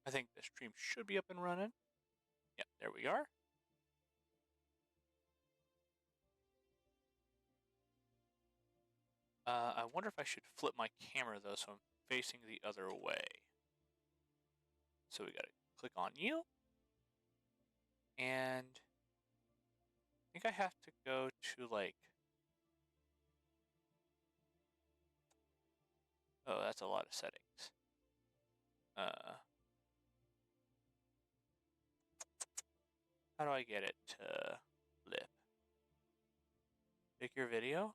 I think the stream should be up and running. Yeah, there we are. I wonder if I should flip my camera though, so I'm facing the other way. So we gotta click on you. And I think I have to go to like... Oh, that's a lot of settings. How do I get it to flip? Pick your video?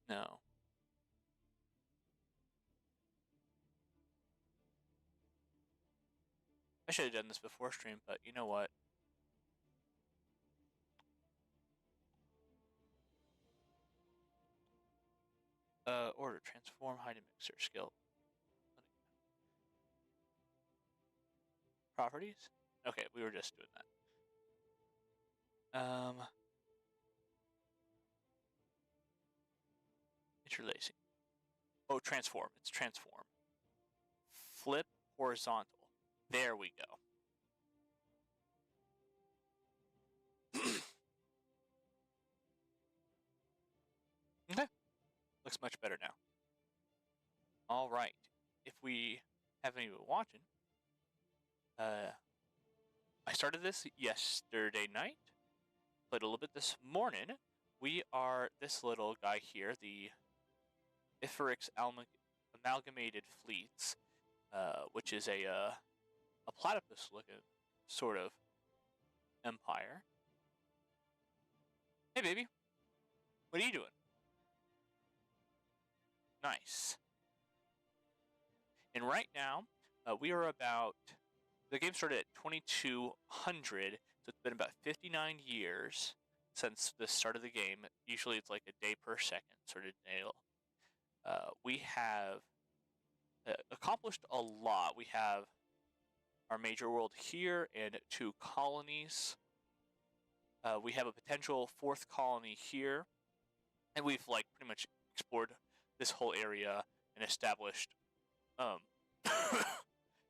No. I should have done this before stream, but you know what? Order, transform, hide and mixer, skill. Properties? Okay, we were just doing that. Interlacing. Oh, transform. It's transform. Flip horizontal. There we go. Okay. Looks much better now. All right. If we haven't even watching, I started this yesterday night. Played a little bit this morning. We are this little guy here, the Iferix Amalgamated Fleets, which is a platypus-looking sort of empire. Hey, baby. What are you doing? Nice. And right now, we are about... The game started at 2200, so it's been about 59 years since the start of the game. Usually it's like a day per second sort of deal. We have accomplished a lot. We have our major world here and 2 colonies. We have a potential 4th colony here. And we've like pretty much explored this whole area and established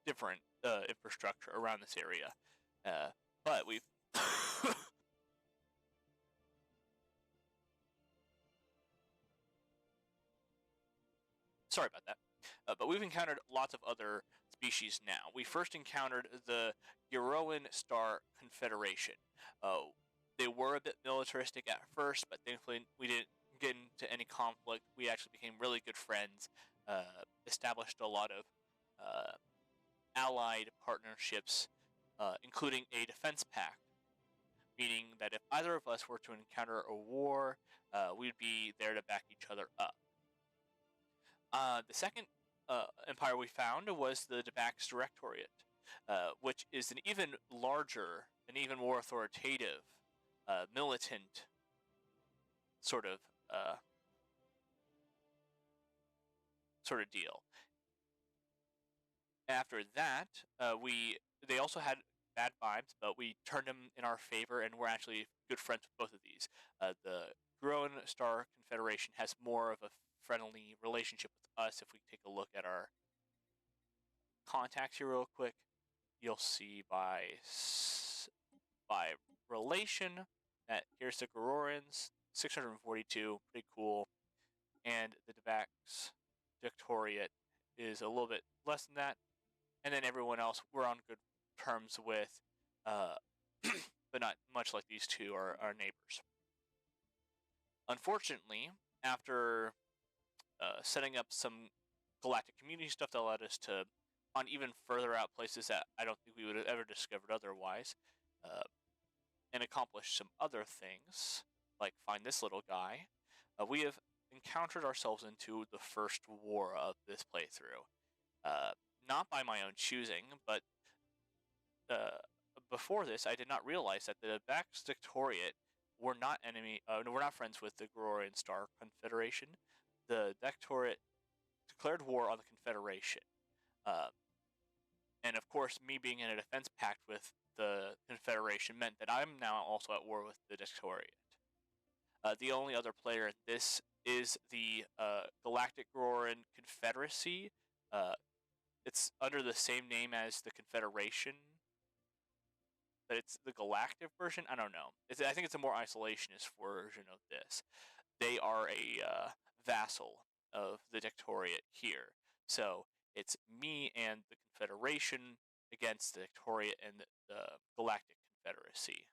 different infrastructure around this area. But we've... Sorry about that. But we've encountered lots of other species now. We first encountered the Euroan Star Confederation. They were a bit militaristic at first, but thankfully we didn't get into any conflict. We actually became really good friends, established a lot of allied partnerships, including a defense pact, meaning that if either of us were to encounter a war, we'd be there to back each other up. The second empire we found was the Debax Directorate, which is an even larger and even more authoritative, militant sort of deal. After that, they also had bad vibes, but we turned them in our favor, and we're actually good friends with both of these. The Groen Star Confederation has more of a friendly relationship with us. If we take a look at our contacts here real quick, you'll see by relation that here's the Garorans, 642, pretty cool, and the Debax Directorate is a little bit less than that, and then everyone else we're on good terms with, but not much like these two are our neighbors. Unfortunately, after setting up some galactic community stuff that allowed us to on even further out places that I don't think we would have ever discovered otherwise, and accomplish some other things, like find this little guy, we have encountered ourselves into the first war of this playthrough. Not by my own choosing, but before this, I did not realize that the Debax Directorate were not we're not friends with the Grorian Star Confederation. The Directorate declared war on the Confederation. And of course, me being in a defense pact with the Confederation meant that I'm now also at war with the Directorate. The only other player in this is the Galactic Roaran Confederacy. It's under the same name as the Confederation, but it's the galactic version. I don't know. I think it's a more isolationist version of this. They are a vassal of the Dictoriate here. So it's me and the Confederation against the Dictoriate and the Galactic Confederacy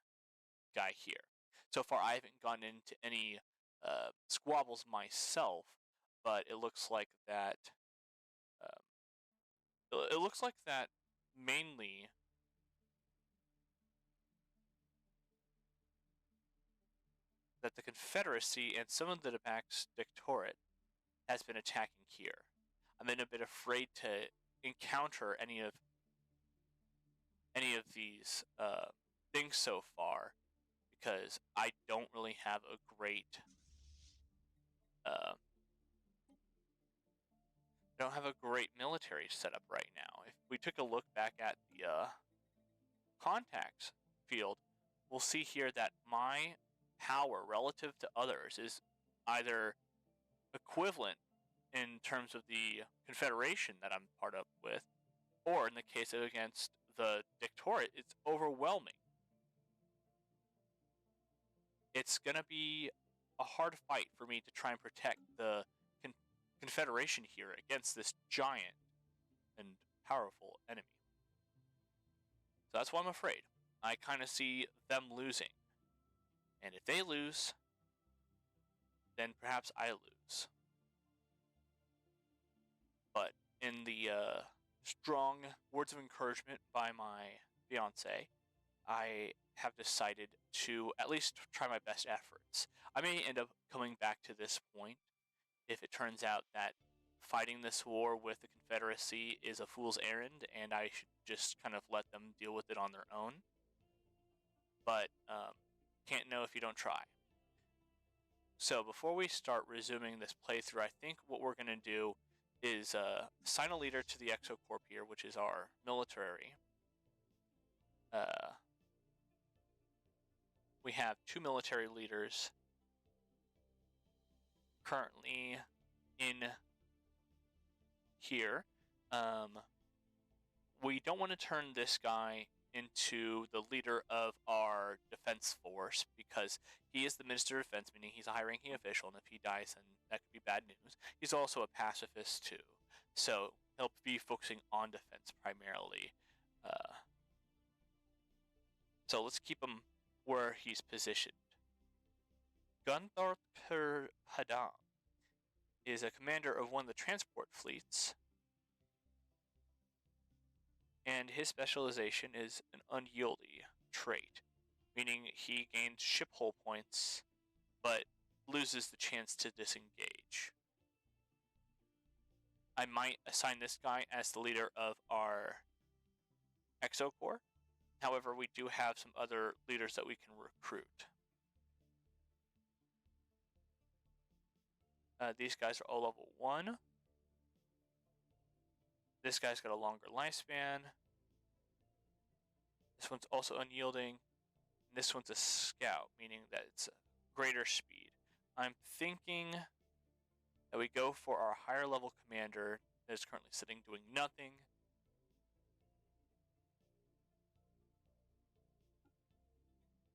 guy here. So far, I haven't gone into any squabbles myself, but it looks like that. It looks like that mainly. That the Confederacy and some of the Dipak's Dictorate has been attacking here. I'm a bit afraid to encounter any of these things so far because I don't really have a great military setup right now. If we took a look back at the contacts field, we'll see here that my power relative to others is either equivalent in terms of the Confederation that I'm part of with, or in the case of against the Dictorate, it's overwhelming. It's going to be a hard fight for me to try and protect the Confederation here against this giant and powerful enemy. So that's why I'm afraid. I kind of see them losing. And if they lose, then perhaps I lose. But in the strong words of encouragement by my fiance, I have decided to at least try my best efforts. I may end up coming back to this point if it turns out that fighting this war with the Confederacy is a fool's errand and I should just kind of let them deal with it on their own. But can't know if you don't try. So before we start resuming this playthrough, I think what we're going to do is assign a leader to the Exocorp here, which is our military. We have 2 military leaders currently in here. We don't want to turn this guy into the leader of our defense force because he is the Minister of Defense, meaning he's a high-ranking official, and if he dies, then that could be bad news. He's also a pacifist, too, so he'll be focusing on defense primarily. So let's keep him where he's positioned. Gunthar Hadam is a commander of one of the transport fleets, and his specialization is an unyieldy trait, meaning he gains ship hull points, but loses the chance to disengage. I might assign this guy as the leader of our Exocorp. However, we do have some other leaders that we can recruit. These guys are all level 1. This guy's got a longer lifespan. This one's also unyielding. And this one's a scout, meaning that it's a greater speed. I'm thinking that we go for our higher level commander that is currently sitting doing nothing.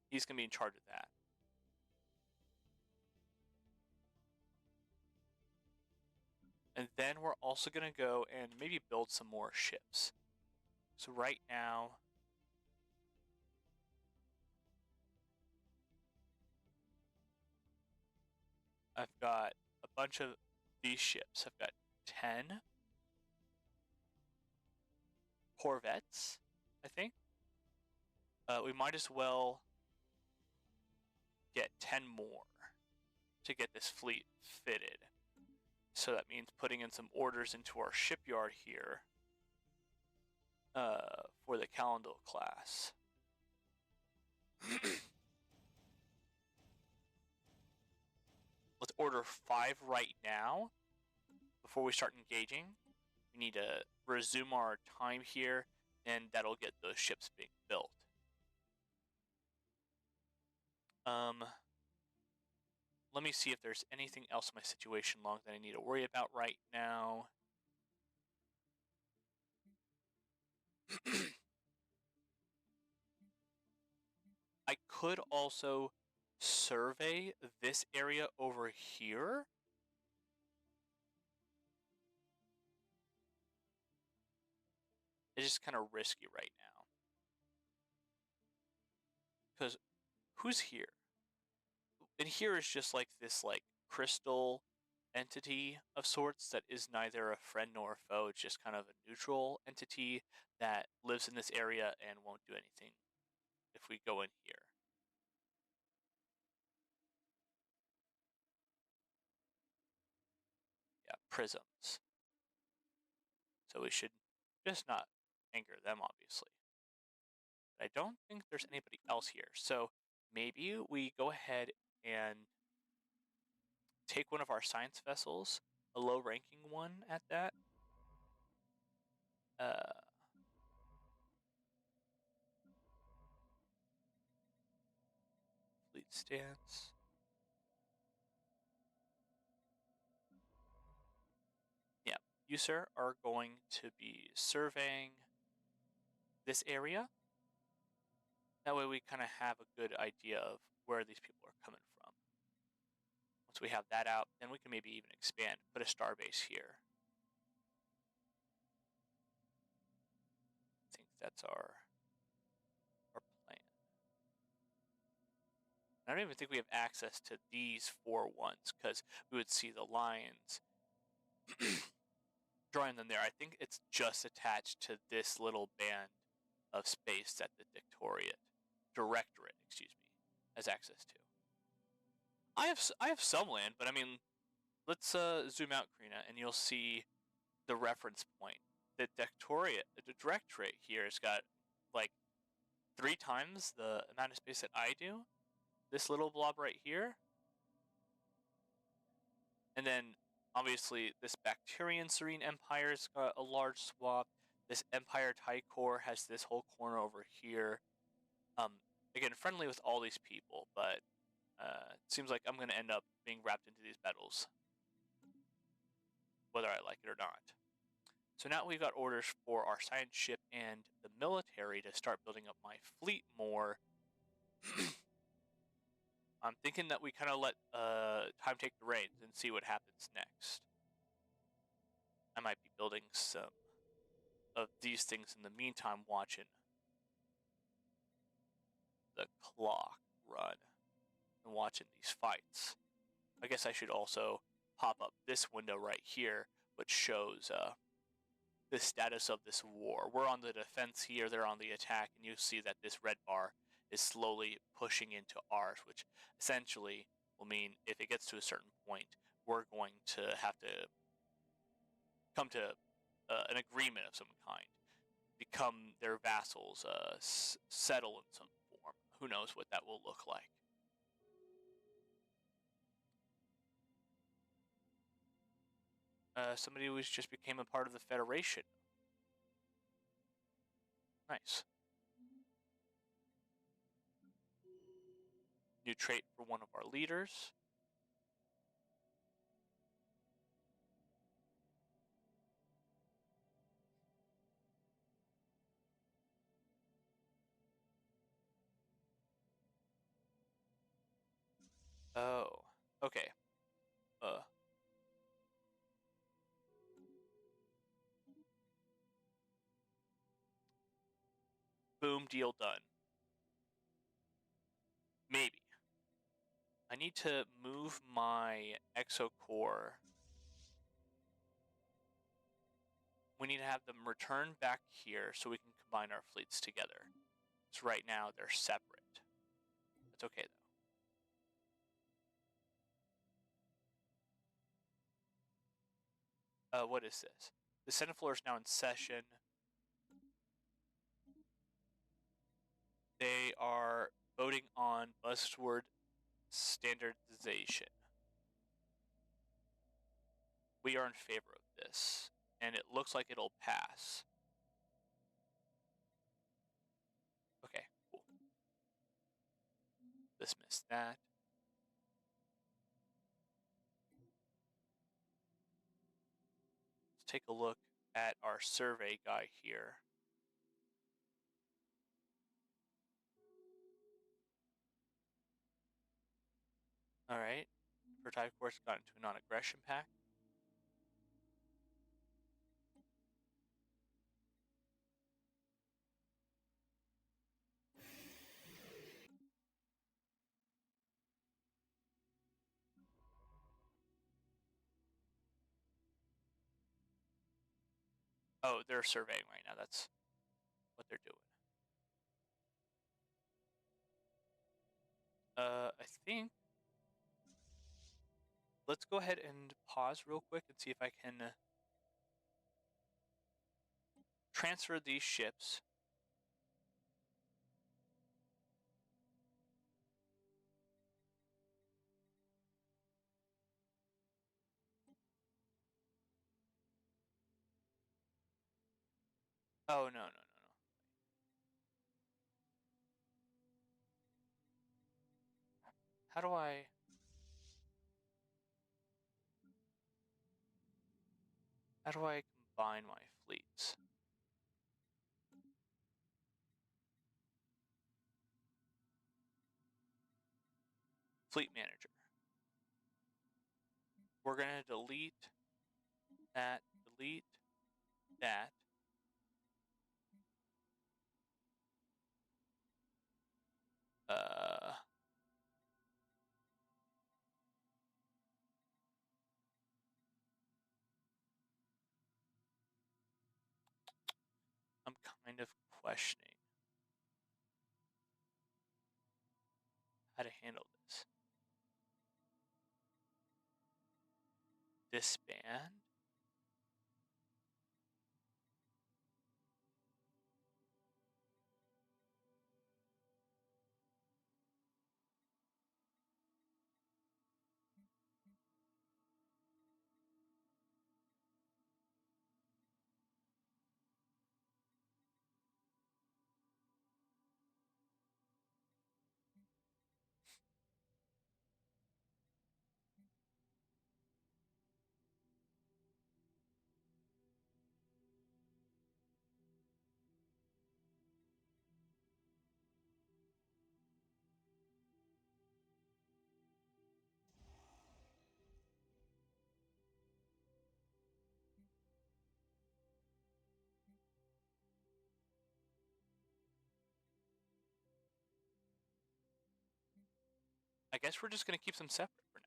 He's going to be in charge of that. And then we're also going to go and maybe build some more ships. So right now, I've got a bunch of these ships. I've got 10 Corvettes, I think. We might as well get 10 more to get this fleet fitted. So that means putting in some orders into our shipyard here for the Calendar class. Let's order 5 right now before we start engaging. We need to resume our time here, and that'll get those ships being built. let me see if there's anything else in my situation log that I need to worry about right now. I could also survey this area over here. It's just kind of risky right now. Because who's here? And here is just like this like crystal entity of sorts that is neither a friend nor a foe. It's just kind of a neutral entity that lives in this area and won't do anything if we go in here. Yeah, prisms. So we should just not anger them, obviously. But I don't think there's anybody else here. So maybe we go ahead and take one of our science vessels, a low-ranking one at that. Fleet stance. Yeah, you, sir, are going to be surveying this area. That way we kind of have a good idea of where these people are coming from. Once we have that out, then we can maybe even expand, put a starbase here. I think that's our plan. I don't even think we have access to these 4 ones because we would see the lines drawing them there. I think it's just attached to this little band of space that the Directorate, has access to. I have some land, but I mean, let's zoom out, Karina, and you'll see the reference point. The Directorate here has got like 3 times the amount of space that I do. This little blob right here. And then, obviously, this Bacterian Serene Empire's got a large swath. This Empire Tycor has this whole corner over here. Again, friendly with all these people, but it seems like I'm going to end up being wrapped into these battles, whether I like it or not. So now we've got orders for our science ship and the military to start building up my fleet more. I'm thinking that we kind of let time take the reins and see what happens next. I might be building some of these things in the meantime, watching the clock run and watching these fights. I guess I should also pop up this window right here, which shows the status of this war. We're on the defense here, they're on the attack, and you see that this red bar is slowly pushing into ours, which essentially will mean if it gets to a certain point, we're going to have to come to an agreement of some kind, become their vassals, settle in some form. Who knows what that will look like. Somebody who just became a part of the Federation. Nice. New trait for one of our leaders. Oh, okay. Boom, deal done. Maybe. I need to move my exocore. We need to have them return back here so we can combine our fleets together. So right now they're separate. That's okay though. What is this? The Senate floor is now in session. They are voting on buzzword standardization. We are in favor of this, and it looks like it'll pass. Okay, cool. Dismiss that. take a look at our survey guy here. Alright, for type course got into a non-aggression pact. Oh, they're surveying right now. That's what they're doing. I think let's go ahead and pause real quick and see if I can transfer these ships. Oh, no. How do I combine my fleets? Fleet manager. We're going to delete that. Uh, I'm kind of questioning how to handle this. Disband? I guess we're just going to keep them separate for now.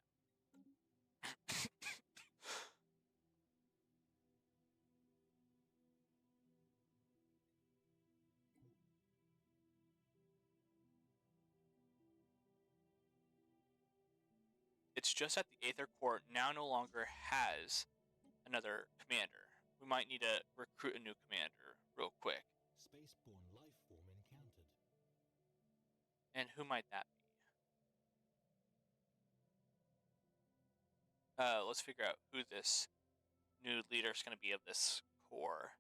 It's just that the Aether Corps now no longer has another commander. We might need to recruit a new commander real quick. Spaceborne life form encountered. And who might that be? Let's figure out who this new leader is going to be of this corps.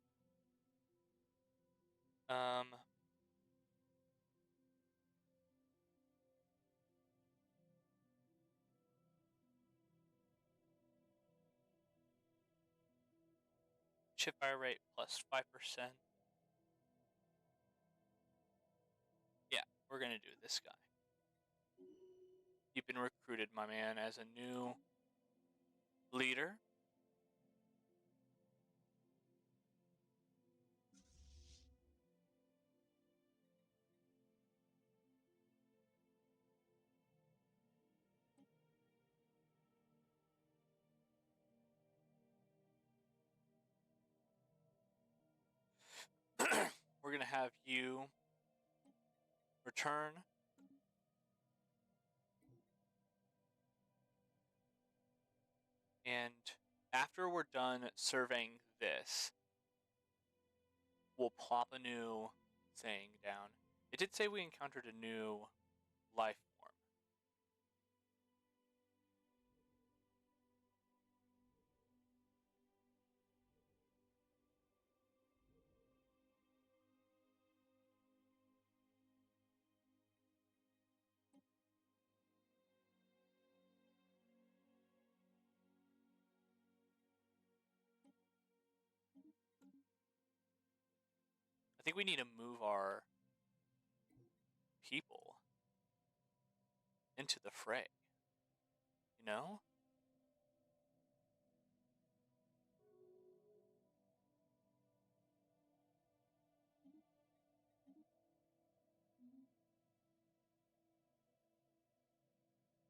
Chip fire rate plus 5%. Yeah, we're going to do this guy. You've been recruited, my man, as a new leader. We're going to have you return. And after we're done surveying this, we'll plop a new thing down. It did say we encountered a new life form. think we need to move our people into the fray. You know?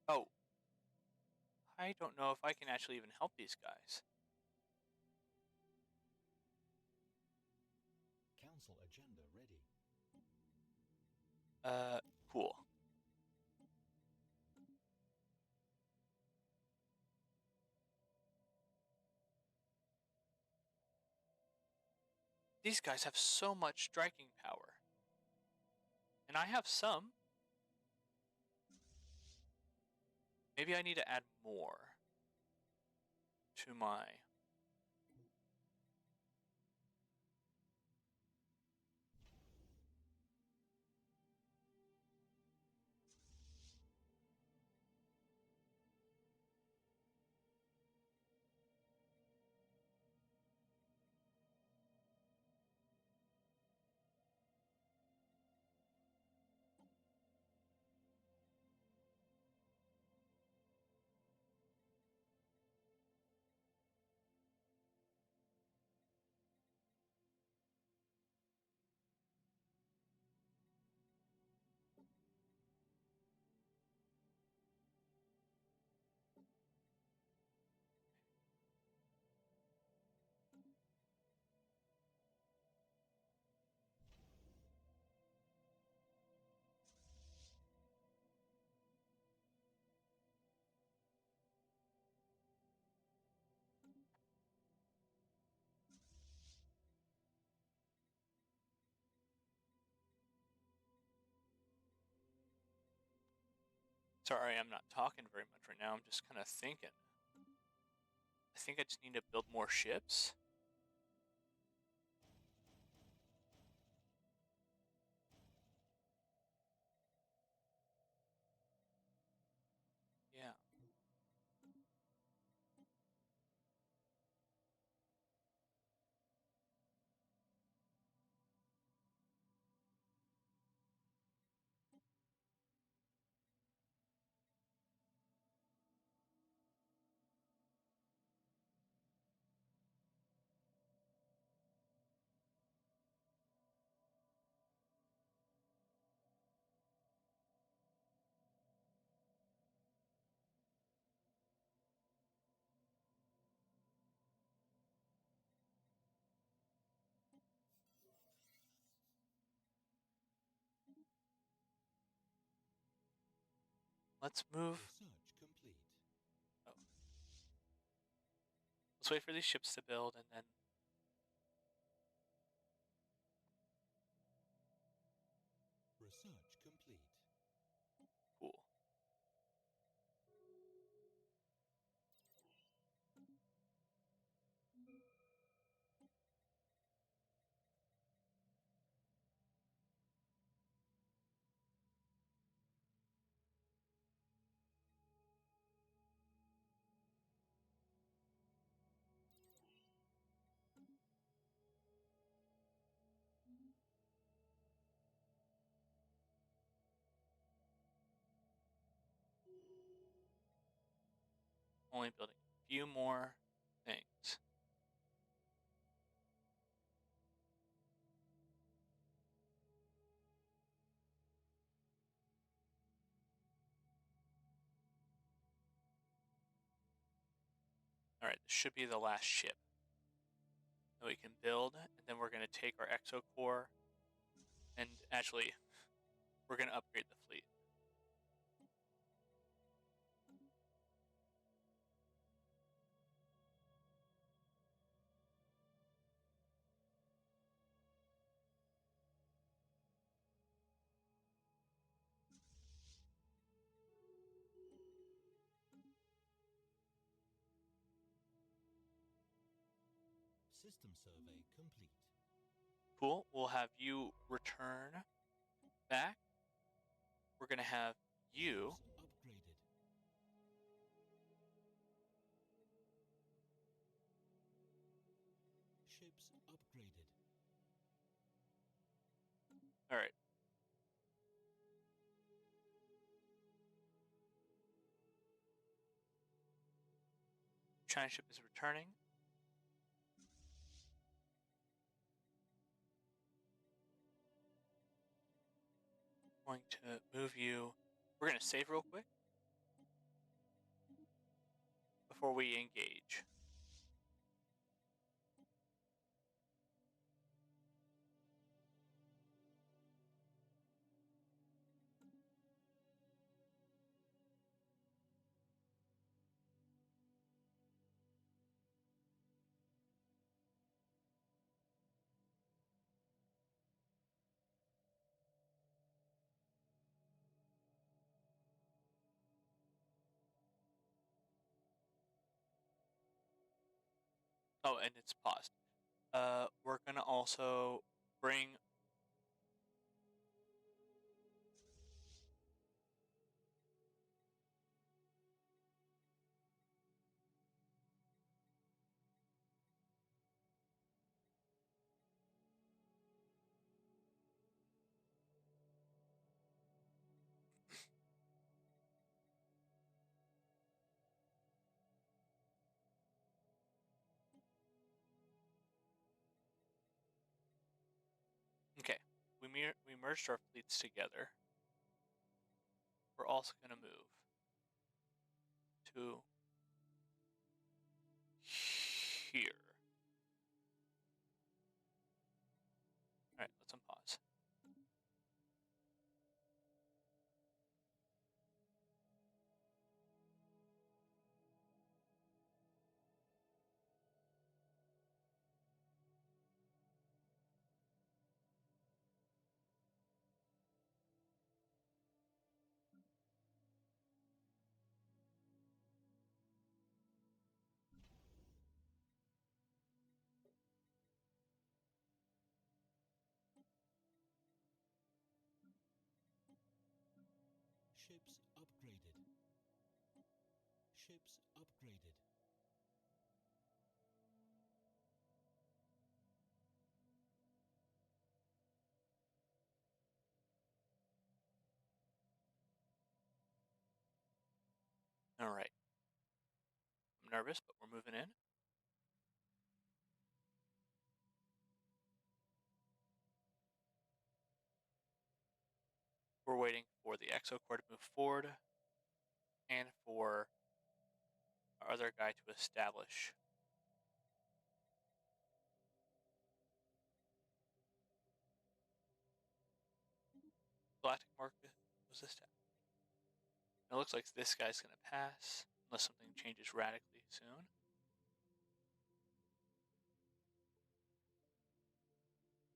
Oh, I don't know if I can actually even help these guys. Council agenda ready. Cool. These guys have so much striking power. And I have some. Maybe I need to add more to my... Sorry, I'm not talking very much right now. I'm just kind of thinking. I think I just need to build more ships. Yeah. Let's move. Research complete. Oh. Let's wait for these ships to build and then... Research complete. Cool. Only building a few more things. Alright, this should be the last ship that we can build, and then we're going to take our exo core, and actually, we're going to upgrade the fleet. System survey complete. Cool. We'll have you return back. We're going to have you... Ships upgraded. Ships upgraded. All right. China ship is returning. Going to move you. We're going to save real quick before we engage. Oh, and it's paused. We're going to also bring. Okay, we merged our fleets together. We're also going to move to here. All right, let's unpause. Ships upgraded. Ships upgraded. All right. I'm nervous, but we're moving in. We're waiting for the exo core to move forward and for our other guy to establish. Galactic market was established. It looks like this guy's going to pass unless something changes radically soon.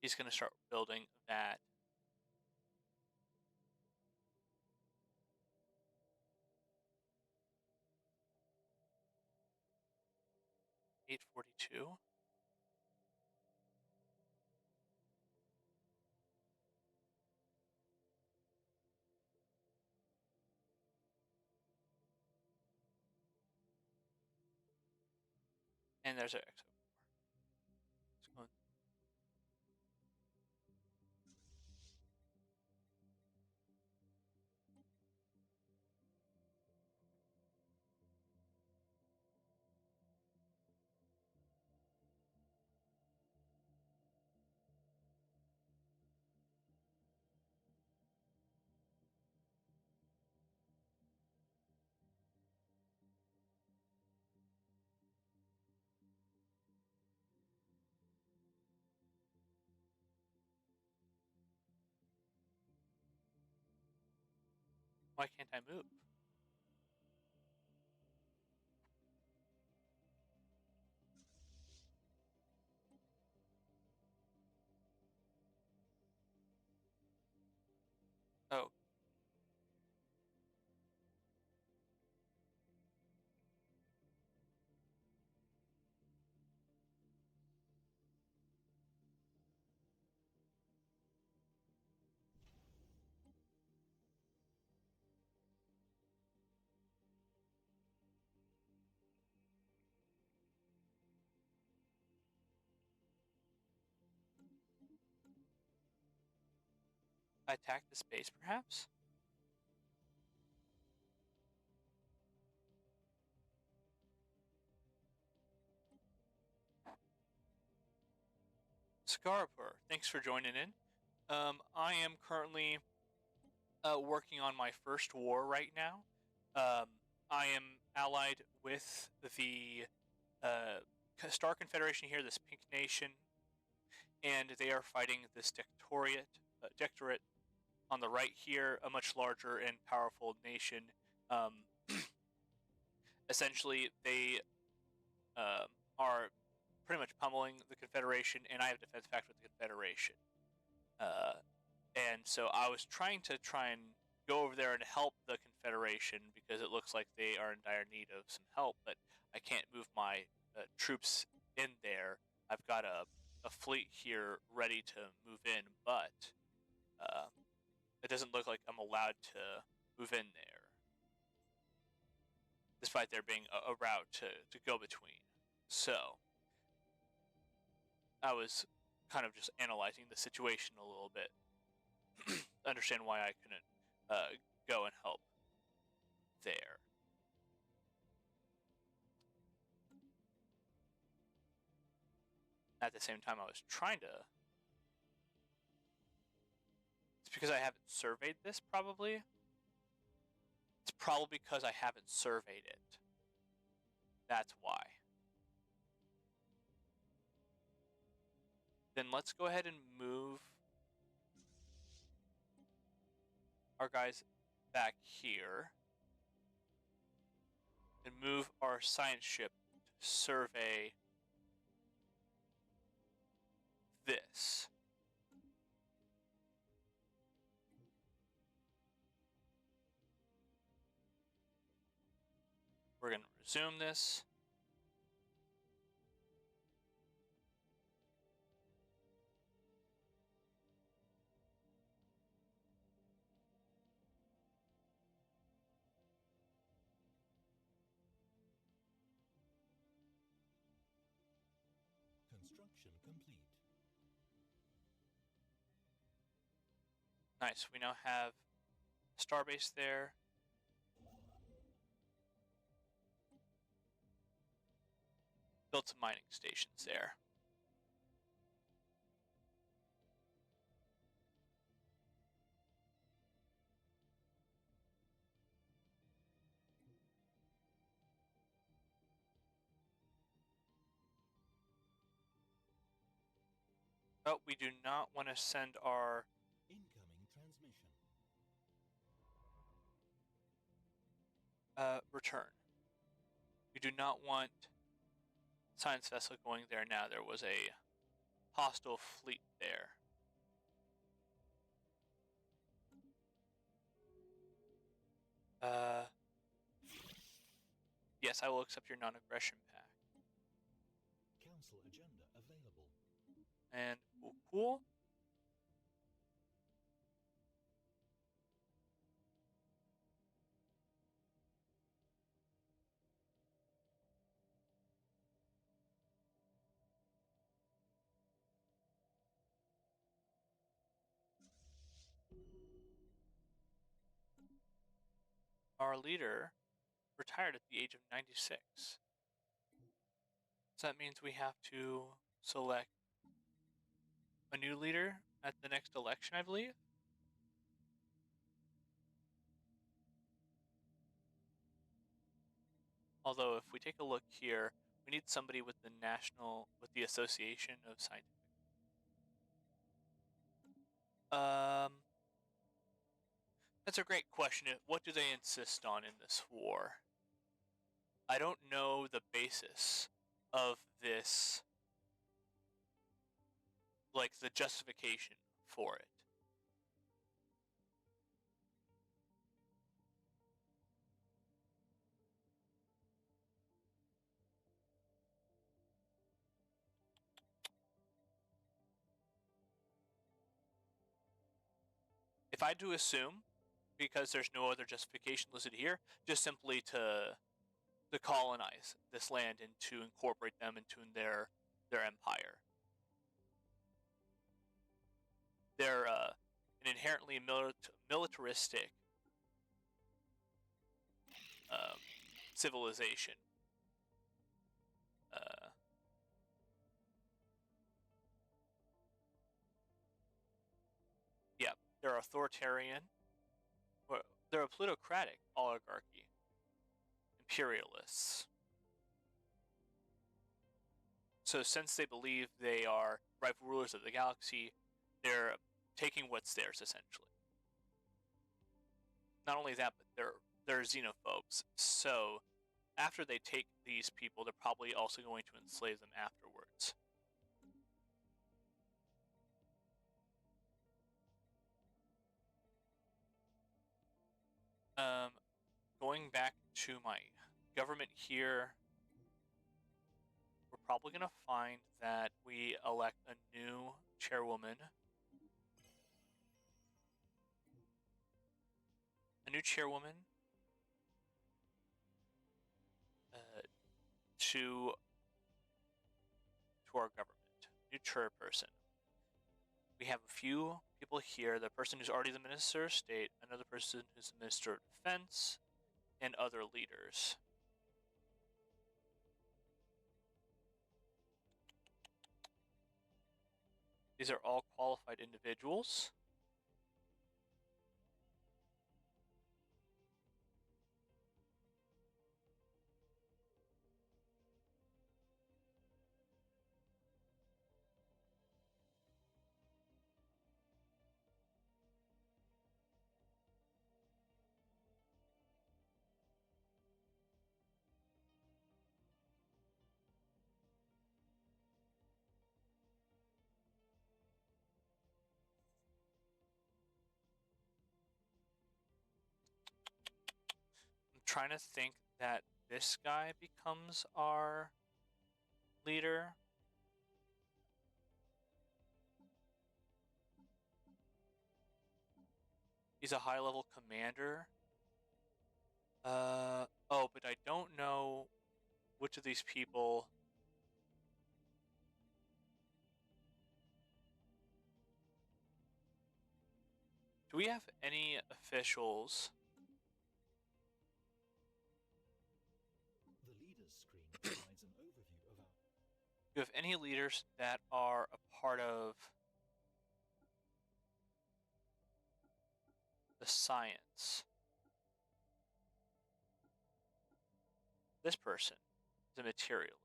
He's going to start building that 842. And there's our exo. It's going. Why can't I move? Oh, I attack this base, perhaps? Scarpur, thanks for joining in. I am currently working on my first war right now. I am allied with the Star Confederation here, this Pink Nation, and they are fighting this Dectorate on the right here, a much larger and powerful nation. Essentially, they are pretty much pummeling the Confederation, and I have defense pact with the Confederation. And so I was trying and go over there and help the Confederation because it looks like they are in dire need of some help, but I can't move my troops in there. I've got a fleet here ready to move in, but it doesn't look like I'm allowed to move in there, despite there being a route to go between. So I was kind of just analyzing the situation a little bit, understand why I couldn't go and help there. At the same time, I was trying to... It's because I haven't surveyed this, probably. It's probably because I haven't surveyed it. That's why. Then let's go ahead and move our guys back here and move our science ship to survey this. We're going to resume this. Construction complete. Nice. We now have a starbase there. Built some mining stations there. But we do not want to send our... Incoming transmission. return. We do not want science vessel going there now. There was a hostile fleet there. Yes, I will accept your non-aggression pact. Council agenda available. And cool. Our leader retired at the age of 96. So that means we have to select a new leader at the next election, I believe. Although if we take a look here, we need somebody with the Association of Scientific. That's a great question. What do they insist on in this war? I don't know the basis of this, like the justification for it. If I do assume, because there's no other justification listed here, just simply to colonize this land and to incorporate them into their empire. an inherently militaristic civilization. Yeah, they're authoritarian, or they're a plutocratic oligarchy, imperialists. So since they believe they are rightful rulers of the galaxy, they're taking what's theirs, essentially. Not only that, but they're xenophobes. So after they take these people, they're probably also going to enslave them afterwards. Going back to my government here, we're probably going to find that we elect a new chairwoman. A new chairwoman to our government. New chairperson. We have a few people here. The person who's already the Minister of State, another person who's the Minister of Defense, and other leaders. These are all qualified individuals. I'm trying to think that this guy becomes our leader. He's a high-level commander. Oh, but I don't know which of these people. Do we have any officials? The leaders screen provides an overview of our... Do you have any leaders that are a part of the science? This person is a materialist.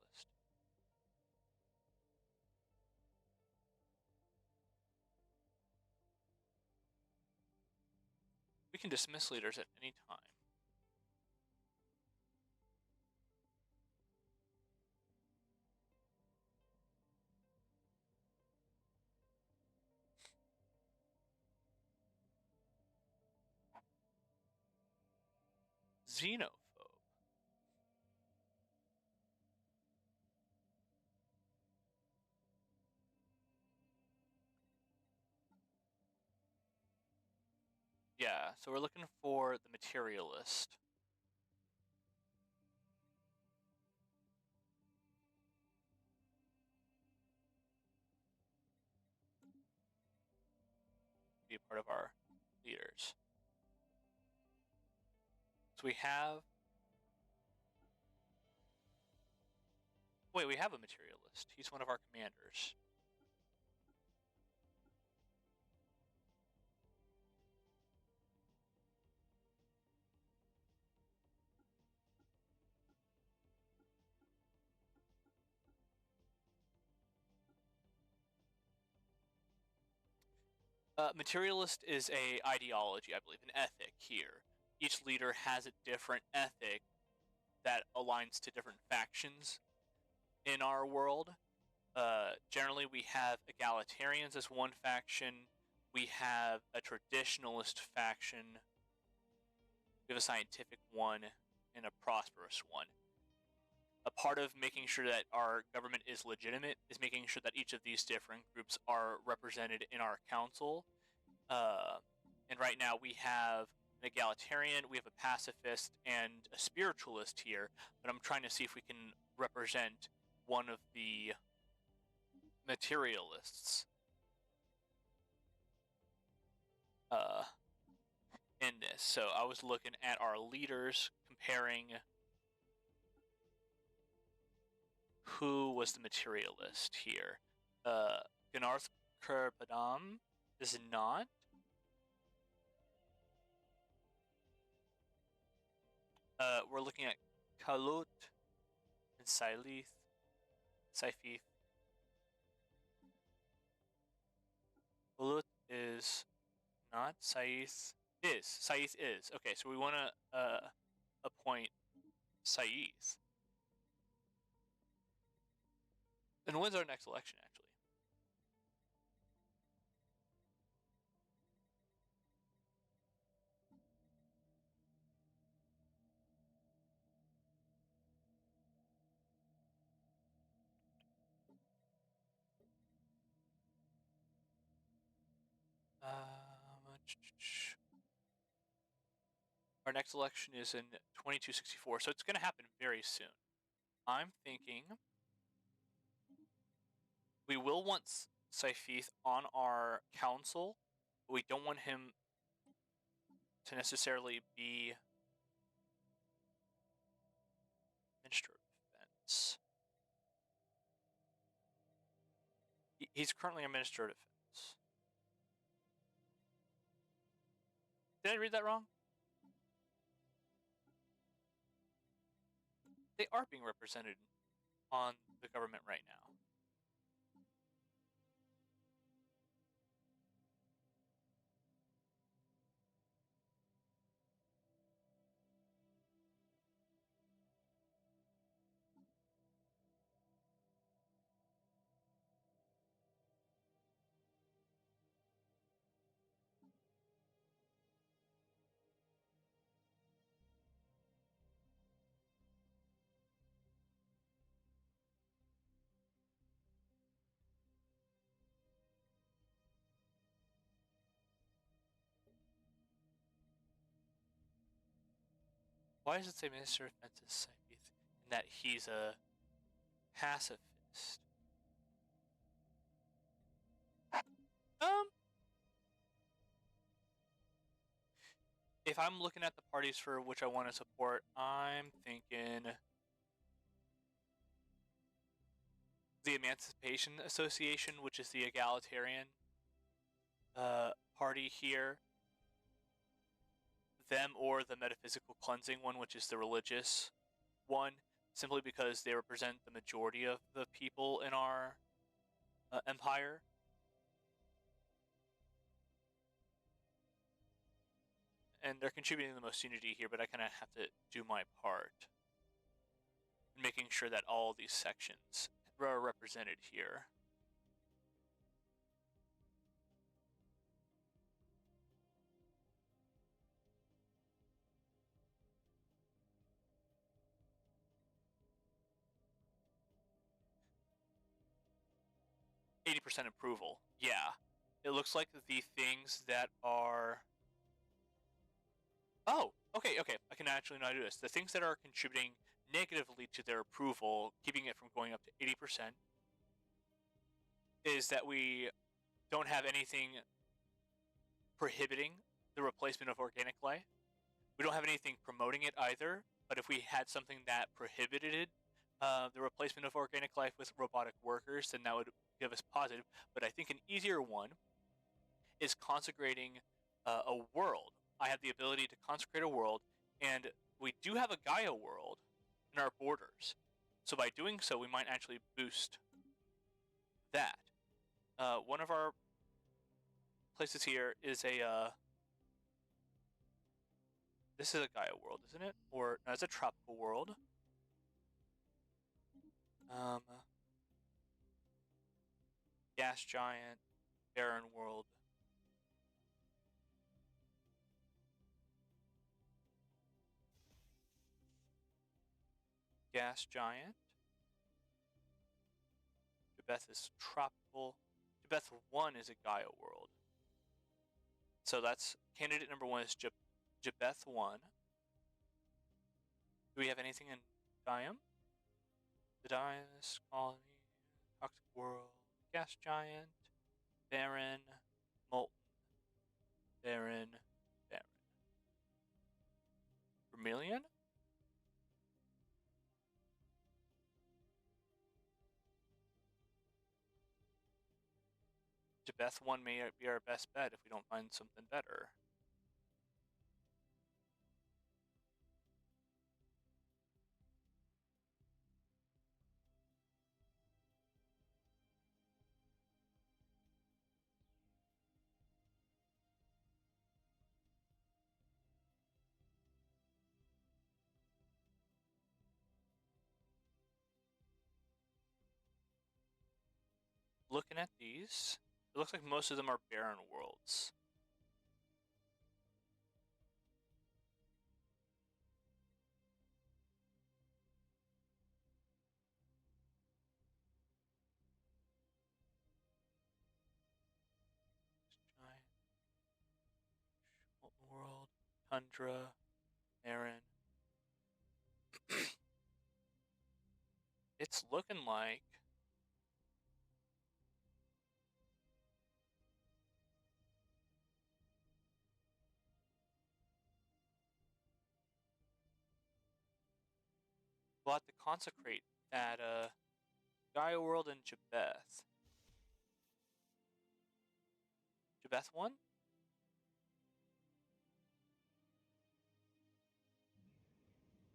We can dismiss leaders at any time. Xenophobe. Yeah, so we're looking for the materialist. Be a part of our leaders. So we have... Wait, we have a materialist. He's one of our commanders. Materialist is a ideology, I believe, an ethic here. Each leader has a different ethic that aligns to different factions in our world. Generally, we have egalitarians as one faction. We have a traditionalist faction. We have a scientific one and a prosperous one. A part of making sure that our government is legitimate is making sure that each of these different groups are represented in our council. And right now we have an egalitarian, we have a pacifist, and a spiritualist here. But I'm trying to see if we can represent one of the materialists. in this. So I was looking at our leaders, comparing who was the materialist here. Gnarth Kerpadam is not. We're looking at Kalut and Saifith. Kalut is not. Saith is. Saith is. Okay, so we want to appoint Saith. And when's our next election, actually? Our next election is in 2264, so it's going to happen very soon. I'm thinking we will want Saifith on our council, but we don't want him to necessarily be Minister of Defense. He's currently a Minister of Defense. Did I read that wrong? They are being represented on the government right now. Why does it say Minister of Defense is Saifith? And that he's a pacifist. If I'm looking at the parties for which I want to support, I'm thinking the Emancipation Association, which is the egalitarian party here. Them or the Metaphysical Cleansing one, which is the religious one, simply because they represent the majority of the people in our empire. And they're contributing the most unity here, but I kind of have to do my part in making sure that all these sections are represented here. %80 approval. Yeah. It looks like the things that are... Oh, okay. I can actually now do this. The things that are contributing negatively to their approval, keeping it from going up to 80%, is that we don't have anything prohibiting the replacement of organic life. We don't have anything promoting it either, but if we had something that prohibited the replacement of organic life with robotic workers, then that would give us positive. But I think an easier one is consecrating a world. I have the ability to consecrate a world, and we do have a Gaia world in our borders. So by doing so, we might actually boost that. One of our places here is a... this is a Gaia world, isn't it? Or no, it's a tropical world. Gas giant, barren world. Gas giant. Jabeth is tropical. Jabeth 1 is a Gaia world. So that's candidate number 1 is Jabeth 1. Do we have anything in Diam? The Dias colony, toxic world, gas giant, barren, molten, Baron. Vermilion? Jabeth 1 may be our best bet if we don't find something better. Looking at these, it looks like most of them are barren worlds. Giant, molten world, tundra, barren. It's looking like we'll have to consecrate that Gaia world and Jabeth. Jabeth 1?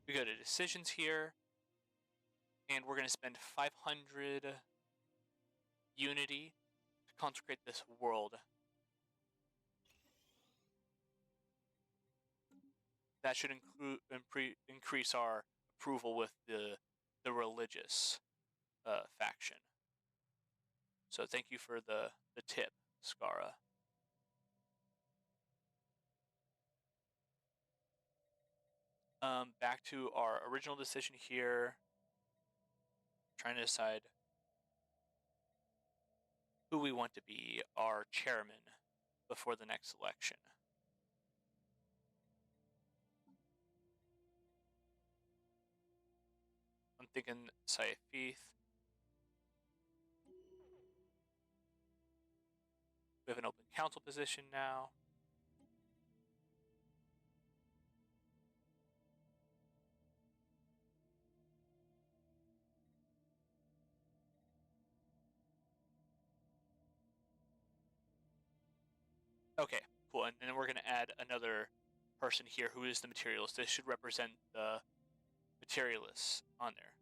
We go to decisions here, and we're going to spend 500 unity to consecrate this world. That should increase our approval with the religious faction. So thank you for the tip, Skara. Back to our original decision here. Trying to decide who we want to be our chairman before the next election. I'm thinking Saifith. We have an open council position now. Okay, cool. And then we're going to add another person here who is the materialist. This should represent the materialists on there.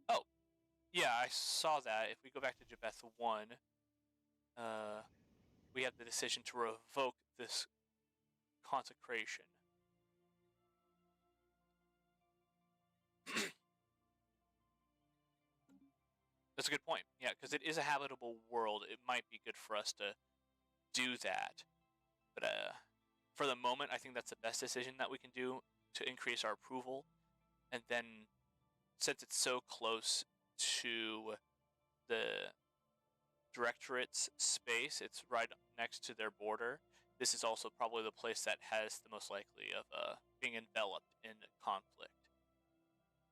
Oh, yeah, I saw that. If we go back to Jabeth 1, we have the decision to revoke this consecration. That's a good point. Yeah, because it is a habitable world. It might be good for us to do that. But for the moment, I think that's the best decision that we can do to increase our approval. And then, since it's so close to the directorate's space, it's right next to their border. This is also probably the place that has the most likely of being enveloped in conflict.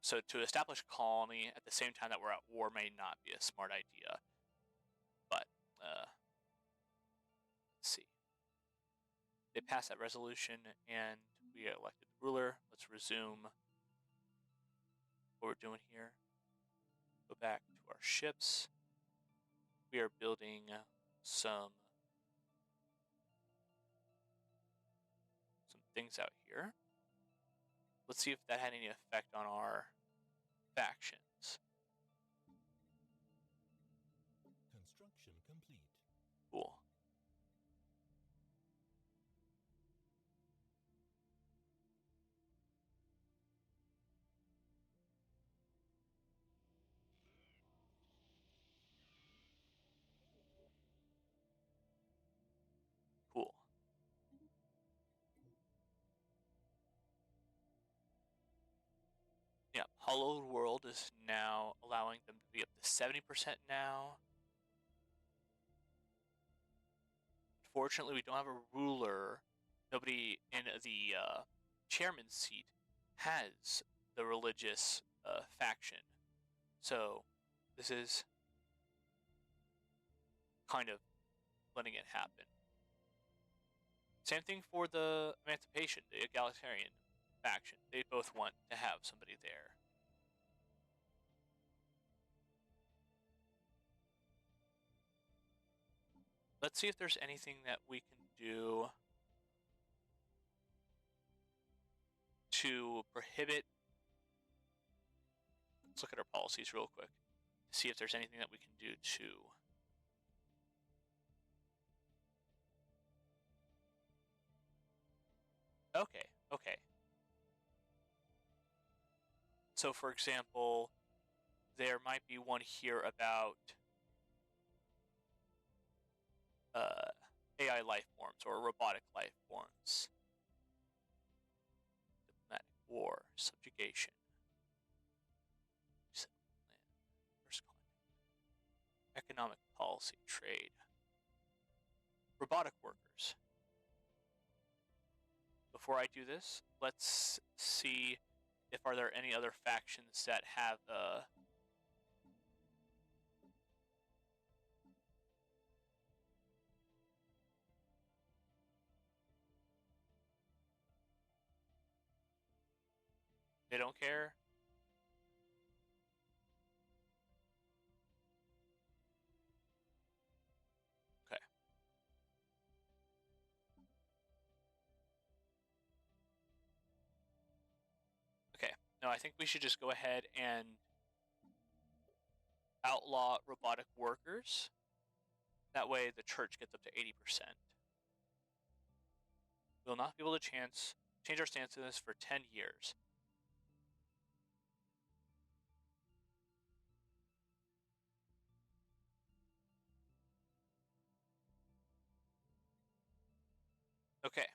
So to establish a colony at the same time that we're at war may not be a smart idea. But, let's see. They passed that resolution and we elected the ruler. Let's resume what we're doing here. Go back to our ships. We are building some things out here. Let's see if that had any effect on our factions. Construction complete. Cool. Cool. Yeah, Hollowed World is now allowing them to be up to 70% now. Unfortunately, we don't have a ruler. Nobody in the chairman's seat has the religious faction. So this is kind of letting it happen. Same thing for the Emancipation, the egalitarian faction. They both want to have somebody there. Let's see if there's anything that we can do to prohibit. Let's look at our policies real quick to see if there's anything that we can do to. Okay. So, for example, there might be one here about AI life forms or robotic life forms. Diplomatic war, subjugation. First contact. Economic policy, trade. Robotic workers. Before I do this, let's see if are there any other factions that have they don't care. Okay. Okay. No, I think we should just go ahead and outlaw robotic workers. That way the church gets up to 80%. We will not be able to change our stance on this for 10 years. Okay.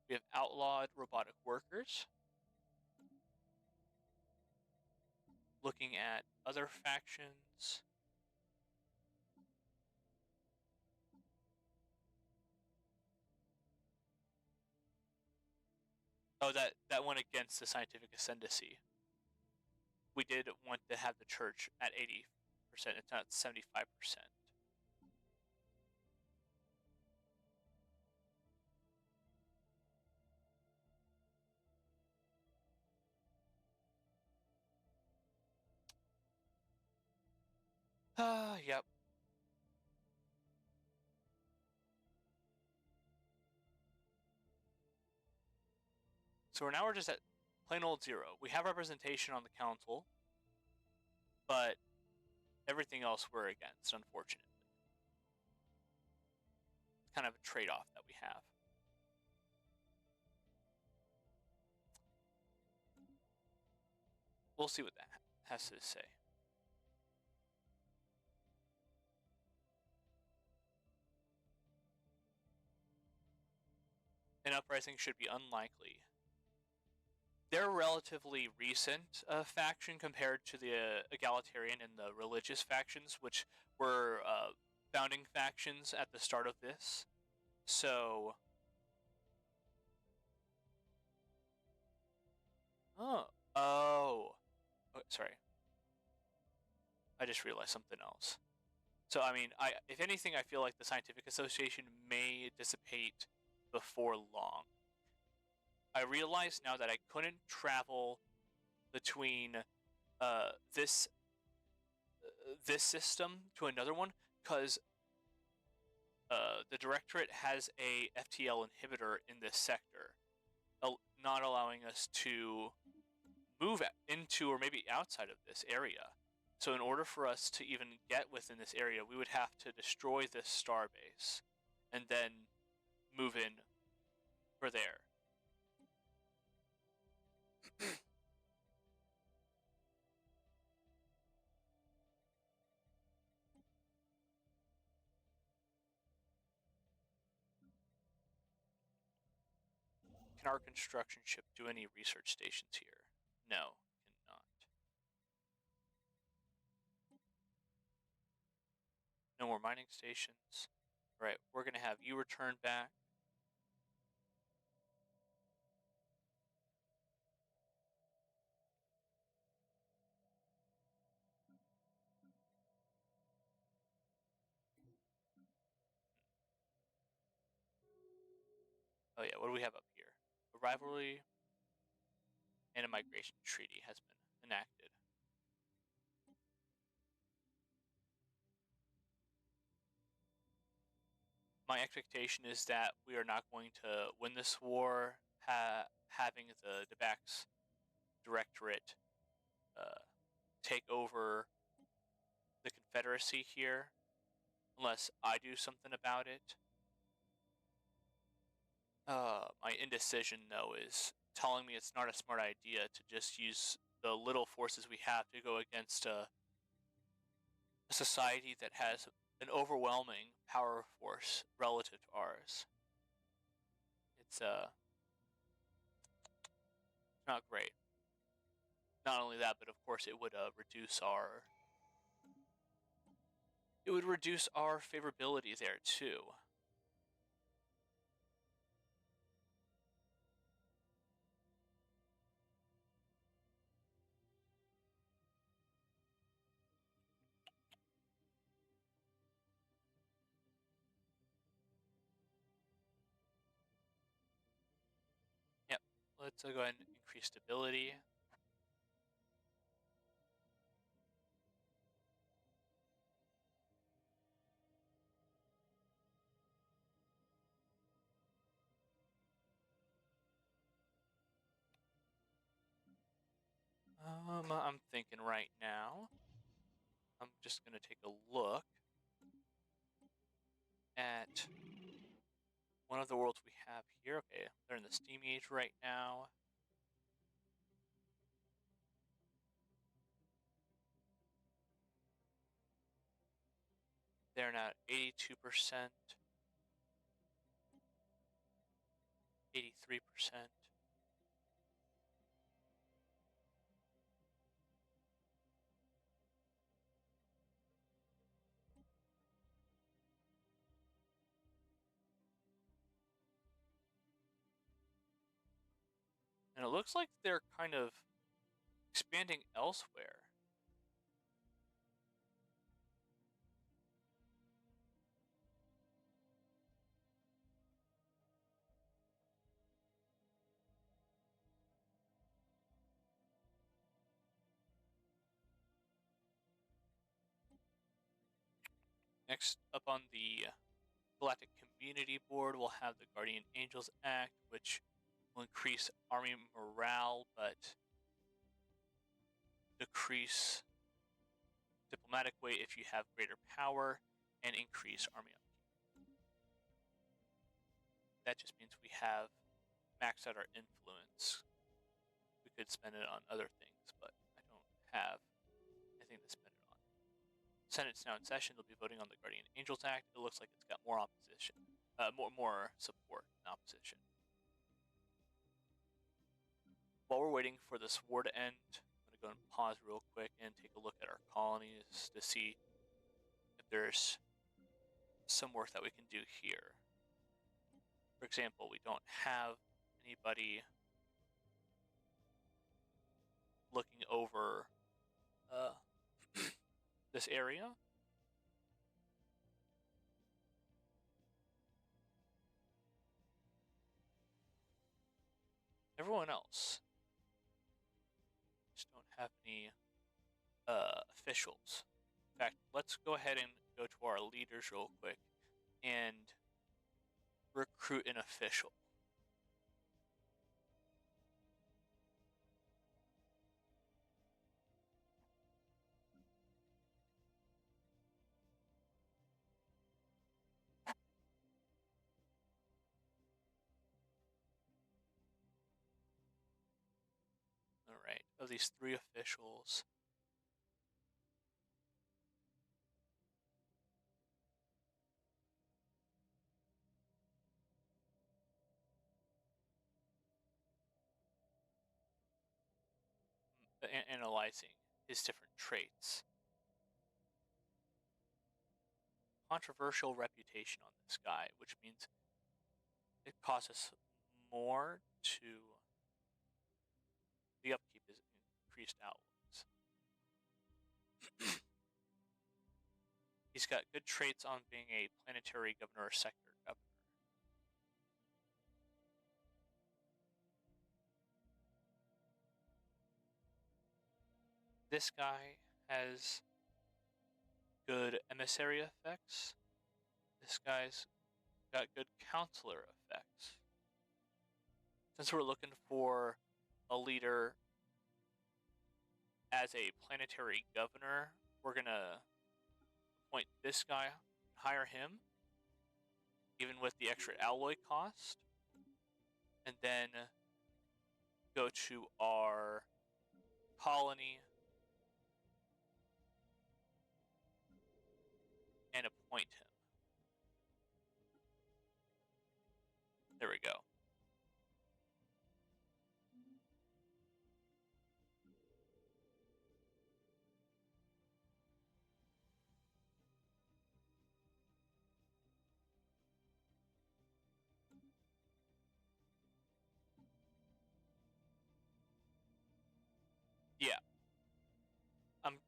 We have outlawed robotic workers. Looking at other factions. Oh, that went against the scientific ascendancy. We did want to have the church at 80%. It's not 75%. Yep. So now we're just at plain old zero. We have representation on the council, but everything else we're against, unfortunately. It's kind of a trade-off that we have. We'll see what that has to say. An uprising should be unlikely. They're a relatively recent faction compared to the egalitarian and the religious factions, which were founding factions at the start of this. So, oh, sorry. I just realized something else. So, I mean, if anything, I feel like the Scientific Association may dissipate before long. I realize now that I couldn't travel between this system to another one because the Directorate has a FTL inhibitor in this sector, not allowing us to move into or maybe outside of this area. So in order for us to even get within this area, we would have to destroy this starbase and then move in for there. Can our construction ship do any research stations here? No, cannot. No more mining stations. Right, we're going to have you return back. Oh yeah, what do we have up here? A rivalry and a migration treaty has been enacted. My expectation is that we are not going to win this war, having the Debax Directorate take over the Confederacy here, unless I do something about it. My indecision, though, is telling me it's not a smart idea to just use the little forces we have to go against a society that has an overwhelming power force relative to ours. It's not great. Not only that, but of course it would reduce our favorability there too. Yep. Let's go ahead and increase stability. I'm thinking right now. I'm just gonna take a look at one of the worlds we have here. Okay, they're in the Steam Age right now. They're now at 82%, 83%. And it looks like they're kind of expanding elsewhere. Next up on the Galactic Community Board, we'll have the Guardian Angels Act, which will increase army morale, but decrease diplomatic weight if you have greater power, and increase army upkeep. That just means we have maxed out our influence. We could spend it on other things, but I don't have anything to spend it on. Senate's now in session. They'll be voting on the Guardian Angels Act. It looks like it's got more opposition, more support than opposition. While we're waiting for this war to end, I'm going to go and pause real quick and take a look at our colonies to see if there's some work that we can do here. For example, we don't have anybody looking over this area. Everyone else just don't have any officials. In fact, let's go ahead and go to our leaders real quick and recruit an official. All right, of these 3 officials, analyzing his different traits. Controversial reputation on this guy, which means it costs us more to the upkeep is increased outwards. He's got good traits on being a planetary governor or sector governor. This guy has good emissary effects. This guy's got good counselor effects. Since we're looking for a leader as a planetary governor, we're gonna appoint this guy, hire him, even with the extra alloy cost, and then go to our colony and appoint him. There we go. Yeah.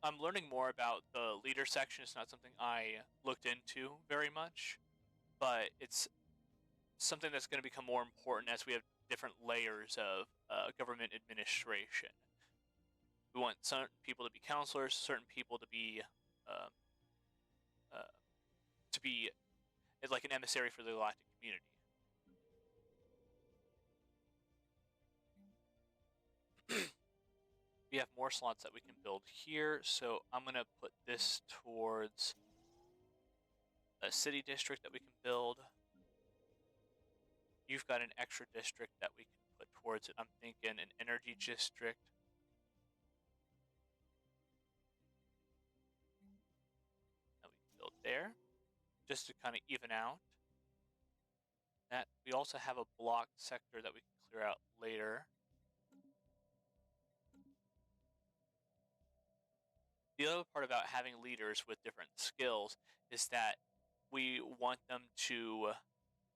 I'm learning more about the leader section. It's not something I looked into very much, but it's something that's going to become more important as we have different layers of government administration. We want certain people to be counselors, certain people uh, uh, to be like an emissary for the galactic community. We have more slots that we can build here, so I'm going to put this towards a city district that we can build. You've got an extra district that we can put towards it. I'm thinking an energy district. That we can build there, just to kind of even out. That we also have a blocked sector that we can clear out later. The other part about having leaders with different skills is that we want them to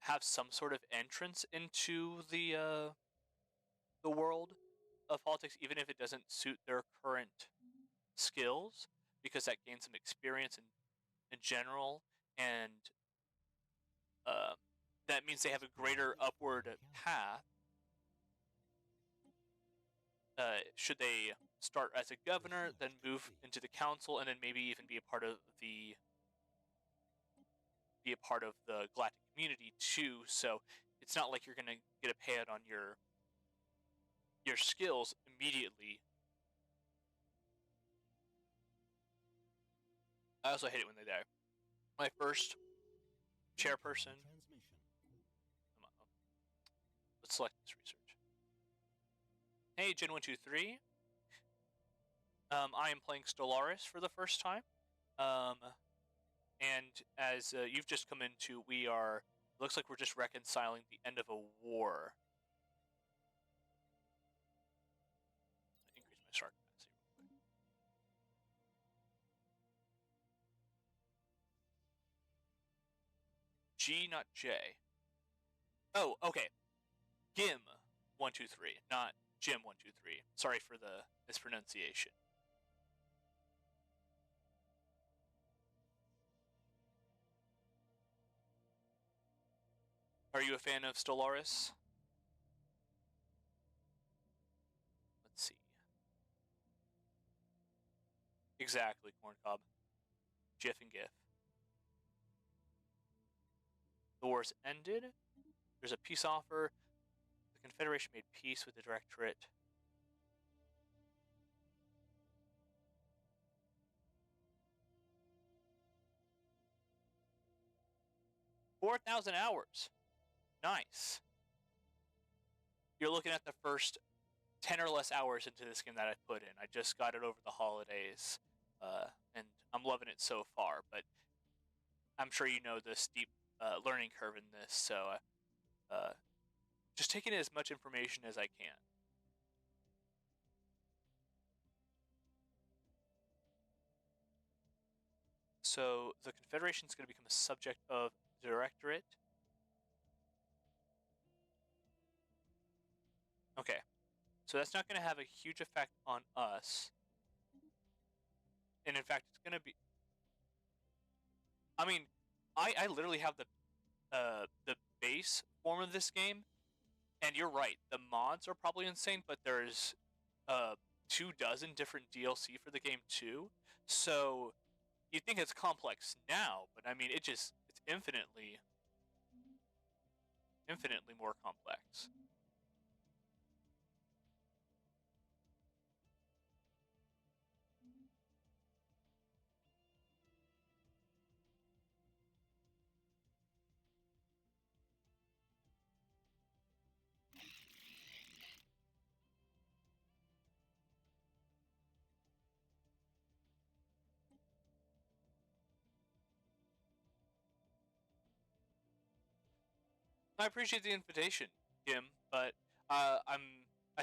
have some sort of entrance into the world of politics, even if it doesn't suit their current skills, because that gains them experience in general, and uh, that means they have a greater upward path. Should they start as a governor, then move into the council, and then maybe even be a part of the galactic community too. So it's not like you're gonna get a payout on your skills immediately. I also hate it when they die. My first chairperson. Let's select this research. Hey, Gen123. I am playing Stellaris for the first time. And as you've just come into, looks like we're just reconciling the end of a war. Increase my star capacity real quick. G, not J. Oh, okay. Gim123, not Jim123. Sorry for the mispronunciation. Are you a fan of Stellaris? Let's see. Exactly, Corncob. GIF and GIF. The war's ended. There's a peace offer. The Confederation made peace with the Directorate. $4,000 hours. Nice. You're looking at the first 10 or less hours into this game that I put in. I just got it over the holidays, and I'm loving it so far. But I'm sure you know the steep learning curve in this, so just taking as much information as I can. So the Confederation is going to become a subject of the Directorate. Okay, so that's not going to have a huge effect on us. And in fact, it's going to be... I mean, I literally have the base form of this game, and you're right, the mods are probably insane, but there's 24 different DLC for the game too. So you think it's complex now, but I mean, it's infinitely more complex. I appreciate the invitation, Kim, but I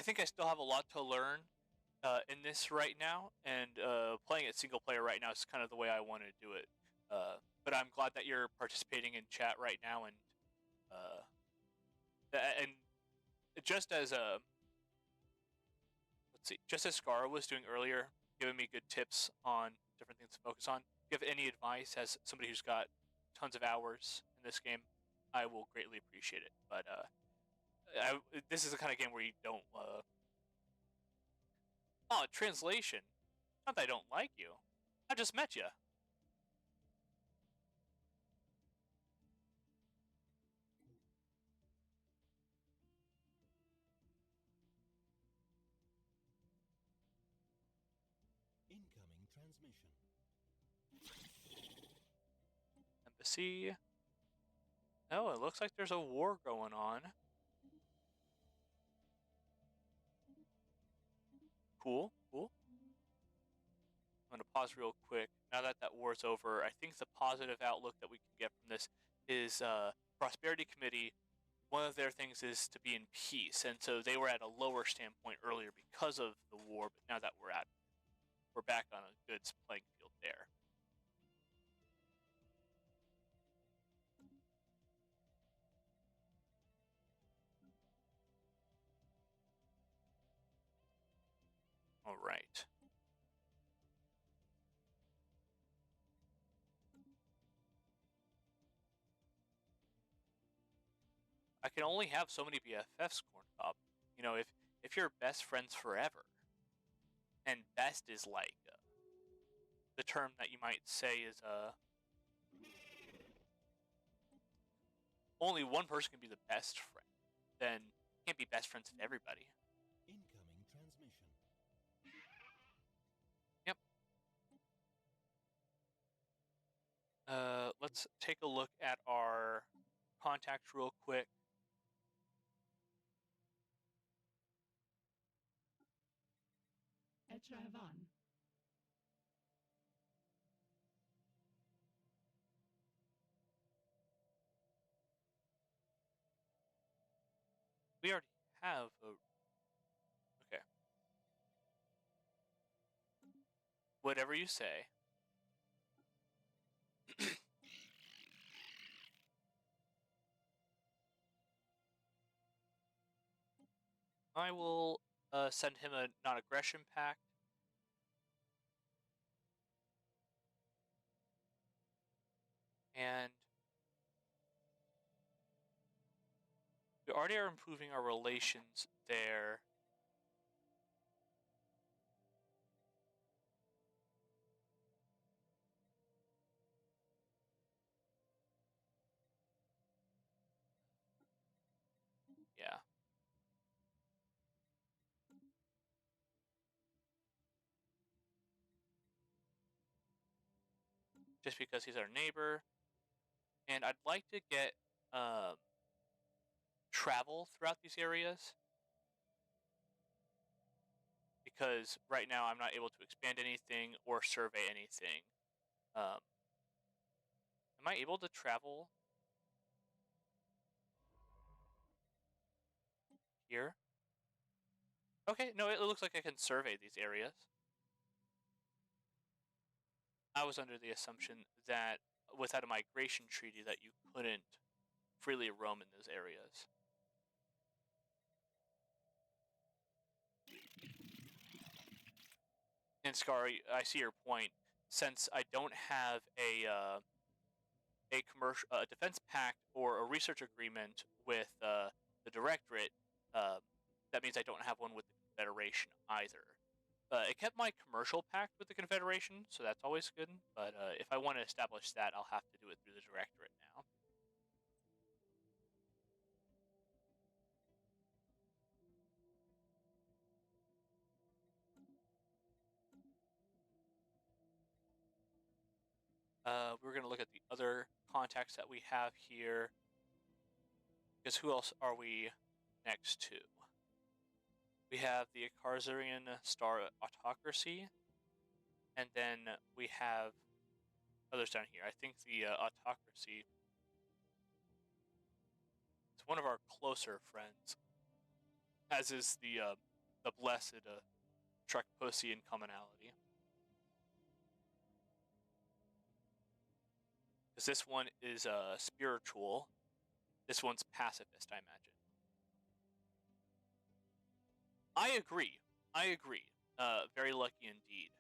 think I still have a lot to learn in this right now, and playing it single player right now is kind of the way I want to do it. But I'm glad that you're participating in chat right now, uh, and just as just as Scar was doing earlier, giving me good tips on different things to focus on. If you have any advice as somebody who's got tons of hours in this game, I will greatly appreciate it. But this is the kind of game where you don't. Oh, translation. Not that I don't like you. I just met you. Incoming transmission. Embassy. Oh, it looks like there's a war going on. Cool, cool. I'm going to pause real quick. Now that that war's over, I think the positive outlook that we can get from this is Prosperity Committee, one of their things is to be in peace. And so they were at a lower standpoint earlier because of the war, but now that we're back on a good playing field there. All right. I can only have so many BFFs, Corn Cob. You know, if you're best friends forever, and best is like the term that you might say is only one person can be the best friend, then you can't be best friends with everybody. Incoming transmission. Yep. Let's take a look at our contacts real quick. Etravan. We already have a... Okay. Whatever you say. I will send him a non-aggression pact. And we already are improving our relations there. Yeah. Just because he's our neighbor. And I'd like to get travel throughout these areas. Because right now I'm not able to expand anything or survey anything. Am I able to travel here? Okay, no, it looks like I can survey these areas. I was under the assumption that without a migration treaty that you couldn't freely roam in those areas. And Scar, I see your point. Since I don't have a commercial defense pact or a research agreement with the Directorate, that means I don't have one with the Confederation either. It kept my commercial pact with the Confederation, so that's always good. But if I want to establish that, I'll have to do it through the Directorate now. We're going to look at the other contacts that we have here. Because who else are we next to? We have the Akarzarian Star Autocracy. And then we have others down here. I think the Autocracy is one of our closer friends. As is the blessed Trekposian commonality. Because this one is spiritual. This one's pacifist, I imagine. I agree. Very lucky indeed.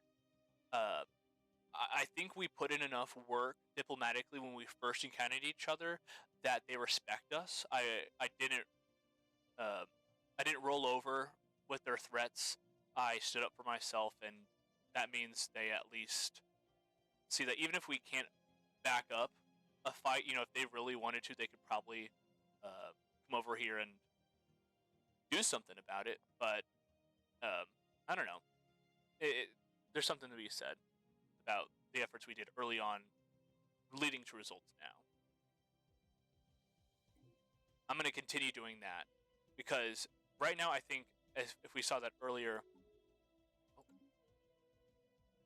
I think we put in enough work diplomatically when we first encountered each other that they respect us. I didn't roll over with their threats. I stood up for myself, and that means they at least see that even if we can't back up a fight, if they really wanted to, they could probably come over here and do something about it. But I don't know. There's something to be said about the efforts we did early on leading to results now. I'm going to continue doing that because right now I think if we saw that earlier.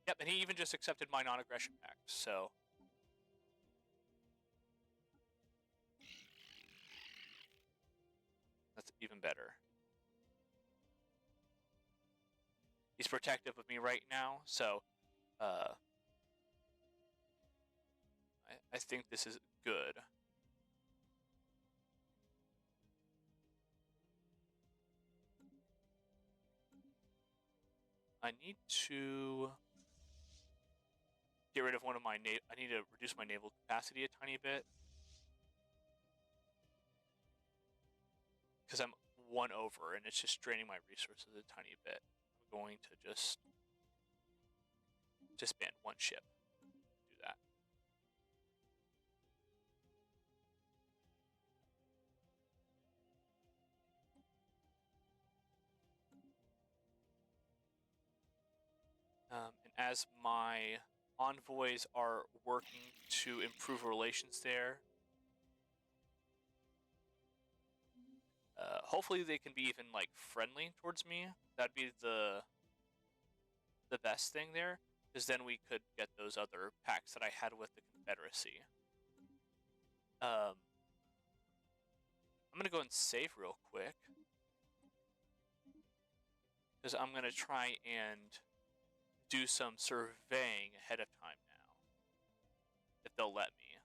Yep, and he even just accepted my non-aggression pact, so. That's even better. He's protective of me right now, so I think this is good. I need to get rid of one of my I need to reduce my naval capacity a tiny bit. Because I'm one over and it's just draining my resources a tiny bit. I'm going to just disband one ship. Do that. And as my envoys are working to improve relations there, hopefully they can be even like friendly towards me. That'd be the best thing there, because then we could get those other pacts that I had with the Confederacy. I'm gonna go and save real quick, because I'm gonna try and do some surveying ahead of time now, if they'll let me.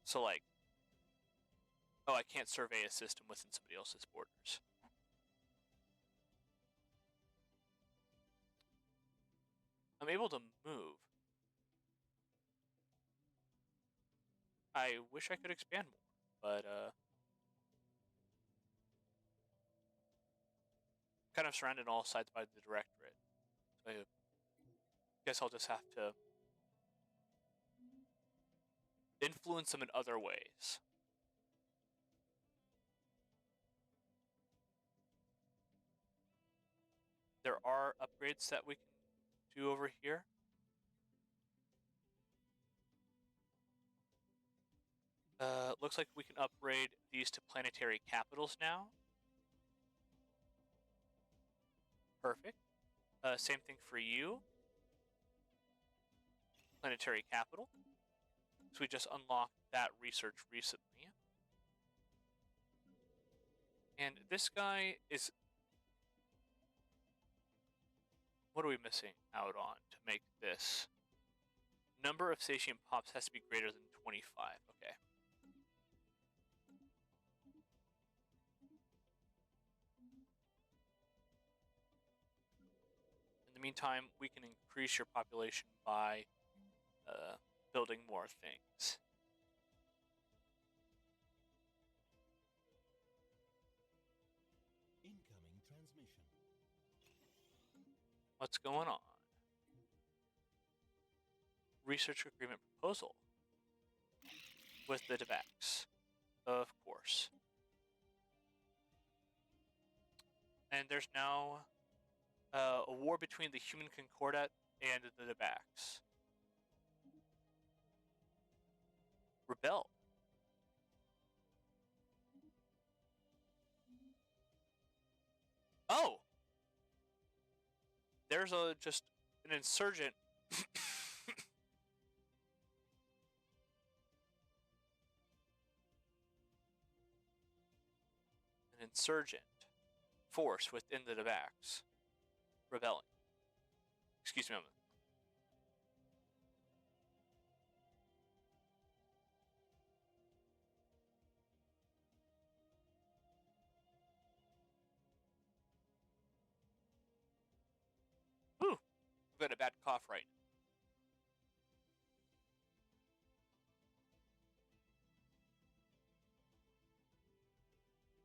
So like, oh, I can't survey a system within somebody else's borders. I'm able to move. I wish I could expand more, but kind of surrounded on all sides by the Directorate. So I guess I'll just have to influence them in other ways. There are upgrades that we can do over here. Looks like we can upgrade these to planetary capitals now. Perfect. Same thing for you. Planetary capital. So we just unlocked that research recently. And this guy is... What are we missing out on to make this? Number of satium pops has to be greater than 25. Okay. In the meantime, we can increase your population by building more things. What's going on? Research agreement proposal with the Devacs, of course. And there's now a war between the human Concordat and the Devacs. Rebel. Oh! There's just an insurgent. An insurgent force within the Devacs rebelling. Excuse me. Whew! I've got a bad cough right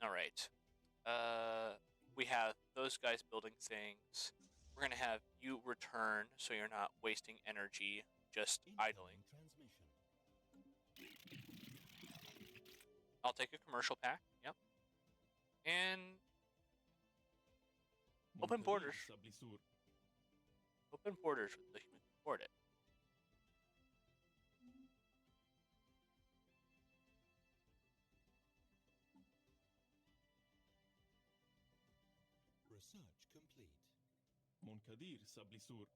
now. All right. We have those guys building things. We're gonna have you return, so you're not wasting energy just idling. I'll take a commercial pack. Yep. And open borders. Open borders with the human coordinate. Research complete. منكدير سابليسور.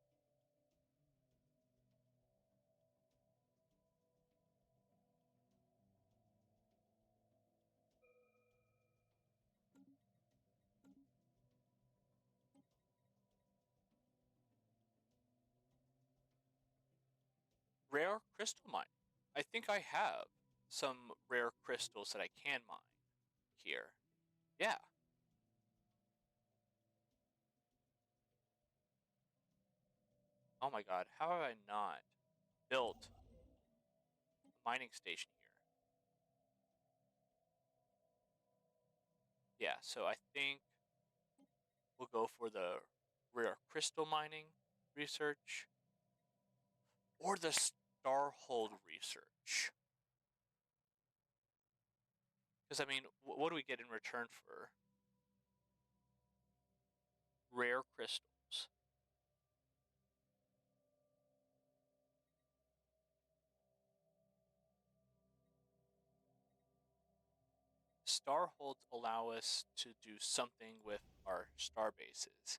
Rare crystal mine. I think I have some rare crystals that I can mine here. Yeah. Oh my god, how have I not built a mining station here? Yeah, so I think we'll go for the rare crystal mining research or the Starhold research. Because, I mean, what do we get in return for rare crystals? Starholds allow us to do something with our star bases.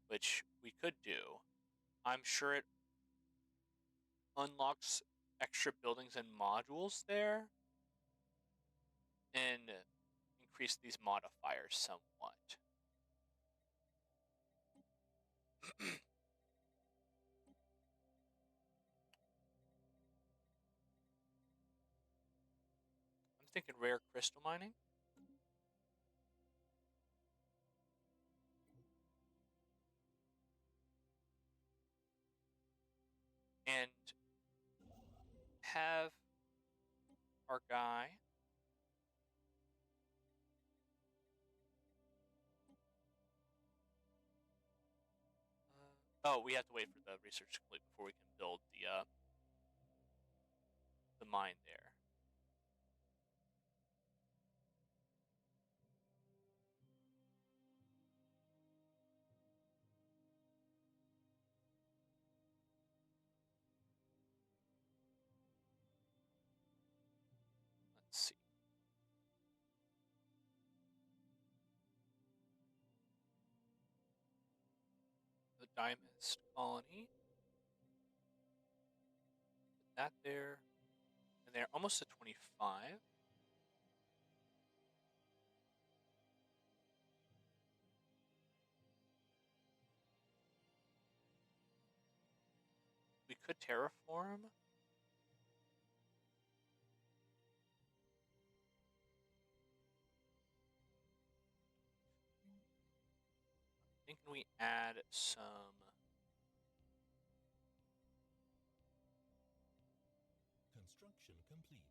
Which we could do. I'm sure it unlocks extra buildings and modules there and increase these modifiers somewhat. I'm thinking rare crystal mining. And have our guy oh, we have to wait for the research to complete before we can build the mine there. Let's see. The Diamond colony. Put that there. And they're almost at 25. We could terraform. Thinking we add some Construction complete.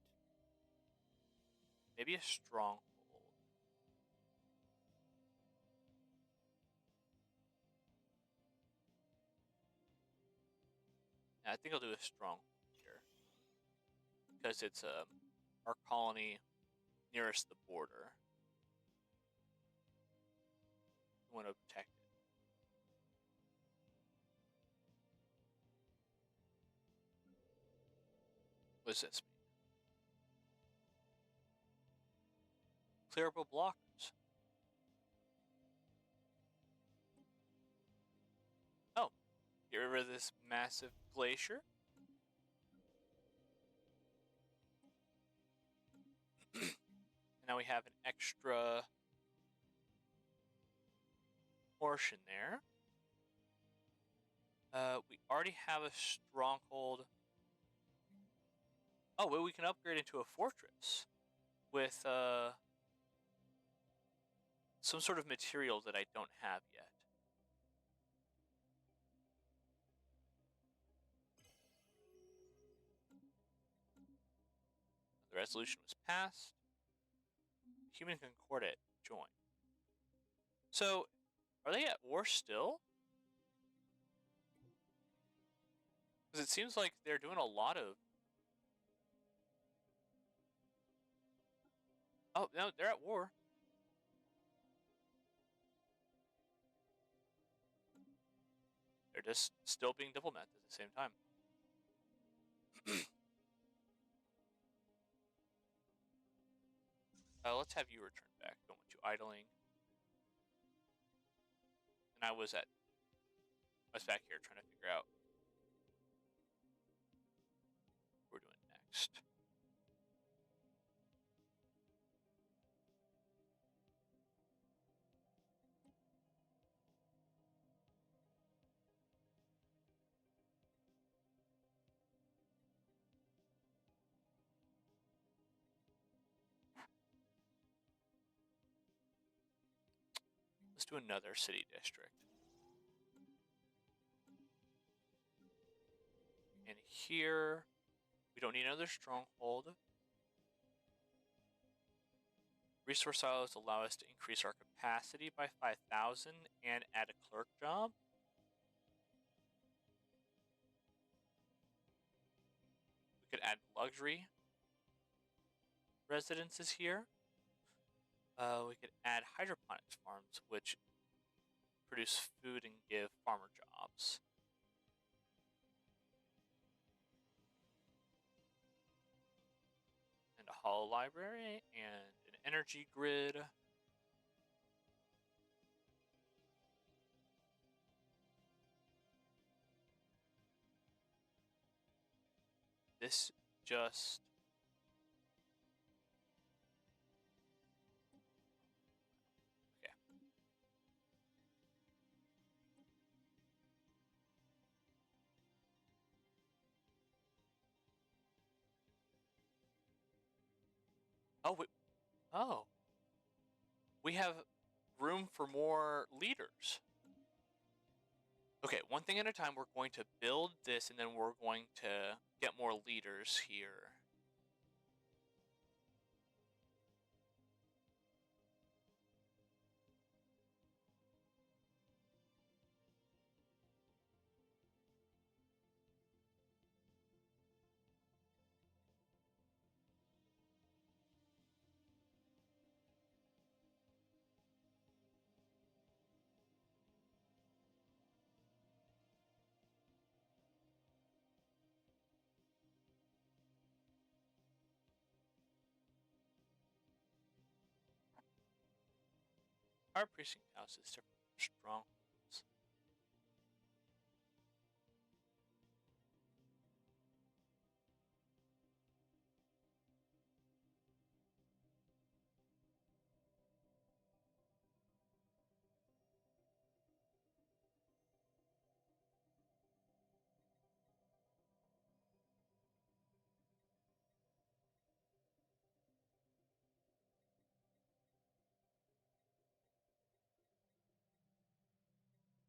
maybe a stronghold. Yeah, I think I'll do a stronghold here because it's our colony nearest the border. We want to protect it. What does this mean? Clearable blockers. Oh, get rid of this massive glacier. And now we have an extra portion there. We already have a stronghold. Oh, well, we can upgrade into a fortress with some sort of material that I don't have yet. The resolution was passed. Human Concordat joined. So, are they at war still? Because it seems like they're doing a lot of... Oh, no, they're at war. They're just still being diplomats at the same time. Let's have you return back. Don't want you idling. And I was back here trying to figure out what we're doing next. Let's do another city district. And here, we don't need another stronghold. Resource silos allow us to increase our capacity by 5,000 and add a clerk job. We could add luxury residences here. We could add hydroponics farms, which produce food and give farmer jobs. And a hall library and an energy grid. This just... Okay. Oh, oh. We have room for more leaders. Okay, one thing at a time, we're going to build this and then we're going to get more leaders here. Our precinct house is different from strongholds.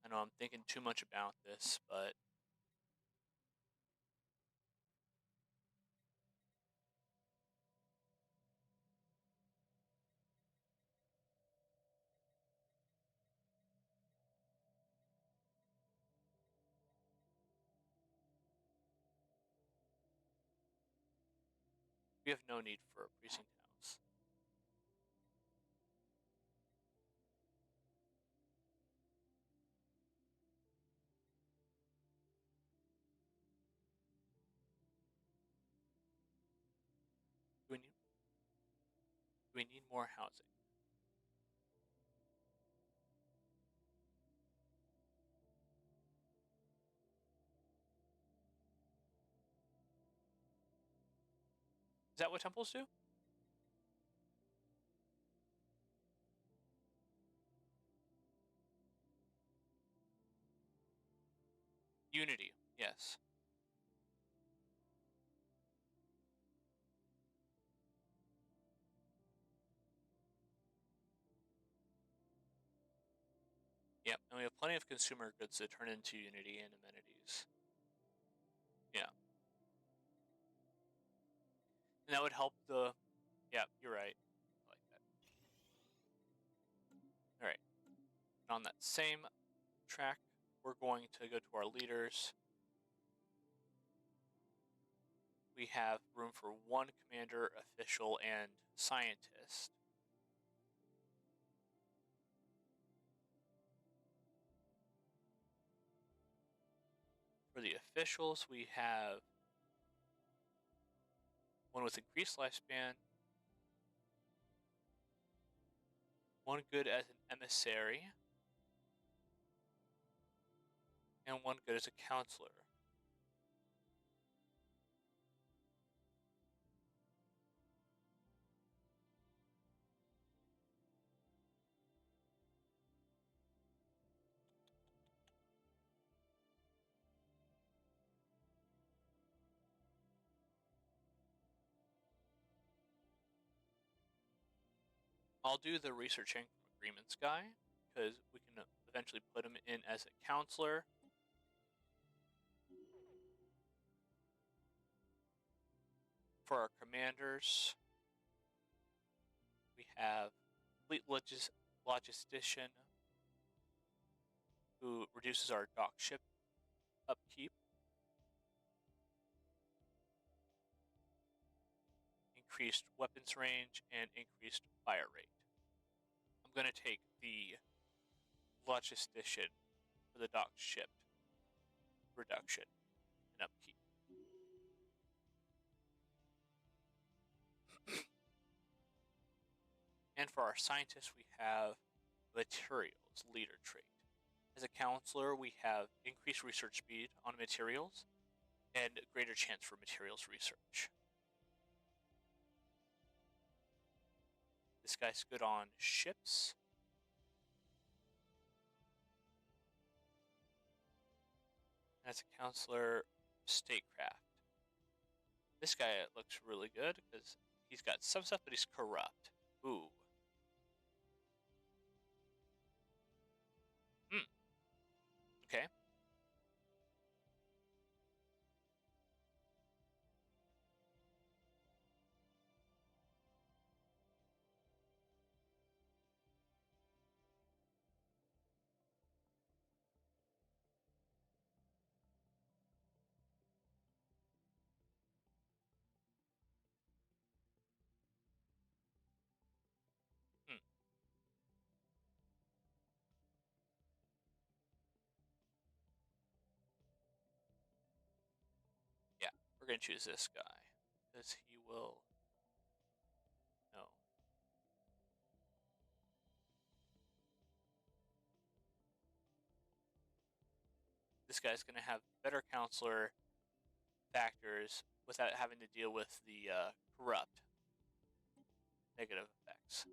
I know I'm thinking too much about this, but We have no need for a precinct house. Do we need more housing? Is that what temples do? Unity, yes. Yep, and we have plenty of consumer goods that turn into Unity and amenities. Yeah. And that would help the... Yeah, you're right. I like that. Alright. On that same track, we're going to go to our leaders. We have room for one commander, official, and scientist. For the officials, we have one with increased lifespan, one good as an emissary, and one good as a counselor. I'll do the research and agreements guy, because we can eventually put him in as a counselor. For our commanders, we have fleet logistician, who reduces our dock ship upkeep, increased weapons range, and increased fire rate. I'm going to take the logistician for the dock ship reduction and upkeep. And for our scientists, we have materials leader trait. As a counselor, we have increased research speed on materials and greater chance for materials research. This guy's good on ships. As a counselor, statecraft. This guy looks really good because he's got some stuff, but he's corrupt. Ooh. Okay. Hmm. Yeah, we're going to choose this guy because he will... No. This guy's going to have better counselor factors without having to deal with the corrupt negative effects.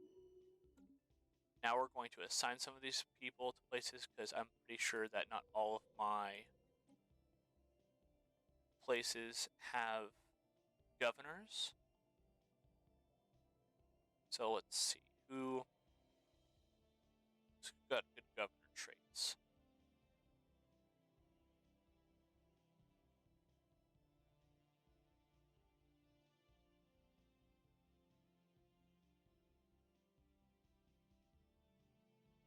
Now we're going to assign some of these people to places because I'm pretty sure that not all of my places have governors. So let's see who's got good governor traits.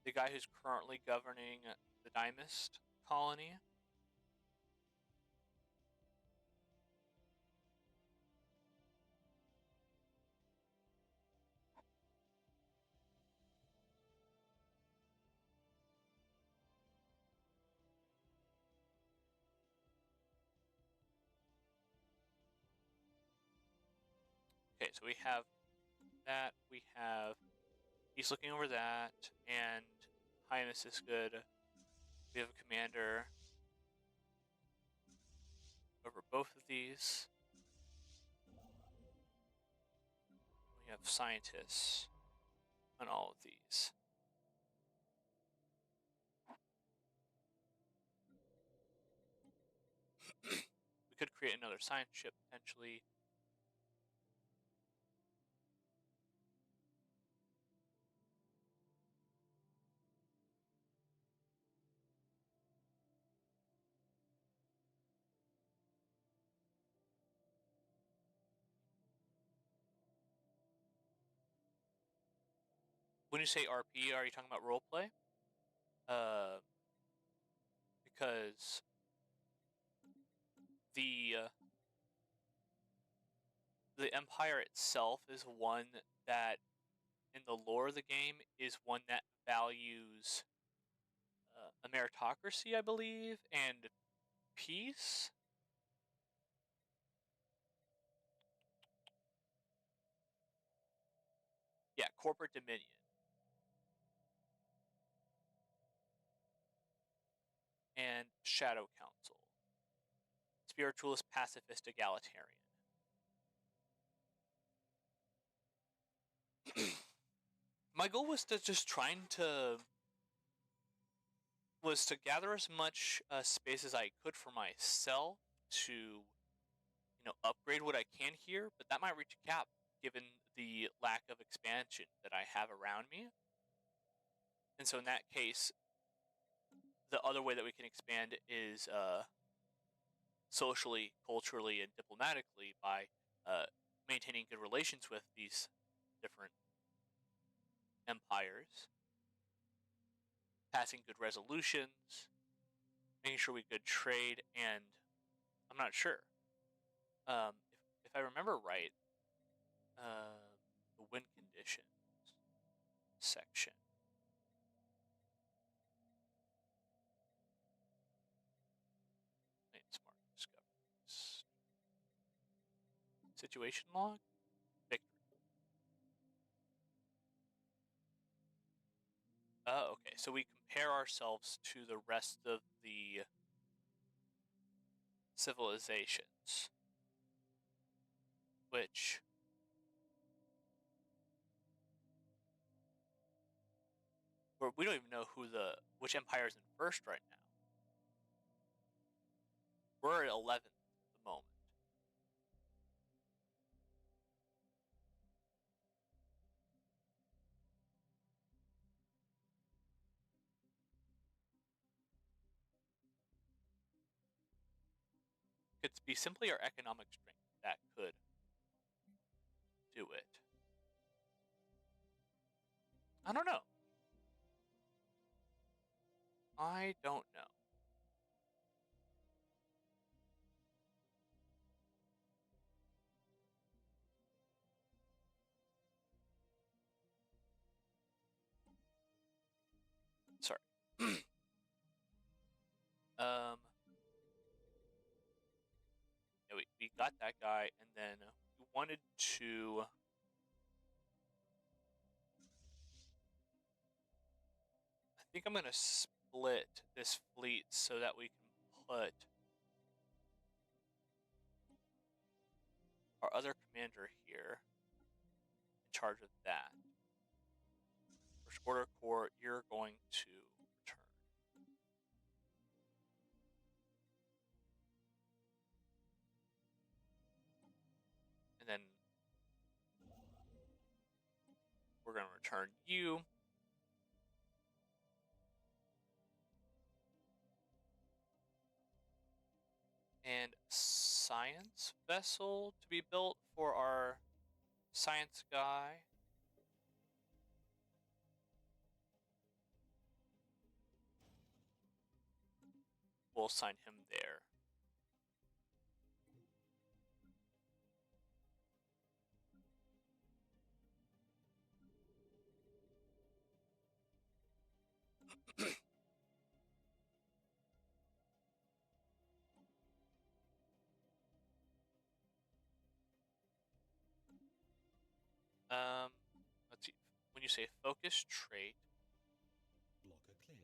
The guy who's currently governing the Dimist colony. Okay, so we have that. We have... He's looking over that, and Highness is good. We have a commander over both of these. We have scientists on all of these. We could create another science ship, potentially. When you say RP, are you talking about roleplay? Because the Empire itself is one that, in the lore of the game, is one that values a meritocracy, I believe, and peace. Yeah, corporate dominion. And Shadow Council. Spiritualist, pacifist, egalitarian. My goal was to just was to gather as much space as I could for myself to, upgrade what I can here, but that might reach a cap given the lack of expansion that I have around me. And so in that case, the other way that we can expand is socially, culturally, and diplomatically by maintaining good relations with these different empires, passing good resolutions, making sure we could trade, and I'm not sure. If I remember right, the win conditions section. Smart discoveries. Situation log? Victory. Okay, so we compare ourselves to the rest of the civilizations, which we don't even know which empire is in first right now. We're at 11th at the moment. Could be simply our economic strength that could do it. I don't know. I don't know. Sorry. Yeah, we got that guy, and then we wanted to... I think I'm going to split this fleet so that we can put our other commander here in charge of that. First Order Corps, you're going to return. And then we're going to return you. And science vessel to be built for our science guy. We'll assign him there. when you say focus trait, Blocker cleared.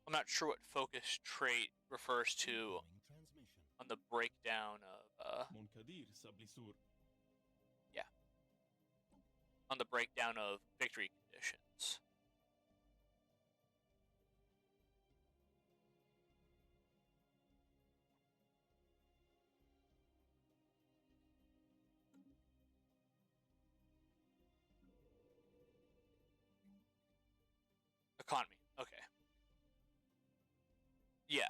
I'm not sure what focus trait refers to Incoming transmission. on the breakdown of منكدير سبلسور on the breakdown of victory conditions. Economy. Okay. Yeah.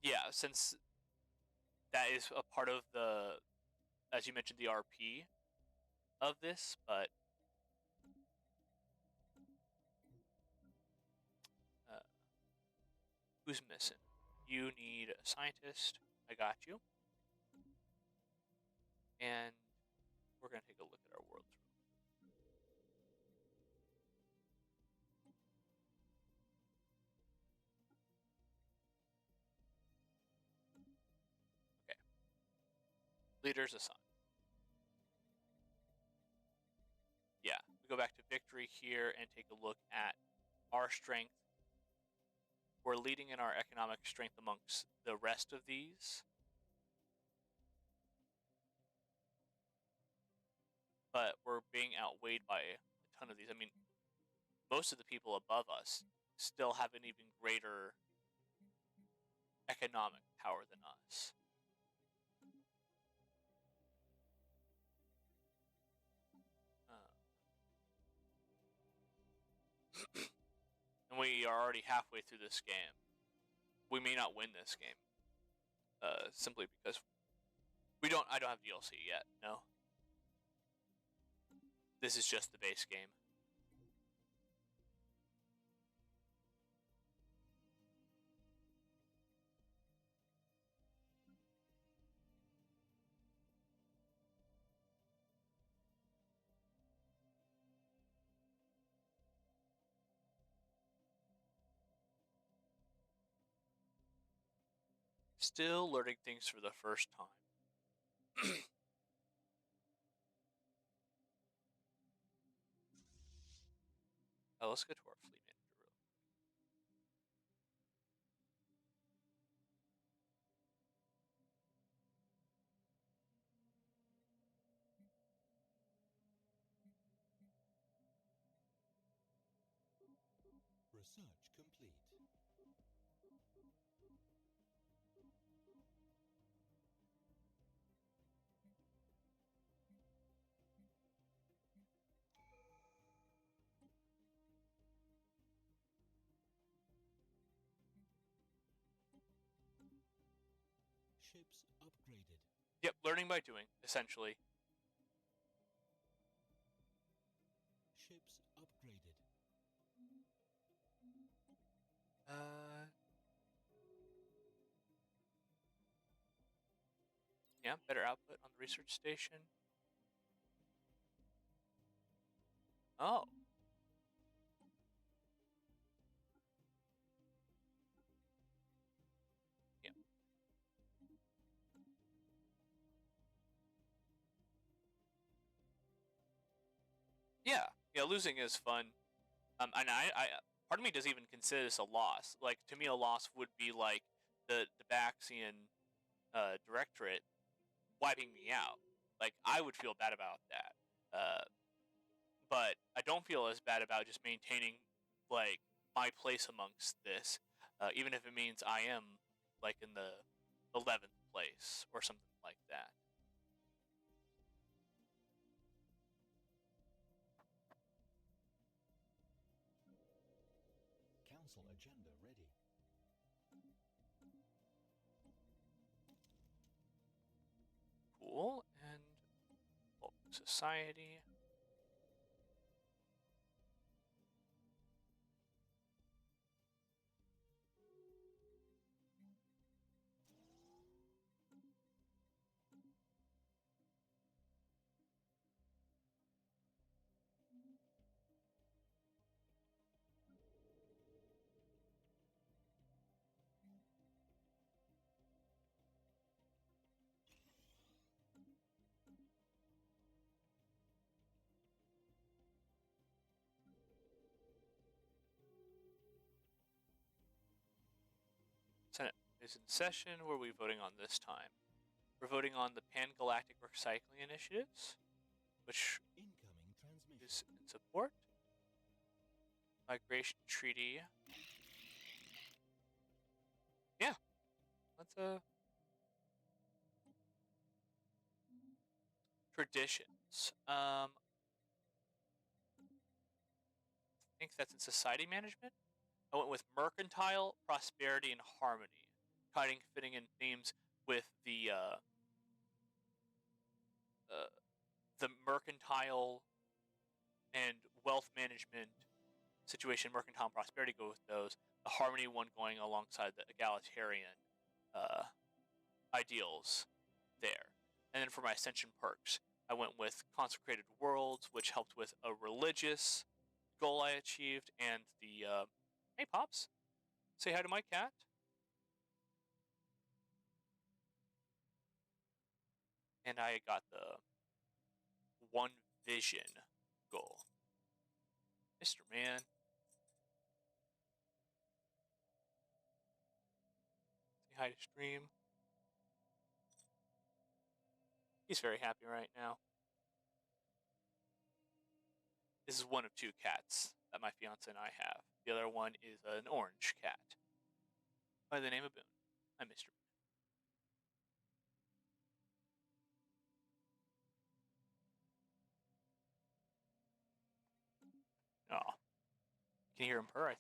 Yeah, since that is a part of the, as you mentioned, the RP of this, but who's missing? You need a scientist. I got you. And we're going to take a look at our worlds. Okay. Leaders assigned. Yeah, we go back to victory here and take a look at our strength. We're leading in our economic strength amongst the rest of these. But we're being outweighed by a ton of these. I mean, most of the people above us still have an even greater economic power than us. And we are already halfway through this game. We may not win this game, simply because I don't have DLC yet. No, this is just the base game. Still learning things for the first time. Let's go to our fleet manager real quick. Research complete. Ships upgraded. Yep, learning by doing, essentially. Ships upgraded. Yeah, better output on the research station. Oh. Yeah. Yeah, losing is fun. And part of me doesn't even consider this a loss. Like, to me, a loss would be like the Baxian directorate wiping me out. Like, I would feel bad about that. But I don't feel as bad about just maintaining, like, my place amongst this, even if it means I am, like, in the 11th place or something like that. Council agenda ready. Cool. And society. Senate is in session. What are we voting on this time? We're voting on the Pan-Galactic Recycling Initiatives, which Incoming transmission. is in support. Migration Treaty. Yeah, let's traditions. I think that's in society management. I went with mercantile, prosperity, and harmony, fitting in themes with the mercantile and wealth management situation. Mercantile and prosperity go with those. The harmony one going alongside the egalitarian ideals there. And then for my ascension perks, I went with consecrated worlds, which helped with a religious goal I achieved, and the hey Pops, say hi to my cat. And I got the one vision goal. Mr. Man. Say hi to stream. He's very happy right now. This is one of two cats that my fiance and I have. The other one is an orange cat by the name of Boone. Hi, Mr. Oh. You can hear him purr, I think,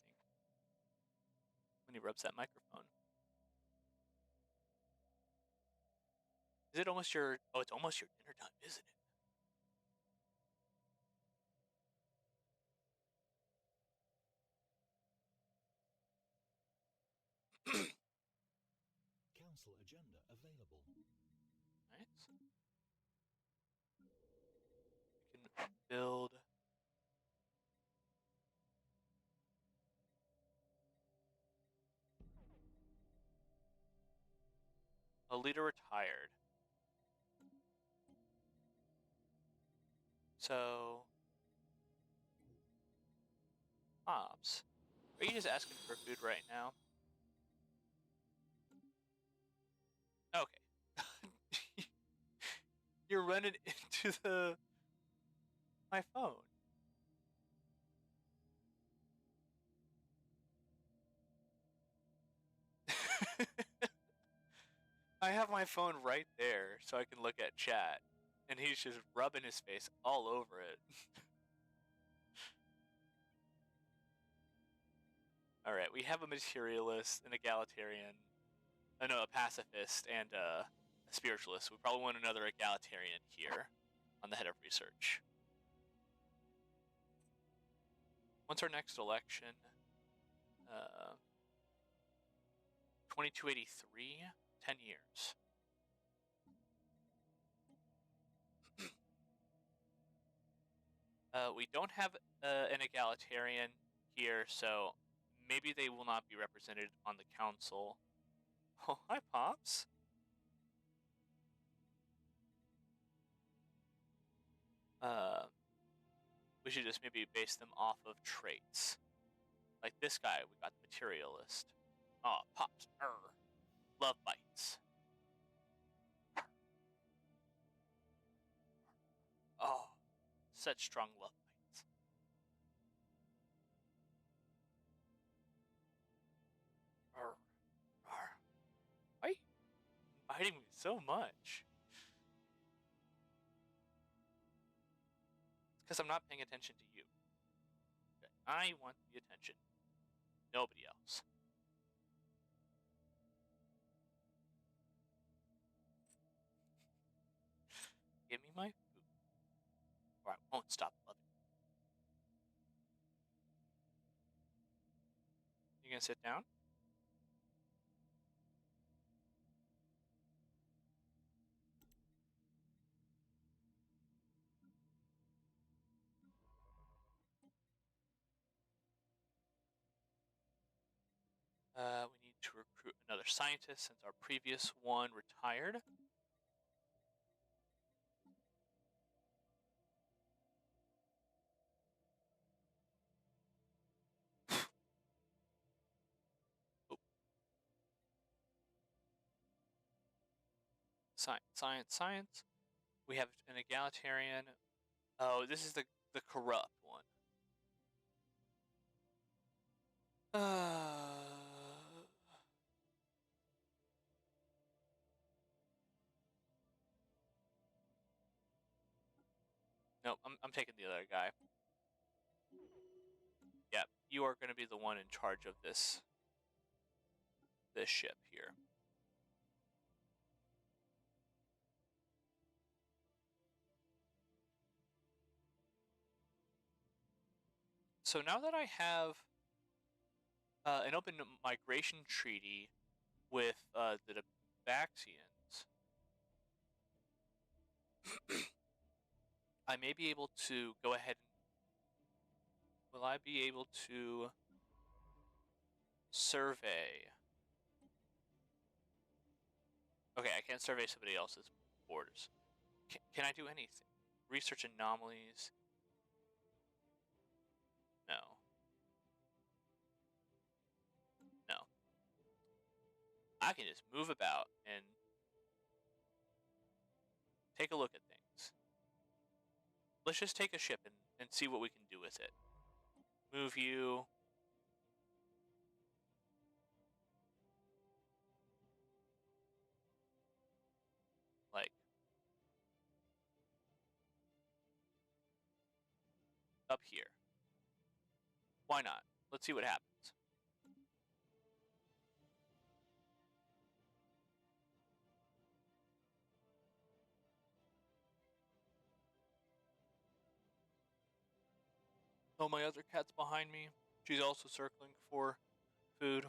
when he rubs that microphone. Is it almost your... Oh, it's almost your dinner time, isn't it? Council agenda available. Nice. We can build... A leader retired. So... Pops, are you just asking for food right now? Okay. You're running into my phone. I have my phone right there so I can look at chat, and he's just rubbing his face all over it. Alright, we have a materialist, an egalitarian, a pacifist, and a spiritualist. We probably want another egalitarian here on the head of research. When's our next election? 2283? 10 years. We don't have an egalitarian here, so maybe they will not be represented on the council. Oh, hi, Pops. We should just maybe base them off of traits. Like this guy, we got the materialist. Oh, Pops. Love bites. Oh, such strong love bites. Why are you biting me so much? It's because I'm not paying attention to you. Okay. I want the attention. Nobody else. Give me my food, or I won't stop loving you. You gonna sit down? We need to recruit another scientist since our previous one retired. Science. We have an egalitarian. Oh, this is the corrupt one. Nope, I'm taking the other guy. Yep, you are going to be the one in charge of this ship here. So now that I have an open migration treaty with the Baxians, I may be able to go ahead and... Will I be able to survey? Okay, I can't survey somebody else's borders. Can I do anything? Research anomalies? No. No. I can just move about and take a look at things. Let's just take a ship and see what we can do with it. Move you. Like, up here. Why not? Let's see what happens. Oh, my other cat's behind me. She's also circling for food.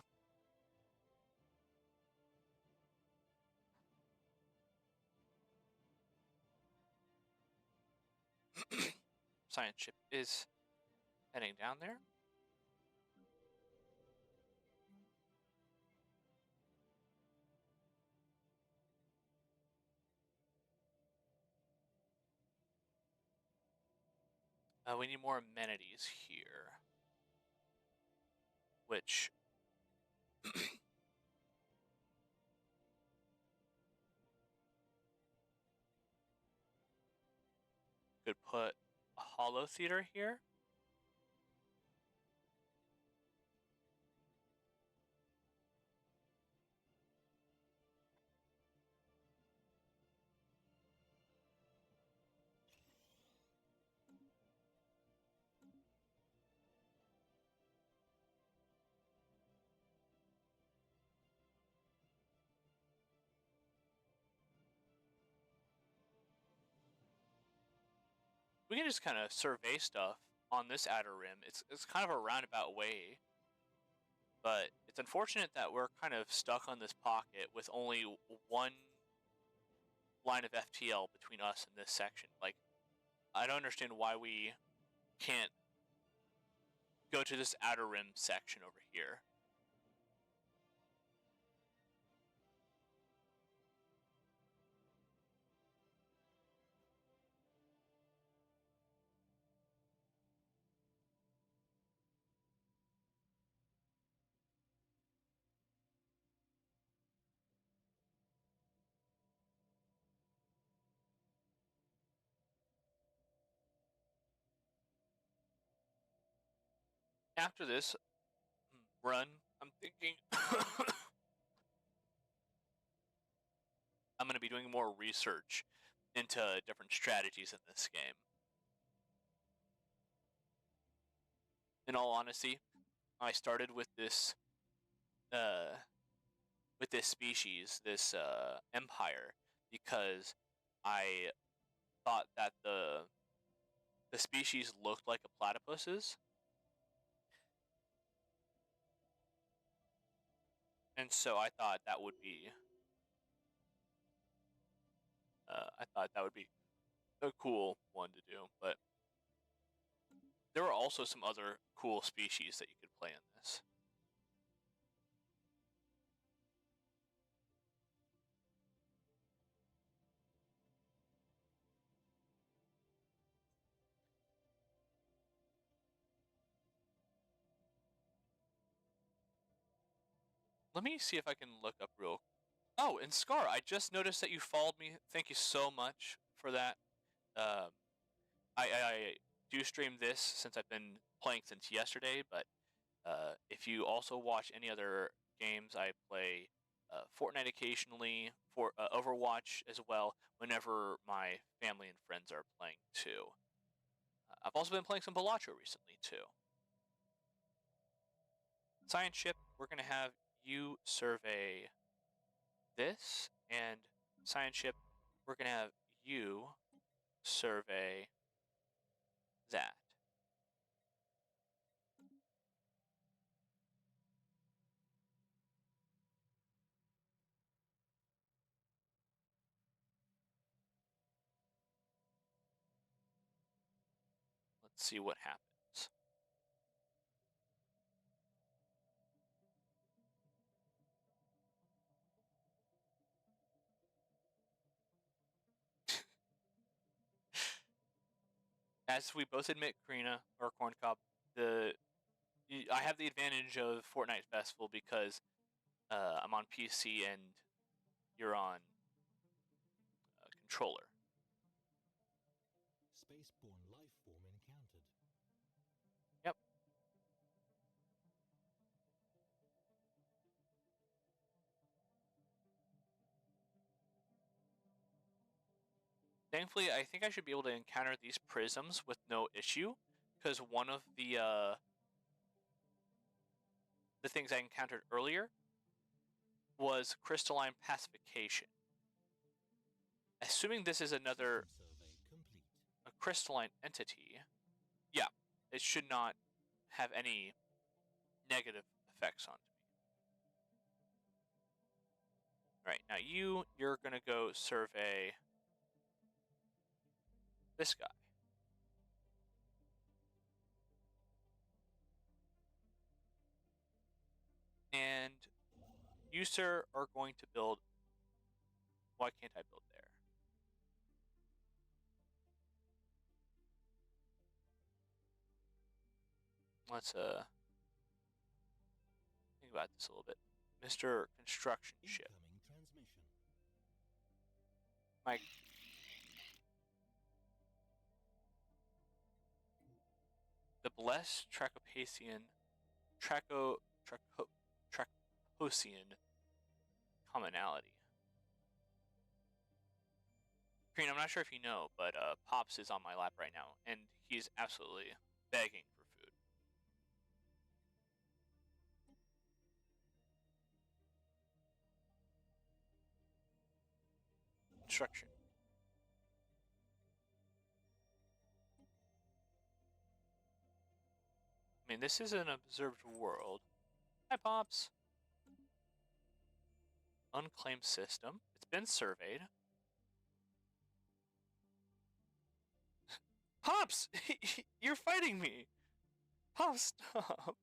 Science ship is heading down there. We need more amenities here. Which... could put a holo theater here. We can just kind of survey stuff on this outer rim. It's kind of a roundabout way, but it's unfortunate that we're kind of stuck on this pocket with only one line of FTL between us and this section. Like, I don't understand why we can't go to this outer rim section over here. After this run, I'm thinking I'm going to be doing more research into different strategies in this game. In all honesty, I started with this species, this empire, because I thought that the species looked like a platypus's, and so I thought that would be a cool one to do. But there were also some other cool species that you could play in this. Let me see if I can look up real Oh, and Scar, I just noticed that you followed me. Thank you so much for that. Um, I do stream this since I've been playing since yesterday, but if you also watch any other games, I play Fortnite occasionally, for Overwatch as well, whenever my family and friends are playing too. I've also been playing some Balatro recently too. Science ship, we're going to have you survey this, and science ship, we're going to have you survey that. Let's see what happens. As we both admit, Karina or Corn Cob, I have the advantage of Fortnite Festival because I'm on PC and you're on controller. Spaceborne life form encountered. Yep. Thankfully, I think I should be able to encounter these prisms with no issue, because one of the things I encountered earlier was crystalline pacification. Assuming this is another Survey complete. a crystalline entity, yeah, it should not have any negative effects on me. All right, now you're gonna go survey this guy. And you, sir, are going to build. Why can't I build there? Let's think about this a little bit. Mr. Construction Ship. Incoming transmission. Mike. The blessed Tracopasian Tracopasian commonality. Green, I'm not sure if you know, but Pops is on my lap right now, and he's absolutely begging for food. Construction. I mean, this is an observed world. Hi, Pops. Unclaimed system. It's been surveyed. Pops! You're fighting me! Pops, stop!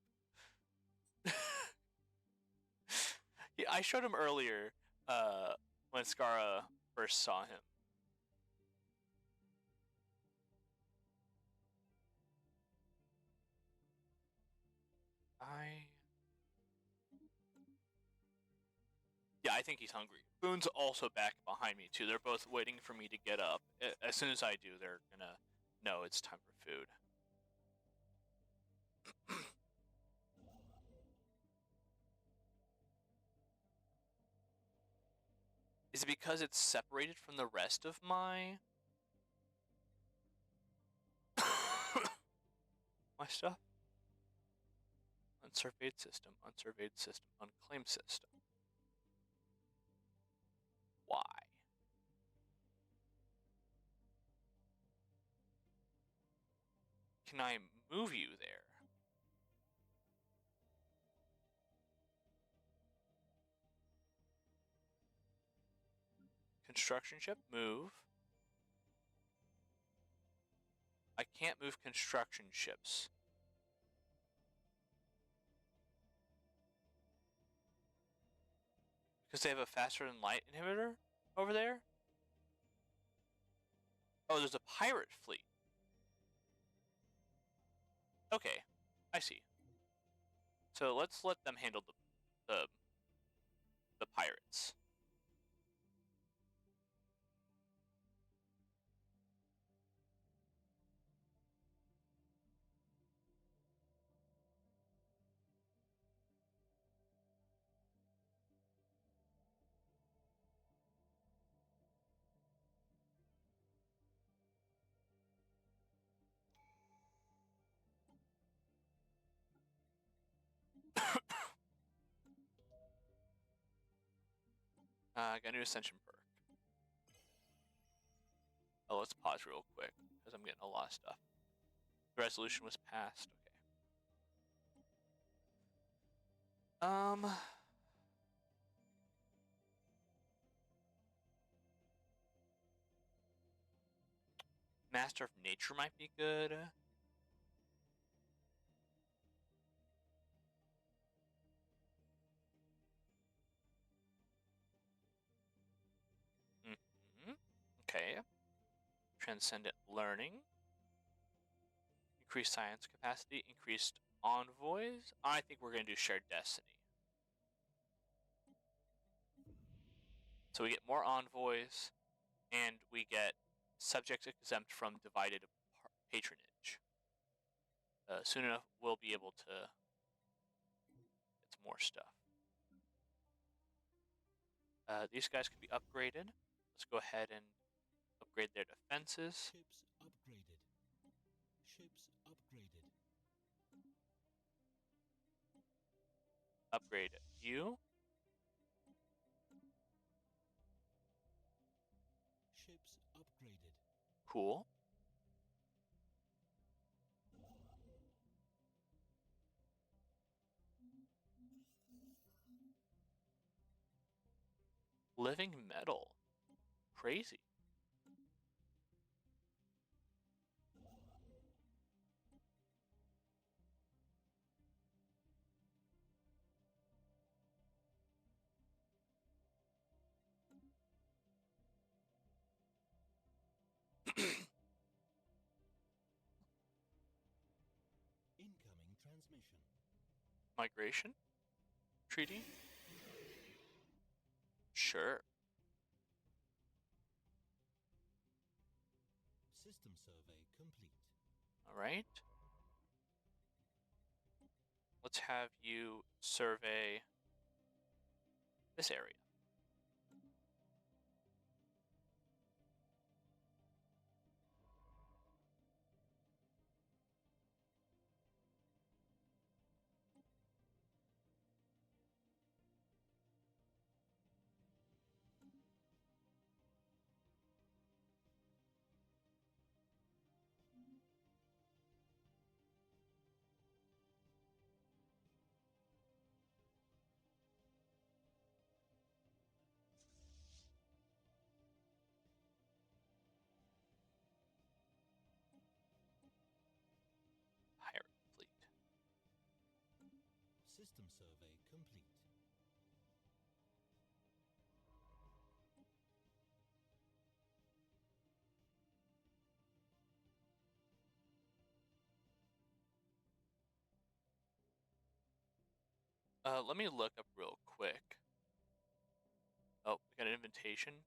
Yeah, I showed him earlier when Skara first saw him. Yeah, I think he's hungry. Boone's also back behind me, too. They're both waiting for me to get up. As soon as I do, they're gonna know it's time for food. Is it because it's separated from the rest of my... my stuff? Unsurveyed system, unclaimed system. Why? Can I move you there? Construction ship, move. I can't move construction ships. Because they have a faster than light inhibitor over there? Oh, there's a pirate fleet. Okay, I see. So let's let them handle the pirates. I got a new Ascension perk. Oh, let's pause real quick because I'm getting a lot of stuff. The resolution was passed. Okay. Master of Nature might be good. Okay. Transcendent Learning. Increased science capacity. Increased envoys. I think we're going to do Shared Destiny. So we get more envoys, and we get subjects exempt from divided patronage. Soon enough, we'll be able to get some more stuff. These guys can be upgraded. Let's go ahead and upgrade their defenses. Ships upgraded. Ships upgraded. Upgrade you. Ships upgraded. Cool. Living metal. Crazy. Incoming transmission. Migration? Treaty? Sure. System survey complete. Alright. Let's have you survey this area. Pirate fleet. System survey complete. Let me look up real quick. Oh, we got an invitation.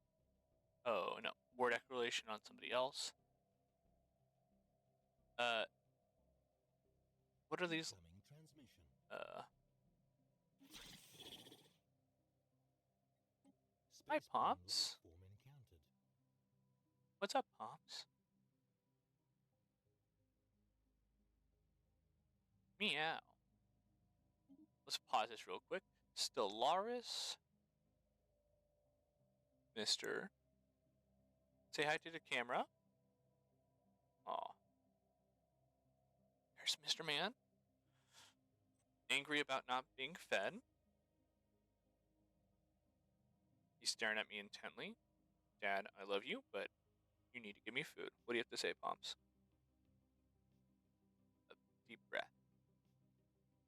Oh, no. War declaration on somebody else. What are these? Incoming transmission. Hi, Spaceborne Pops. life form encountered. What's up, Pops? Meow. Let's pause this real quick. Stellaris. Mister. Say hi to the camera. Aw. There's Mr. Man. Angry about not being fed. He's staring at me intently. Dad, I love you, but you need to give me food. What do you have to say, Pomps? A deep breath.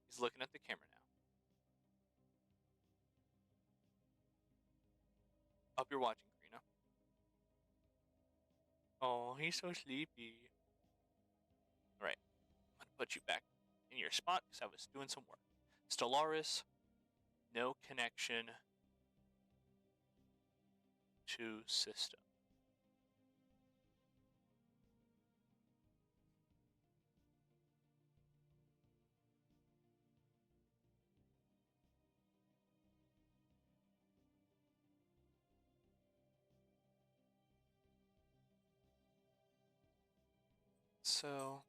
He's looking at the camera now. Hope you're watching, Karina. Oh, he's so sleepy. Alright. I'm going to put you back in your spot because I was doing some work. Stellaris, no connection to system. So,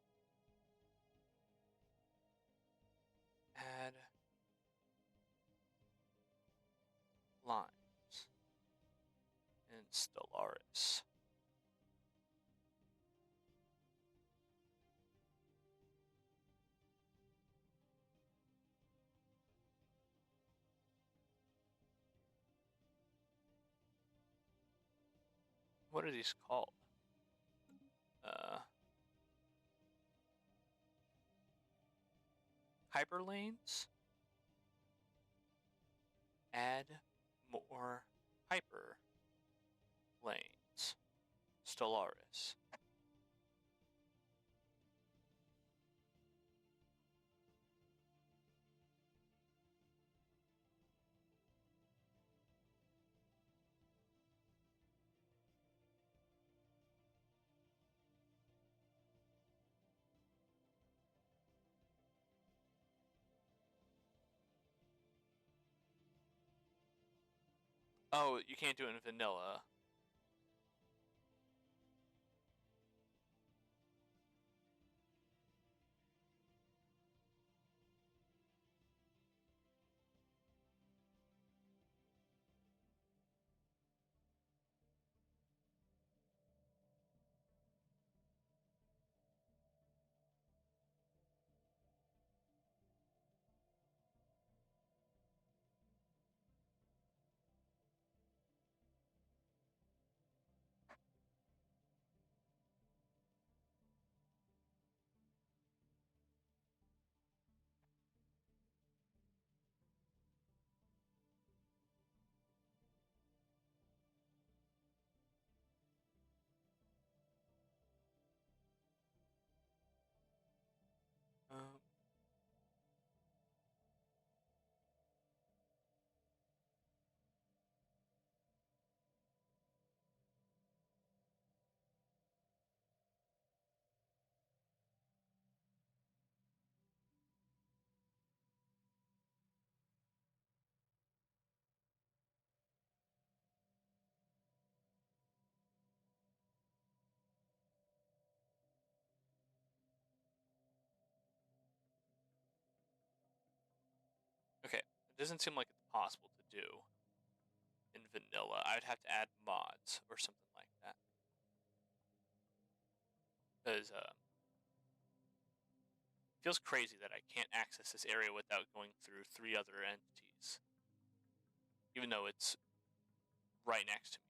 add lines. Stellaris. What are these called? Hyperlanes? Add more hyper lanes. Stellaris. Oh, you can't do it in vanilla. Um, okay, it doesn't seem like it's possible to do in vanilla. I'd have to add mods or something like that. Because it feels crazy that I can't access this area without going through 3 other entities. Even though it's right next to me.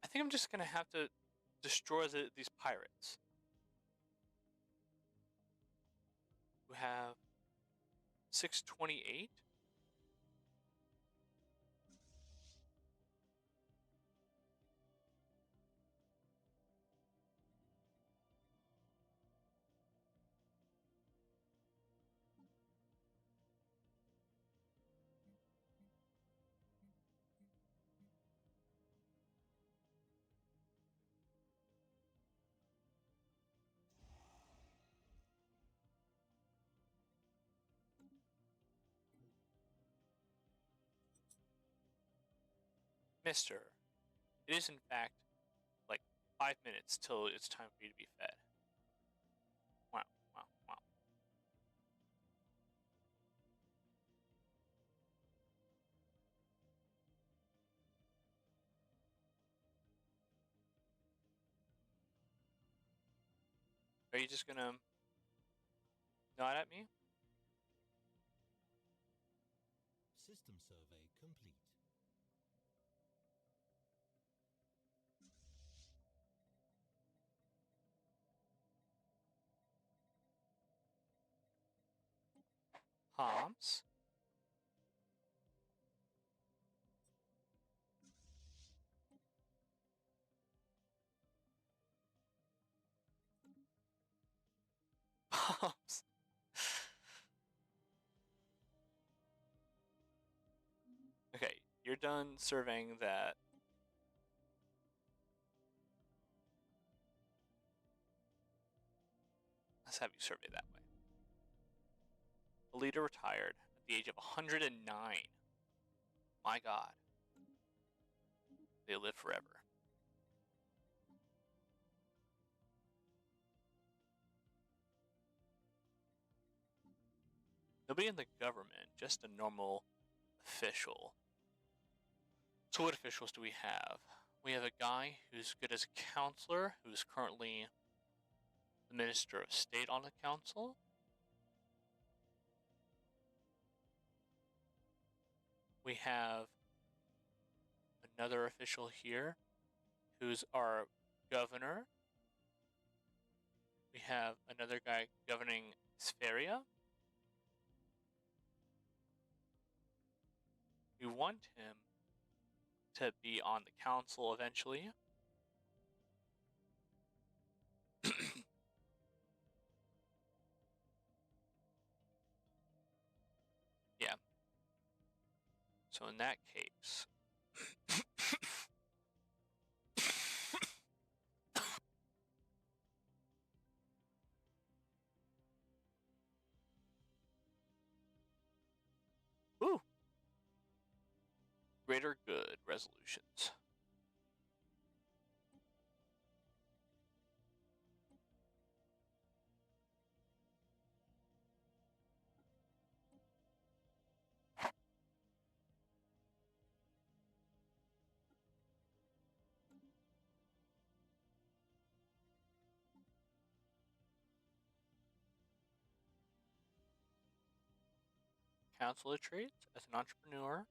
I think I'm just gonna have to destroy these pirates who have 628. Mister, it is in fact like 5 minutes till it's time for you to be fed. Wow, wow, wow. Are you just gonna nod at me? System survey complete. Homs? Homs. Okay, you're done surveying that. Let's have you survey that way. The leader retired at the age of 109. My God. They live forever. Nobody in the government, just a normal official. So what officials do we have? We have a guy who's good as a counselor, who's currently the Minister of State on the council. We have another official here, who's our governor. We have another guy governing Spheria. We want him to be on the council eventually. Yeah. So in that case, woo, greater good resolutions. Counselor traits as an entrepreneur.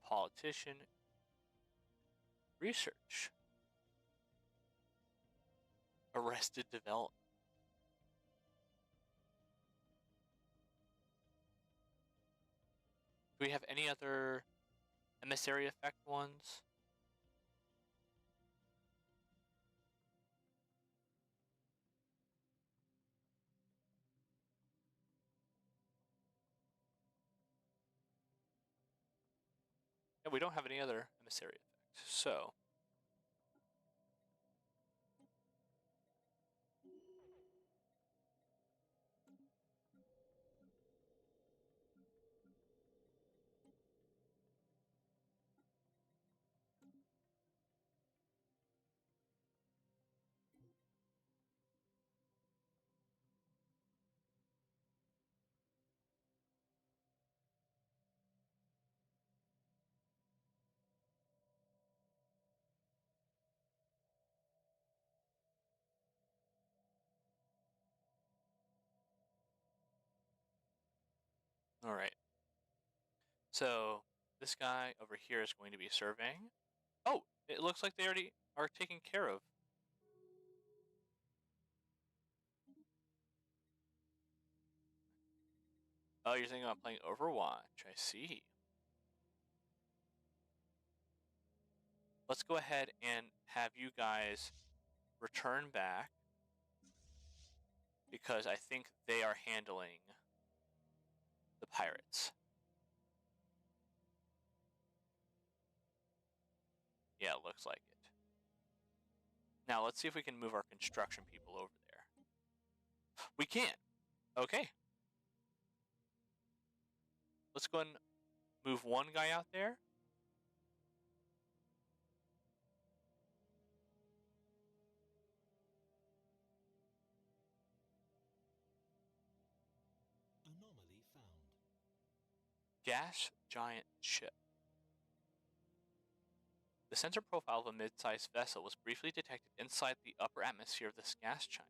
Politician. Research. Arrested development. Do we have any other emissary effect ones? Yeah, we don't have any other emissary effects. So, all right. So, this guy over here is going to be surveying. Oh, it looks like they already are taken care of. Oh, you're thinking about playing Overwatch. I see. Let's go ahead and have you guys return back, because I think they are handling the pirates. Yeah, it looks like it. Now, let's see if we can move our construction people over there. We can. Okay. Let's go and move one guy out there. Anomaly found. Gas giant ship. The sensor profile of a mid-sized vessel was briefly detected inside the upper atmosphere of this gas giant.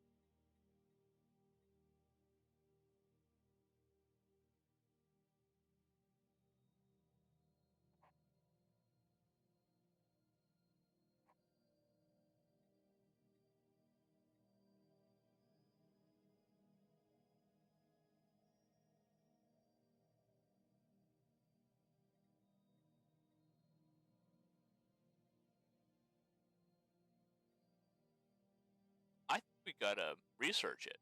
I think we gotta research it.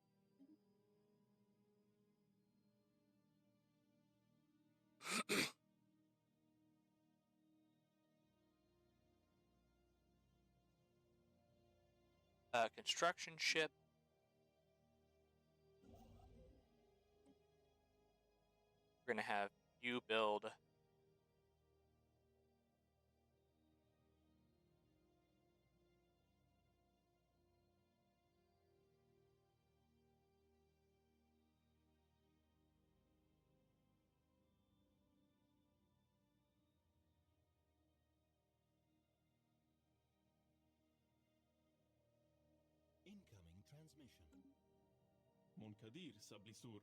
Construction ship. We're going to have you build Incoming transmission. منكدير سابليسور.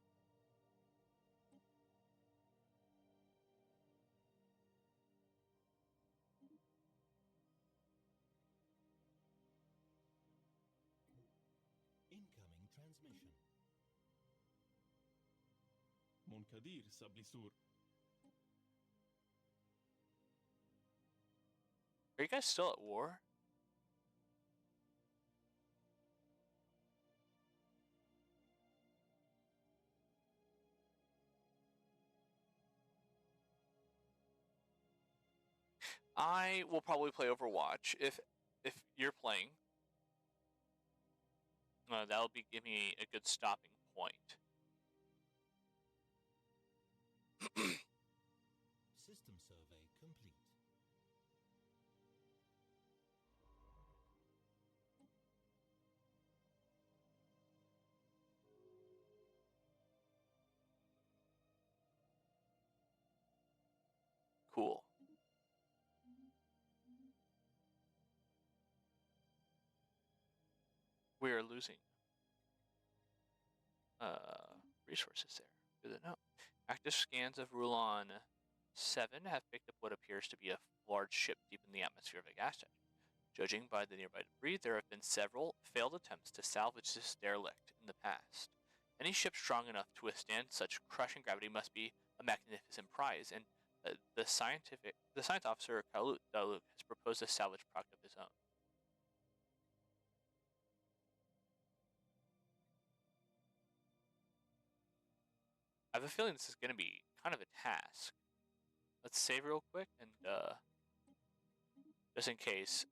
Incoming transmission. منكدير سابليسور. Are you guys still at war? I will probably play Overwatch if you're playing. That'll give me a good stopping point. System survey complete. Cool. We are losing resources there. Good to know. Active scans of Rulon 7 have picked up what appears to be a large ship deep in the atmosphere of a gas giant. Judging by the nearby debris, there have been several failed attempts to salvage this derelict in the past. Any ship strong enough to withstand such crushing gravity must be a magnificent prize, and the science officer Kalut Daluk has proposed a salvage product of his own. I have a feeling this is going to be kind of a task. Let's save real quick and just in case.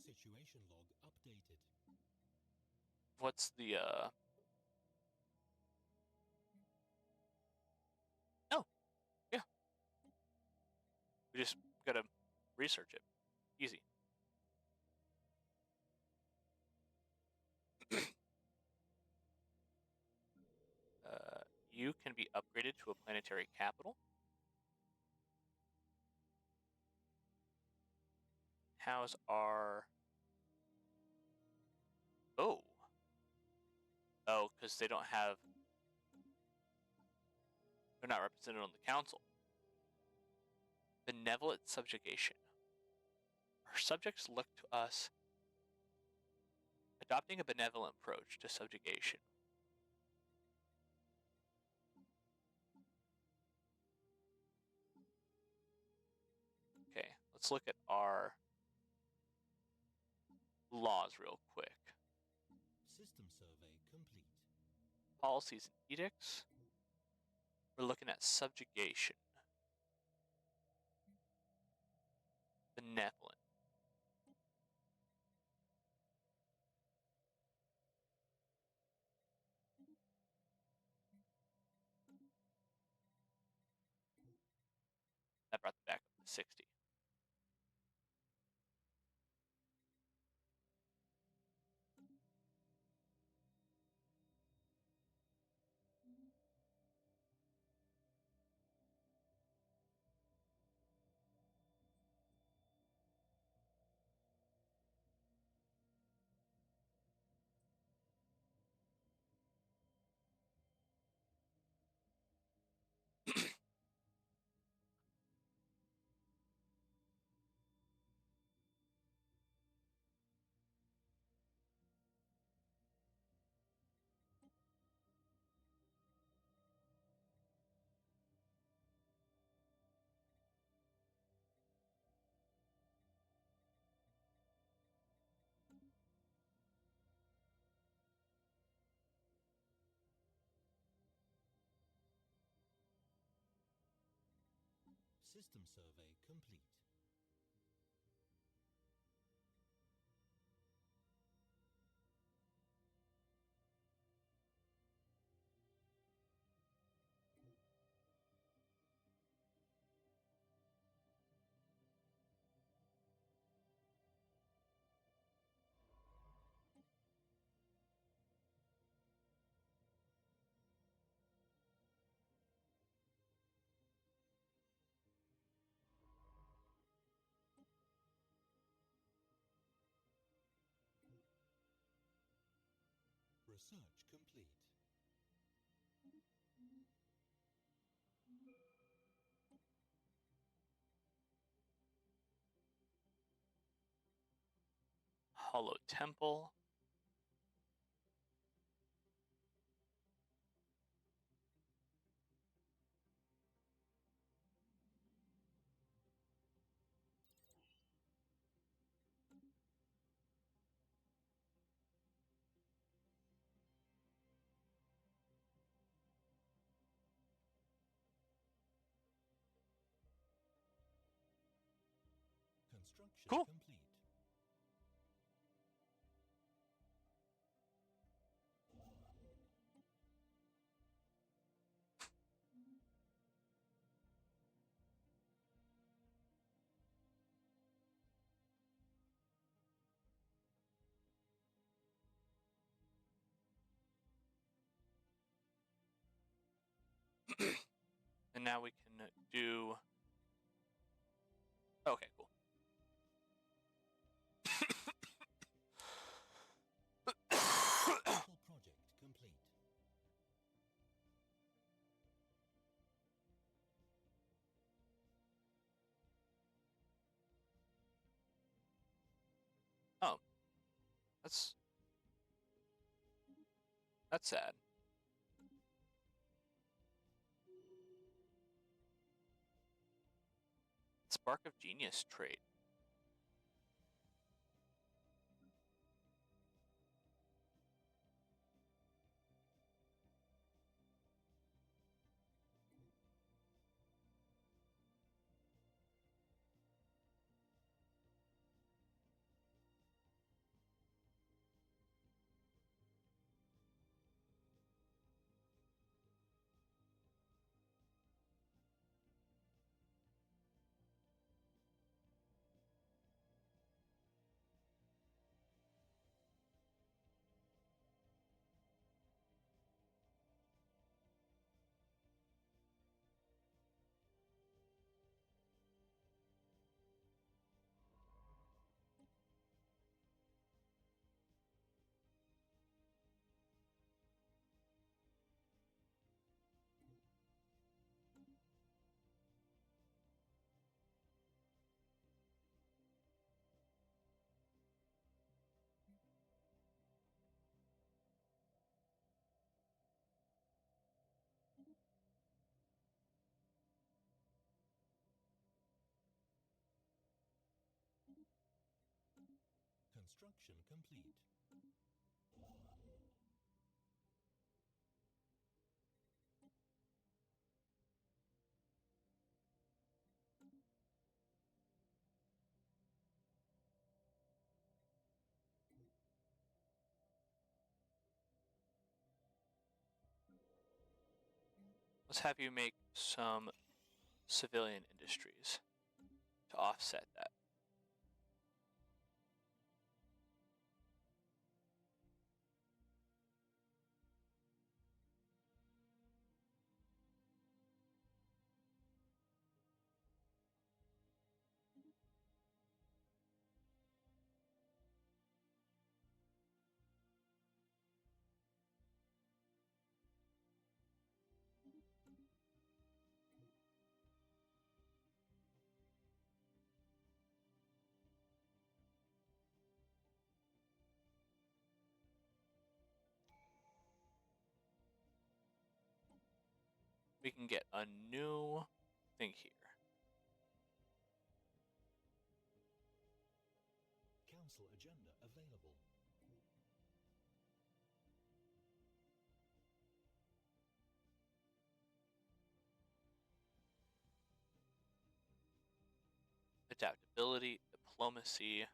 Situation log updated. What's the Oh, yeah. We just gotta research it. Easy. You can be upgraded to a planetary capital. How's our... Oh, because they don't have... They're not represented on the council. Benevolent subjugation. Our subjects look to us adopting a benevolent approach to subjugation. Okay, let's look at our laws real quick. System survey complete. Policies and edicts. We're looking at subjugation. Benevolent. That brought the back up to 60. System survey complete. Research complete. Hollow Temple. Construction Cool. complete. And now we can do... Okay, cool. Capital project complete. Oh. That's sad. Spark of Genius trait. Construction complete. Let's have you make some civilian industries to offset that. We can get a new thing here. Council agenda available. Adaptability, diplomacy.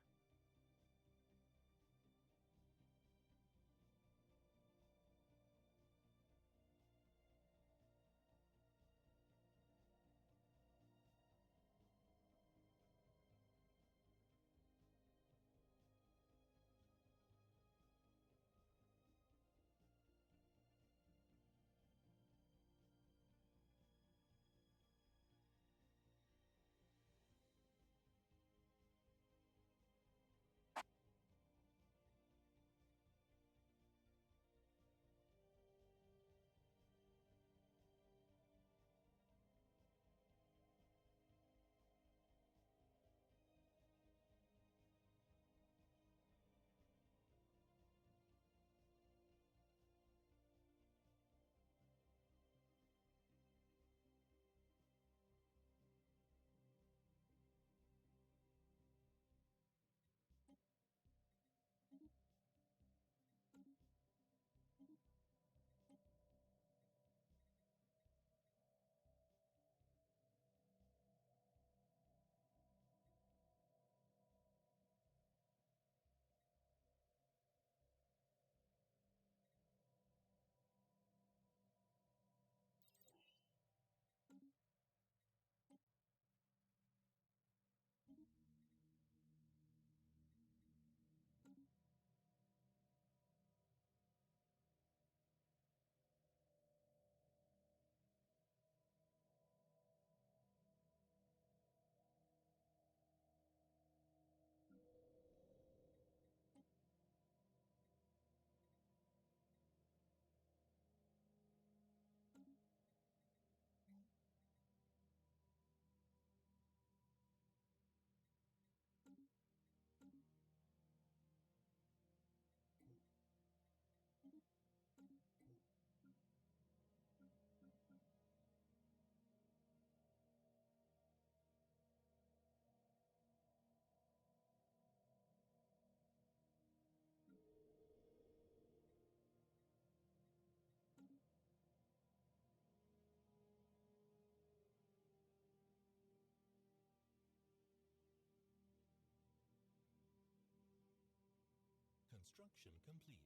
Construction complete.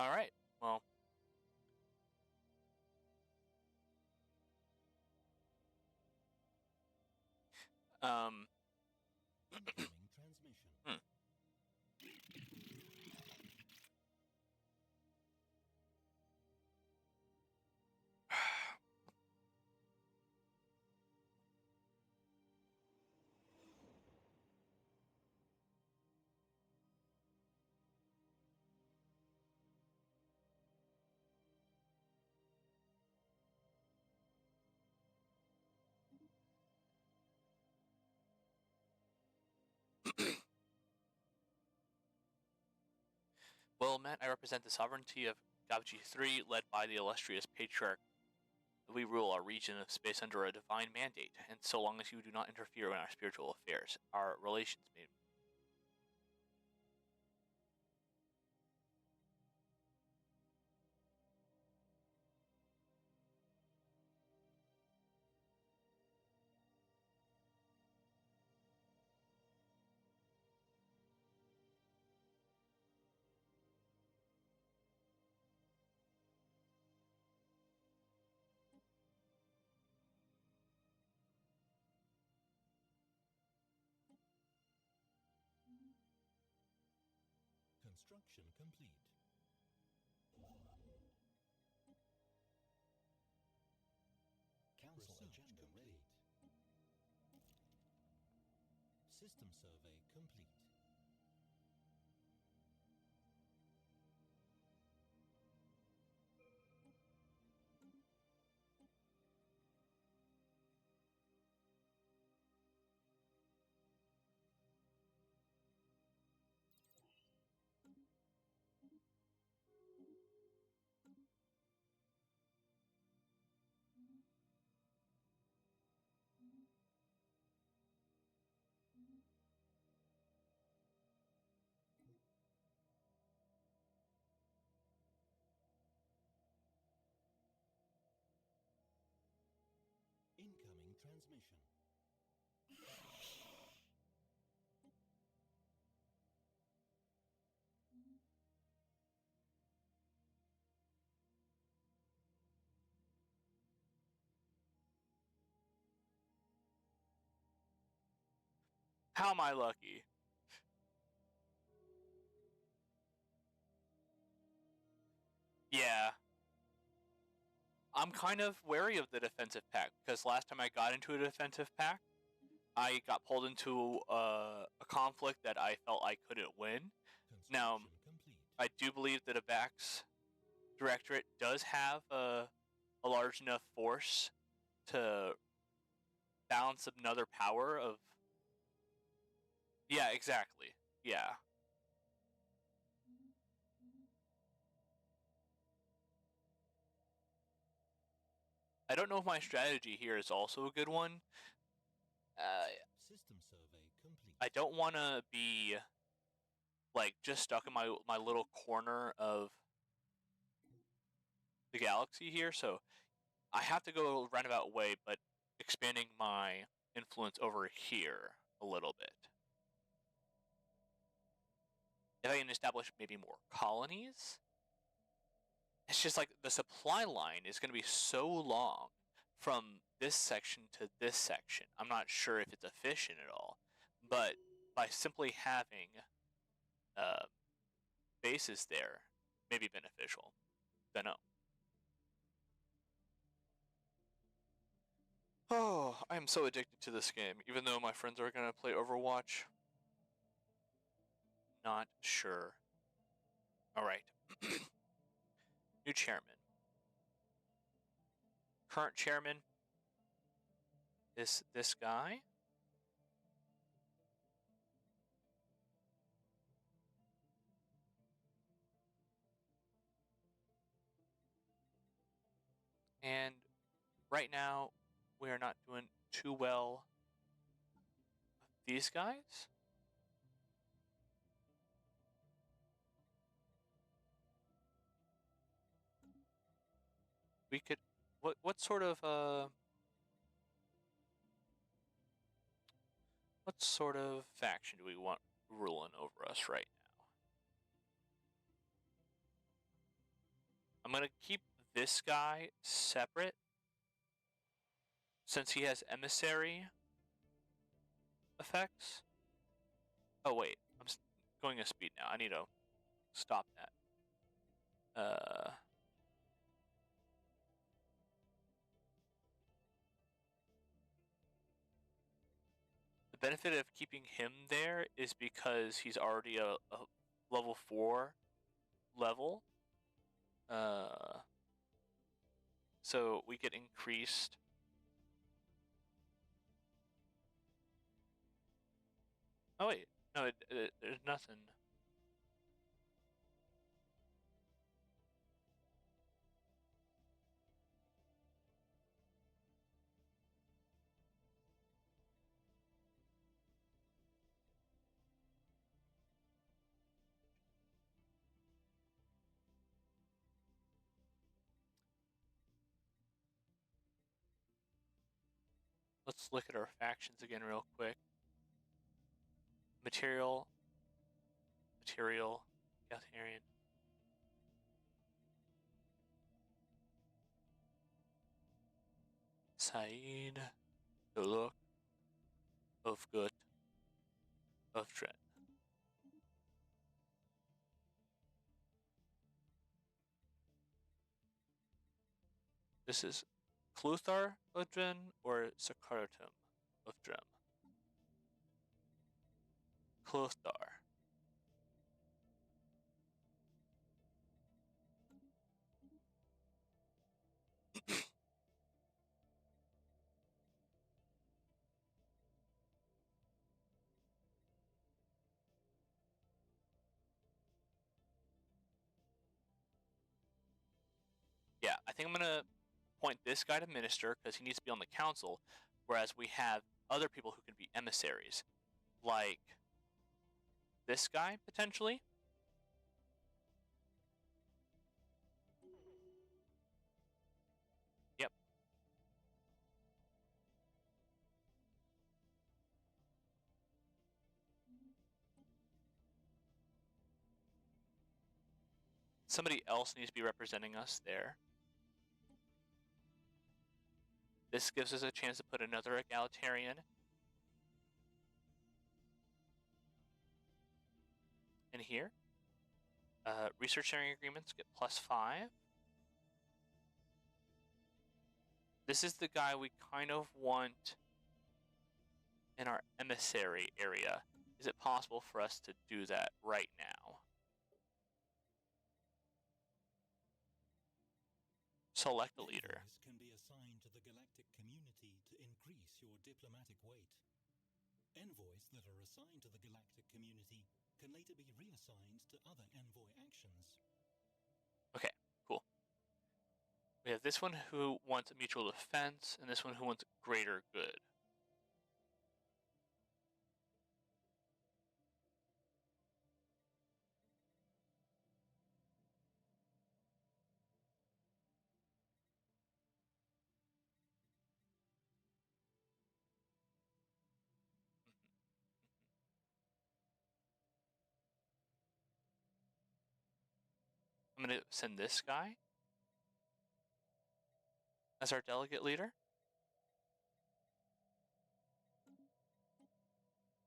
All right. Well, Incoming transmission. well, Matt, I represent the sovereignty of Galaxy 3, led by the illustrious patriarch. We rule our region of space under a divine mandate, and so long as you do not interfere in our spiritual affairs, our relations may. Construction complete. Council agenda ready. System survey complete. Incoming transmission. How am I lucky? Yeah. I'm kind of wary of the defensive pack, because last time I got into a defensive pack, I got pulled into a conflict that I felt I couldn't win. Now, Construction complete. I do believe that a Vax Directorate does have a large enough force to balance another power of. Yeah, exactly. Yeah. I don't know if my strategy here is also a good one. System survey complete. I don't want to be like just stuck in my little corner of the galaxy here, so I have to go a roundabout way, but expanding my influence over here a little bit. If I can establish maybe more colonies, it's just like the supply line is going to be so long from this section to this section. I'm not sure if it's efficient at all, but by simply having bases there may be beneficial. Don't know. Oh, I am so addicted to this game, even though my friends are going to play Overwatch. Not sure. Alright. New chairman. Current chairman is this guy. And right now, we are not doing too well with these guys. We could, what sort of faction do we want ruling over us right now? I'm gonna keep this guy separate since he has emissary effects. Oh wait, I'm going at speed now. I need to stop that. The benefit of keeping him there is because he's already a level 4 level. So we get increased. Oh wait, no, there's nothing. Let's look at our factions again real quick. Material, egalitarian. Saeed, the look of good, of dread. This is Cluthar of Dren or Sakaratum of Drem? Cluthar. Yeah, I think I'm going to point this guy to minister because he needs to be on the council, whereas we have other people who can be emissaries, like this guy, potentially. Yep. Somebody else needs to be representing us there. This gives us a chance to put another egalitarian in here. Research sharing agreements get +5. This is the guy we kind of want in our emissary area. Is it possible for us to do that right now? Select a leader. Envoys can be assigned to the galactic community to increase your diplomatic weight. Envoys that are assigned to the galactic community can later be reassigned to other envoy actions. Okay, cool. We have this one who wants mutual defense, and this one who wants greater good. I'm going to send this guy as our delegate leader.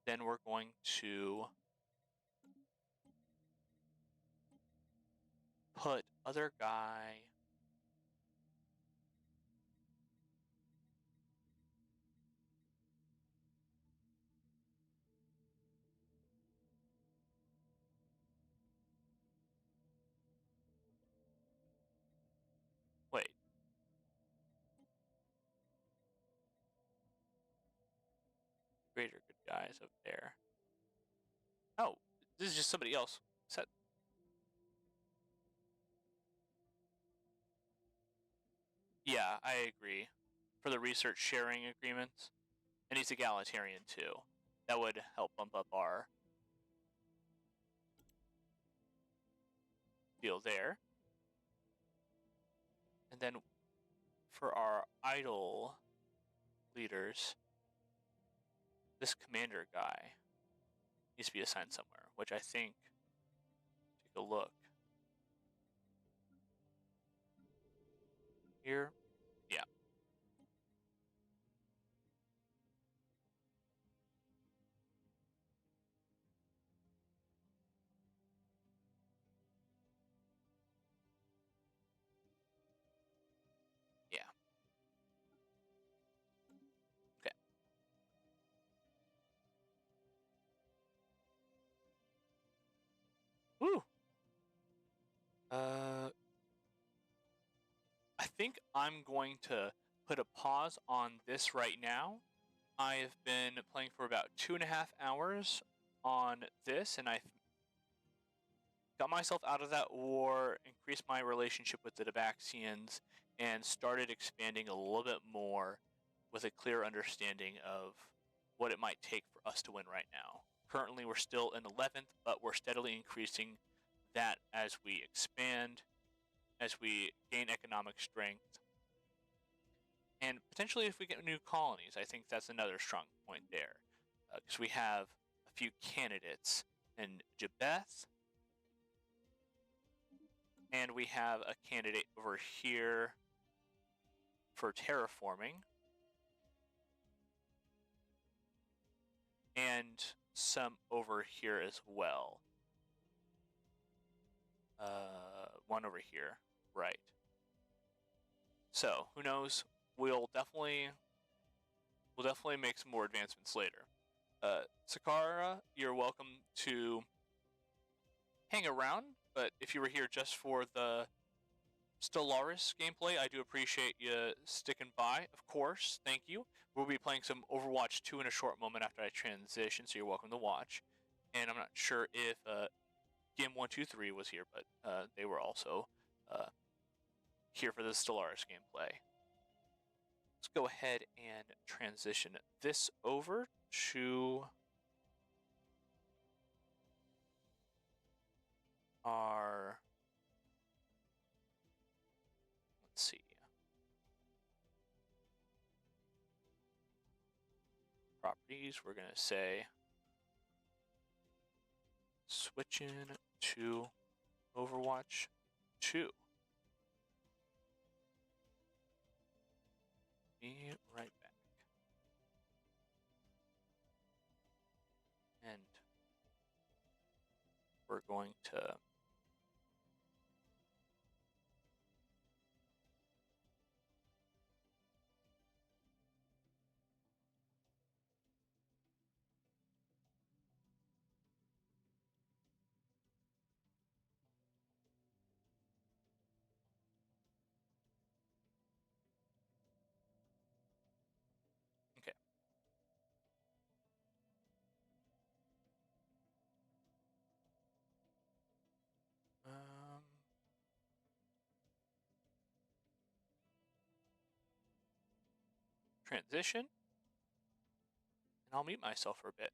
Then we're going to put other guy. Wait. Greater good guys up there. Oh, this is just somebody else. Set. Yeah, I agree. For the research sharing agreements. And he's egalitarian too. That would help bump up our deal there. And then for our idle leaders, this commander guy needs to be assigned somewhere, which I think, take a look. Here, yeah. Yeah. Okay. Woo! I think I'm going to put a pause on this right now. I've been playing for about 2.5 hours on this, and I've got myself out of that war, increased my relationship with the Debaxians, and started expanding a little bit more with a clear understanding of what it might take for us to win right now. Currently, we're still in 11th, but we're steadily increasing that as we expand, as we gain economic strength, and potentially if we get new colonies. I think that's another strong point there, because we have a few candidates in Jabeth, and we have a candidate over here for terraforming, and some over here as well. One over here, right. So, who knows? We'll definitely make some more advancements later. Sakara, you're welcome to hang around, but if you were here just for the Stellaris gameplay, I do appreciate you sticking by, of course. Thank you. We'll be playing some Overwatch 2 in a short moment after I transition, so you're welcome to watch. And I'm not sure if Gim123 was here, but they were also here for the Stellaris gameplay. Let's go ahead and transition this over to our, let's see, properties. We're going to say switching to Overwatch 2. Be right back. And we're going to okay. Transition, and I'll mute myself for a bit.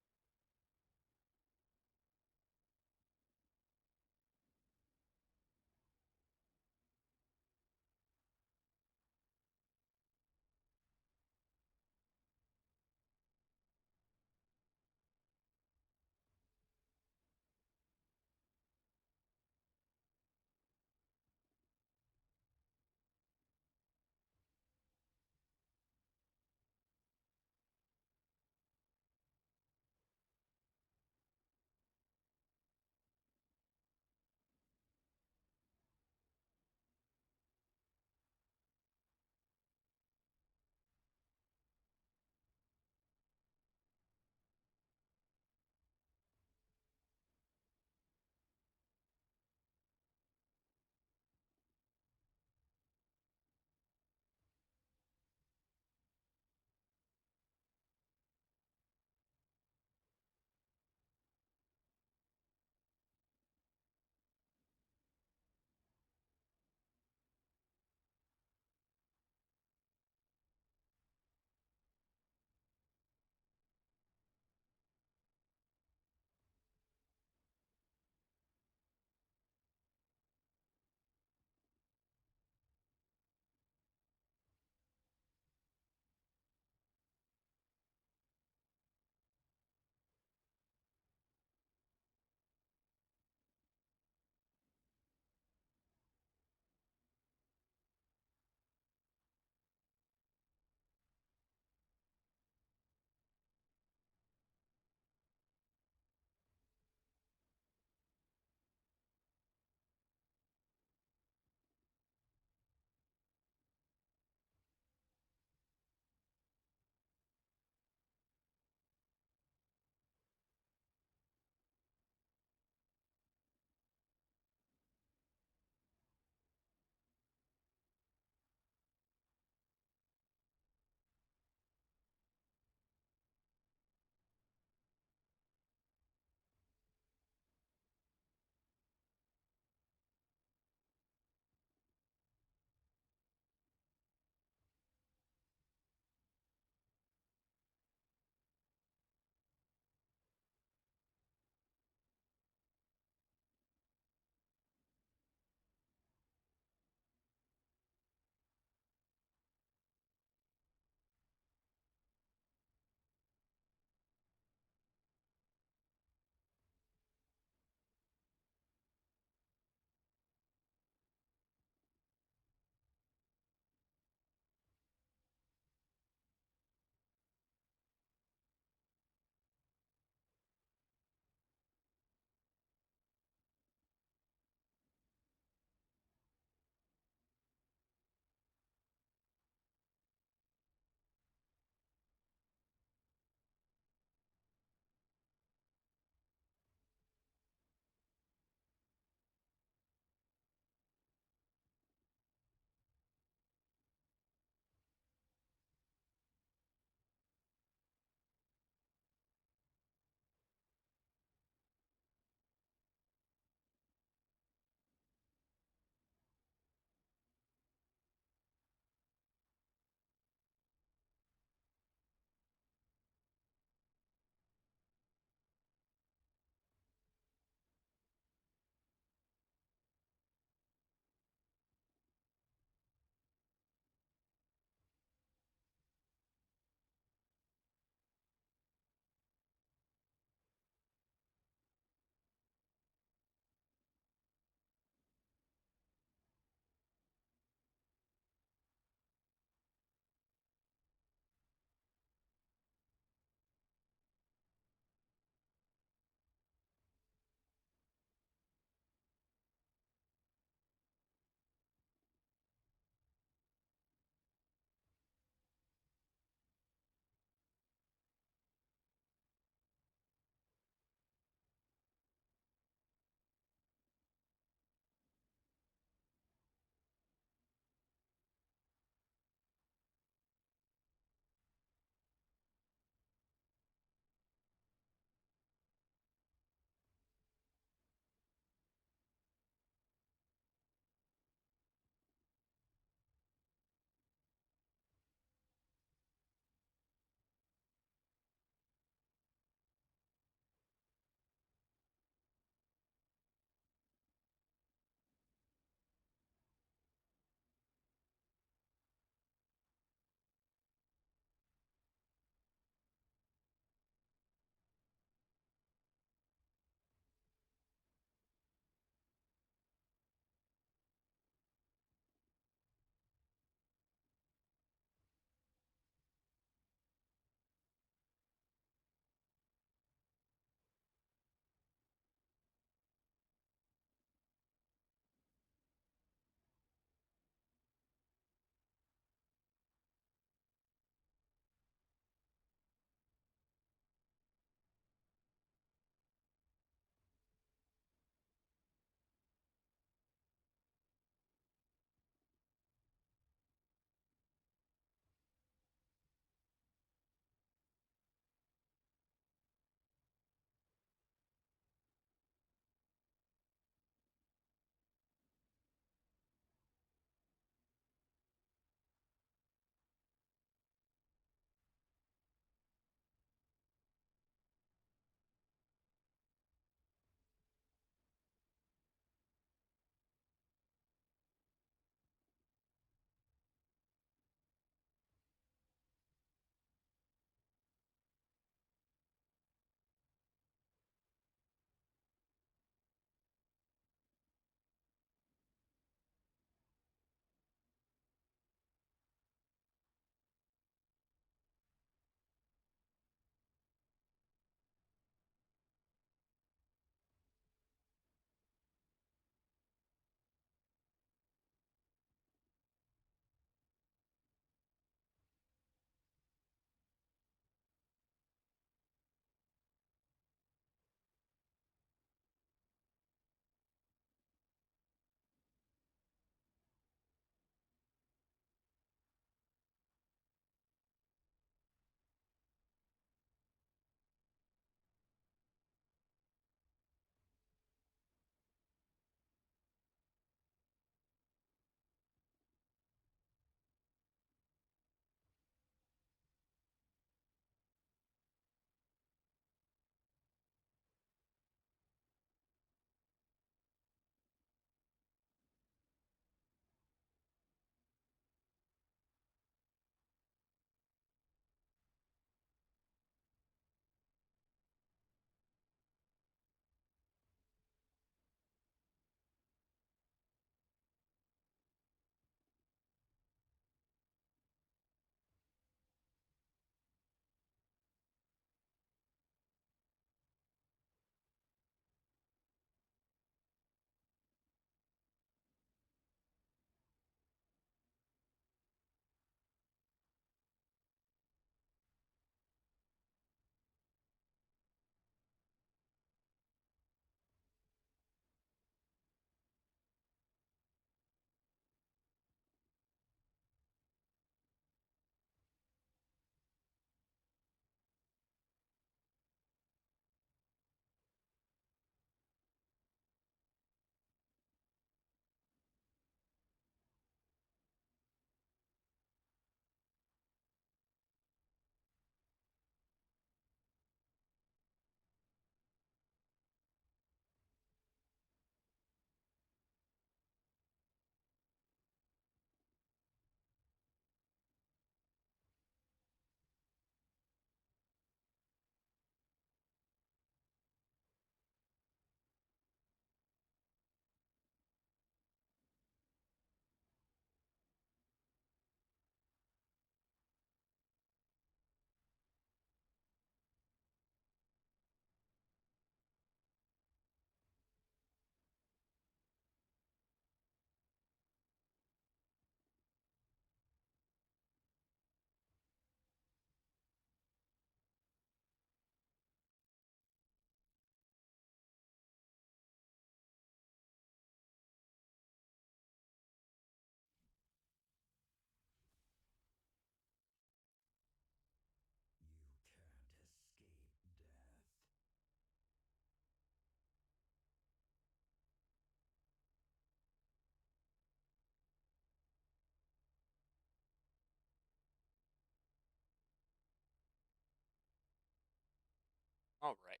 All right.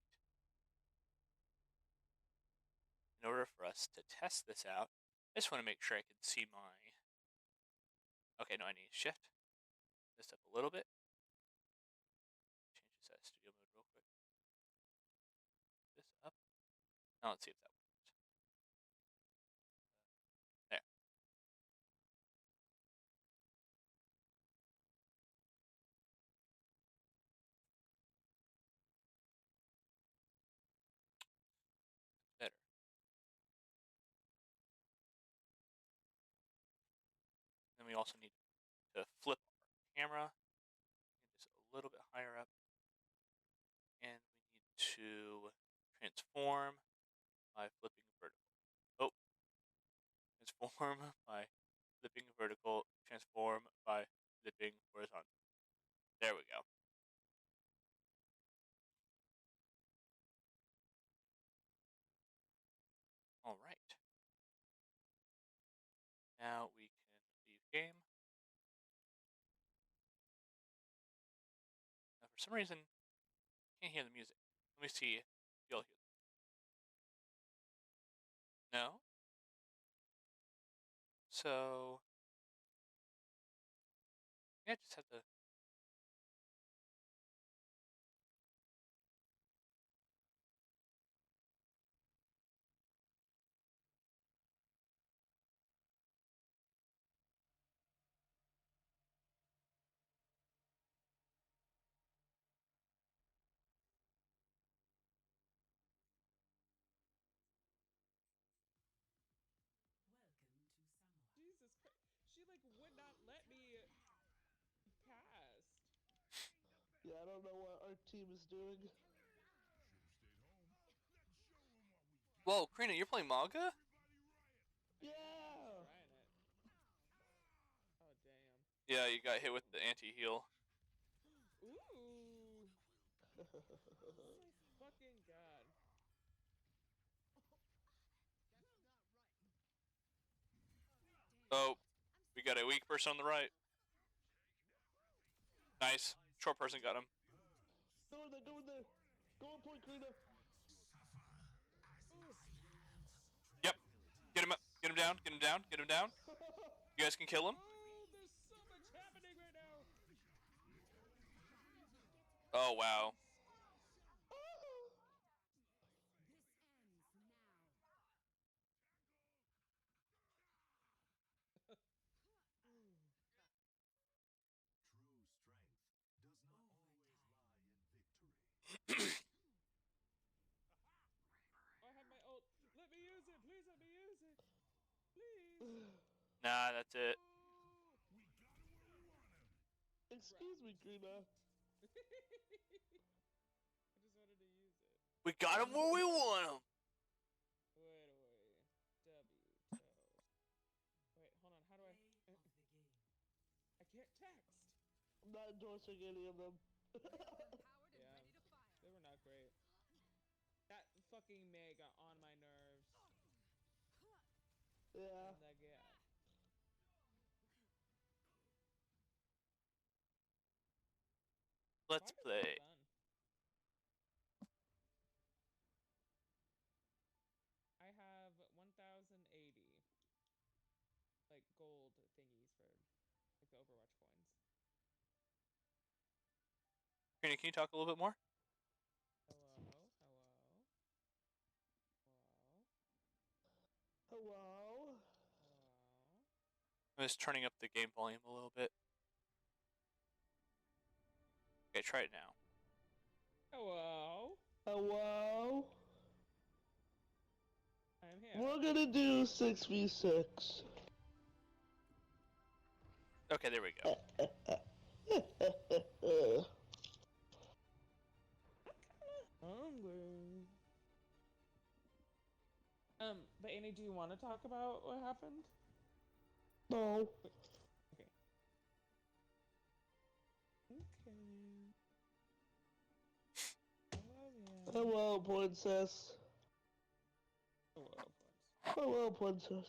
In order for us to test this out, I just want to make sure I can see my... Okay, no, I need to shift this up a little bit. Change this out of studio mode real quick. This up. Now let's see if that works. There. Better. Then we also need to flip our camera. Get this a little bit higher up. And we need to transform by flipping vertical. Oh. Transform by flipping vertical. Transform by flipping horizontal. There we go. All right. Now we can leave game. Now for some reason, I can't hear the music. Let me see if you'll hear it. No? So, yeah, just have to... Jesus Christ. She like would not let me past. Yeah, I don't know what our team is doing. Whoa, Karina, you're playing manga? Yeah! Trying it. Oh damn. Yeah, you got hit with the anti-heal. Ooh. Oh my fucking god. Oh, we got a weak person on the right. Nice. Short person got him. Go in there, go in there! Go on point, Karina! Yep. Get him up. Get him down. Get him down. Get him down. You guys can kill him. Oh, there's so much happening right now. Oh, wow. I have my ult. Let me use it. Please let me use it. Please. Nah, that's it. Excuse me, Karina. I just wanted to use it. We got him where we want him. Wait away. Wait, hold on. How do I? I can't text. I'm not endorsing any of them. Yeah, they were not great. That fucking May got on my nerves. Yeah. And that guy. Let's Fire is play. fun. I have 1,080 like gold thingies for like the Overwatch coins. Karina, can you talk a little bit more? Hello. Hello? I'm just turning up the game volume a little bit. Okay, try it now. Hello. Hello? I'm here. We're gonna do 6v6. Okay, there we go. Hungry. But Annie, do you want to talk about what happened? No. Okay. Okay. I love you. Hello, princess. Hello, Hello, princess.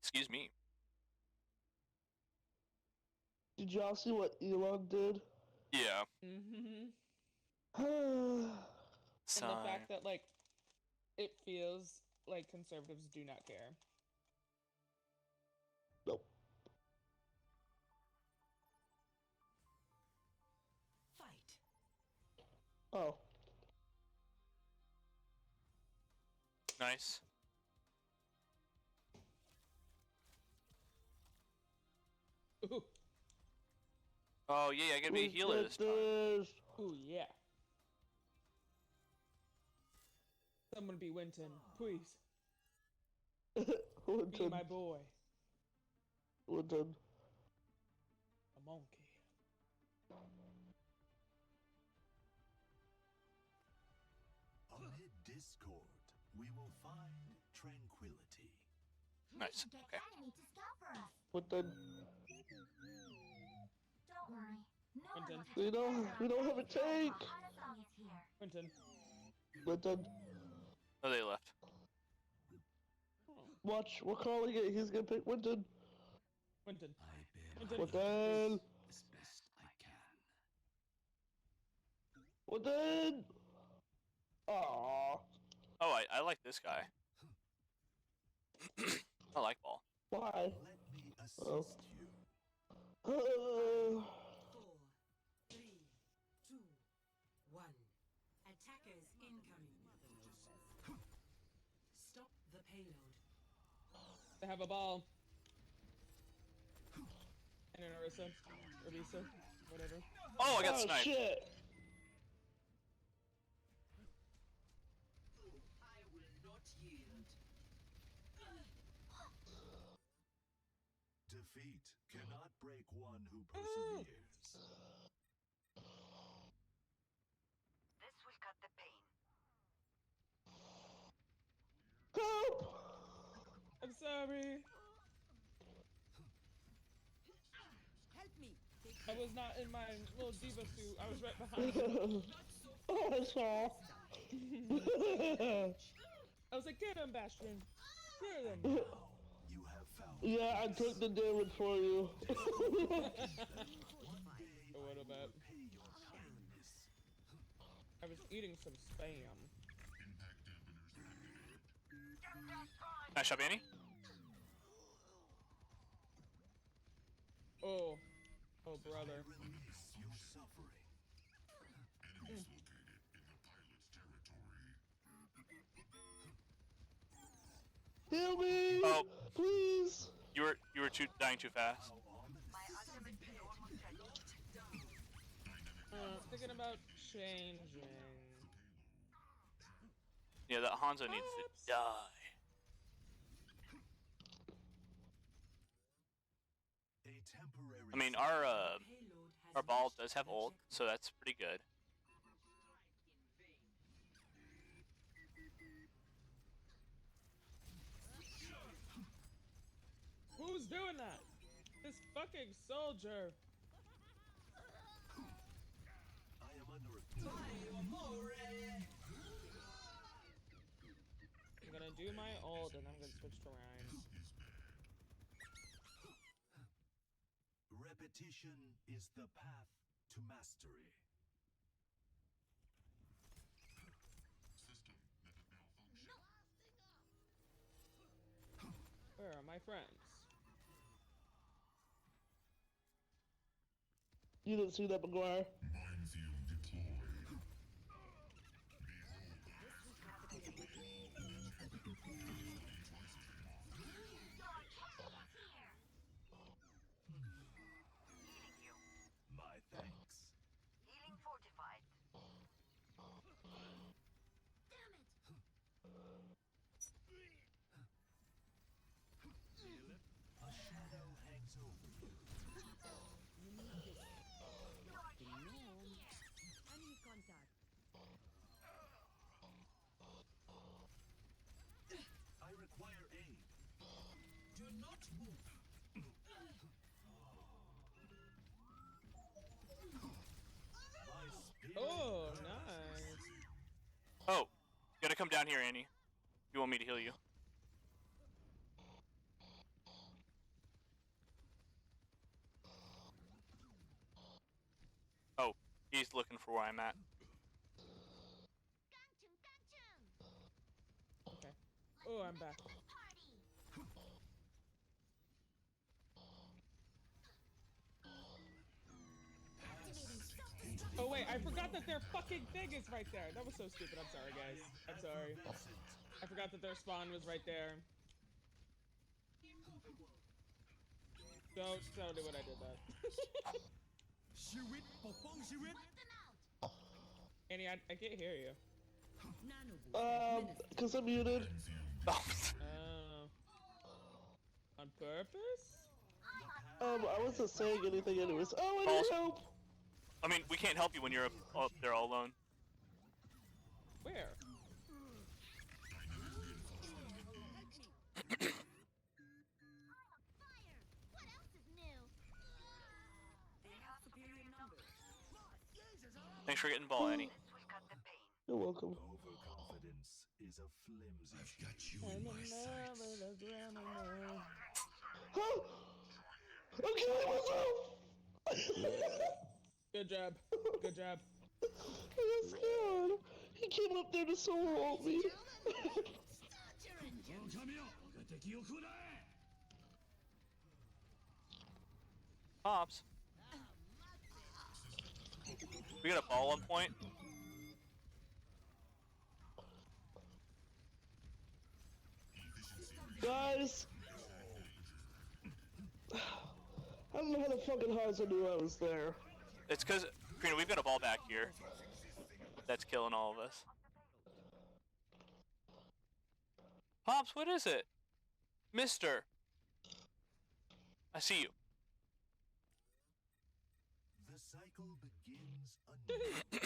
Excuse me. Did y'all see what Elon did? Yeah. Mm-hmm. Nope. And the fact that, like, it feels like conservatives do not care. Fight. Oh. Nice. Ooh. Oh yeah, I gotta be a healer this time. Ooh, yeah. Someone be Winton, please. Be my boy. Winton. A monkey. Amid discord, we will find tranquility. Nice. Get Okay. enemy to scout for us. Winton. Don't worry. No one Winton. will We don't have a tank. Hanasong is here. Winton. Winton. Oh, they left. Watch, we're calling it. He's gonna pick Winton. Winton. I Winton. Winton. as best I can. Winton. Aww. Oh, I like this guy. I like ball. Why? Let me assist Oh. you. 4, 3, 2, 1. Attackers incoming. Stop the payload. They have a ball. And an Orisa. Orisa. Whatever. Oh, I got Oh sniped. shit. I will not yield. Defeat cannot break one who perseveres. This will cut the pain. Help. I'm sorry. Help me. I was not in my little diva suit. I was right behind you. Oh, I saw. I was like, get him, Bastion. Get him. You have found Yeah, I took the damage for you. A little bit. pay your kindness. I was eating some spam. Nice shot, Annie. Oh. Oh, brother. Release your suffering. Heal me. Oh, Please. you were dying too fast. Thinking about changing. Yeah, that Hanzo needs to die. A temporary I mean, our ball does have ult, so that's pretty good. Who's doing that? This fucking soldier. I am under I'm gonna do my ult and I'm gonna switch to Ryan. Repetition is the path to mastery. Where are my friends? You didn't see that, McGuire. My thanks. Healing fortified. A shadow hangs over you. Enemy contact. I require aid. Do not move. My spirit Oh, guides nice. Oh, you gotta come down here, Annie. You want me to heal you? He's looking for where I'm at. Okay. Oh, I'm back. Oh wait, I forgot that their fucking thing is right there. That was so stupid. I'm sorry, guys. I'm sorry. I forgot that their spawn was right there. Don't tell me when I did that. Annie, I can't hear you. Cause I'm muted. Oh. On purpose? I wasn't saying anything anyways. Oh, I False. need help! I mean, we can't help you when you're up there all alone. Where? Thanks for getting the ball, Annie. This will cut the pain. You're welcome. Overconfidence is a flimsy. I've got you Huh? in my I'm killing myself! Good job. Good job. I got scared. He came up there to solo ult me. Pops. We got a ball on point. Guys! I don't know how the fucking Hanzo knew I was there. It's because, Karina, we've got a ball back here. That's killing all of us. Pops, what is it? Mister. I see you. The cycle begins anew.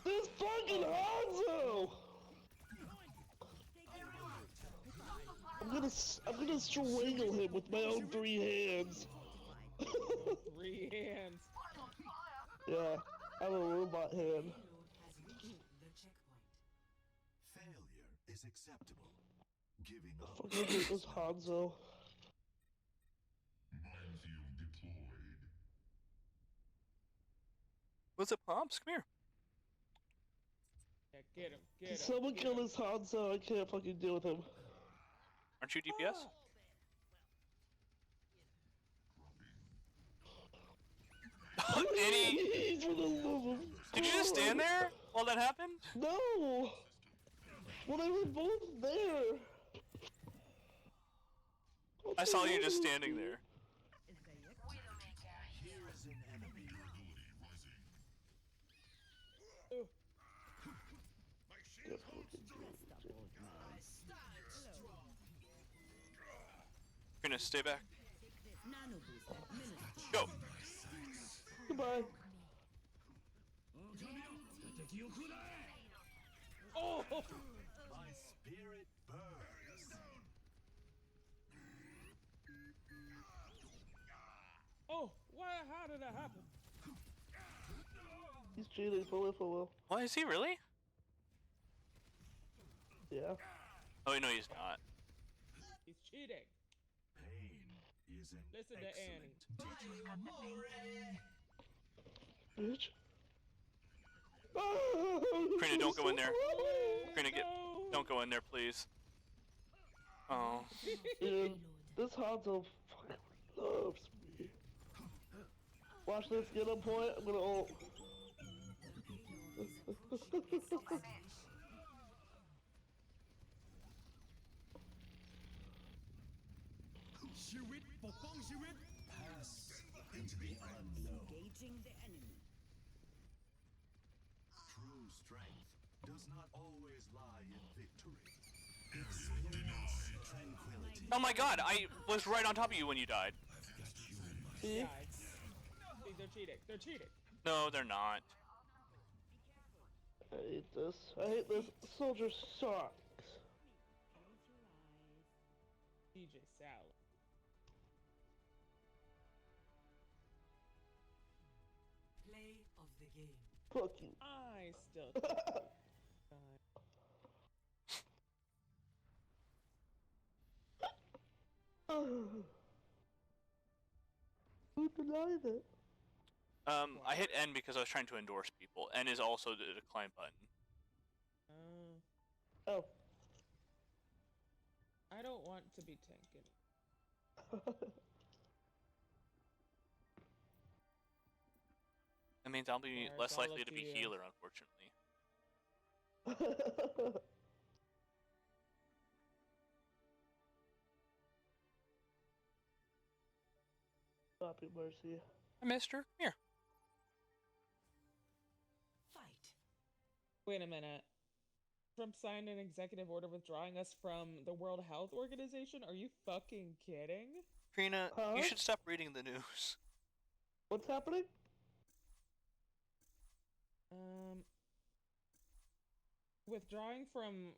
This fucking Hanzo! I'm gonna strangle him with my own 3 hands. 3 hands. Yeah, I have a robot hand. Failure is acceptable. Giving up. Fuck, I hate this Hanzo. Minefield deployed. What's up, Pops? Come here. Yeah, get him. Get Can him. someone get kill him. this Hanzo? I can't fucking deal with him. Aren't you DPS? Annie, Please, for the love of did you just stand there while that happened? No! Well, they were both there. I saw you just standing there. Here is an enemy. Karina, stay back. Go. Goodbye. Oh! My spirit burns. Oh! Why? How did that happen? He's cheating for real. Why is he really? Yeah. Oh, no, he's not. He's cheating. Pain is an Listen to Annie. Bitch. Karina, don't go in there. Karina, No. don't go in there, please. Oh. Dude, this Hanzo fucking loves me. Watch this, get on point, I'm gonna ult. pass into the unknown. Engaging the enemy. True strength does not always lie in victory. Experience tranquility. Oh my god, I was right on top of you when you died. See? Yeah, see, they're cheating. They're cheating. No, they're not. I hate this. I hate this. Soldier sucks. DJ Salad. Fuck you. I still can't believe Who denied it? I hit N because I was trying to endorse people. N is also the decline button. Oh. I don't want to be tanking. That means I'll be Or less it's all likely up to to be you. healer, unfortunately. Happy mercy. I missed her. Here. Fight. Wait a minute. Trump signed an executive order withdrawing us from the World Health Organization? Are you fucking kidding? Trina, Huh? you should stop reading the news. What's happening? Withdrawing from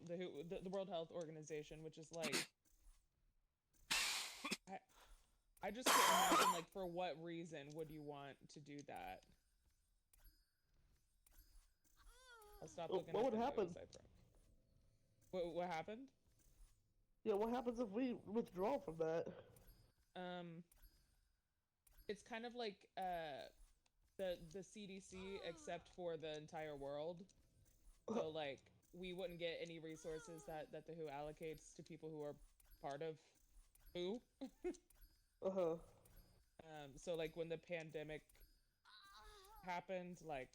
the World Health Organization, which is like I just can't imagine, like, for what reason would you want to do that? I'll stop looking What at would the happen? news, I promise. What happened? Yeah, what happens if we withdraw from that? It's kind of like the CDC except for the entire world. So like we wouldn't get any resources that the WHO allocates to people who are part of WHO. Uh-huh. So like when the pandemic happened, like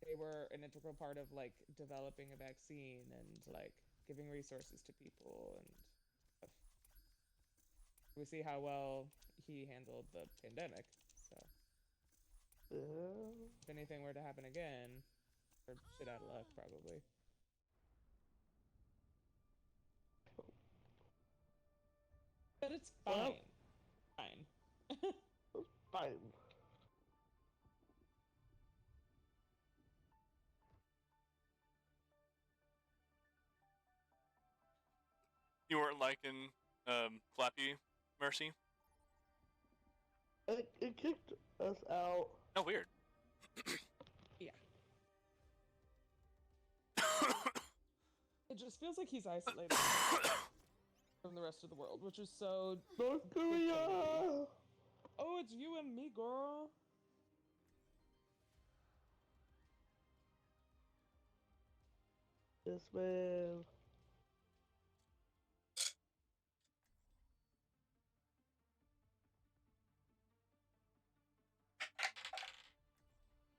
they were an integral part of like developing a vaccine and like giving resources to people and stuff. We see how well he handled the pandemic. So Yeah. if anything were to happen again, or shit out of luck, probably. But it's fine. Well, Fine. fine. You weren't liking Flappy Mercy? It kicked us out. Oh, weird. Yeah. It just feels like he's isolated from the rest of the world, which is so... North Korea! Oh, it's you and me, girl. Yes, man.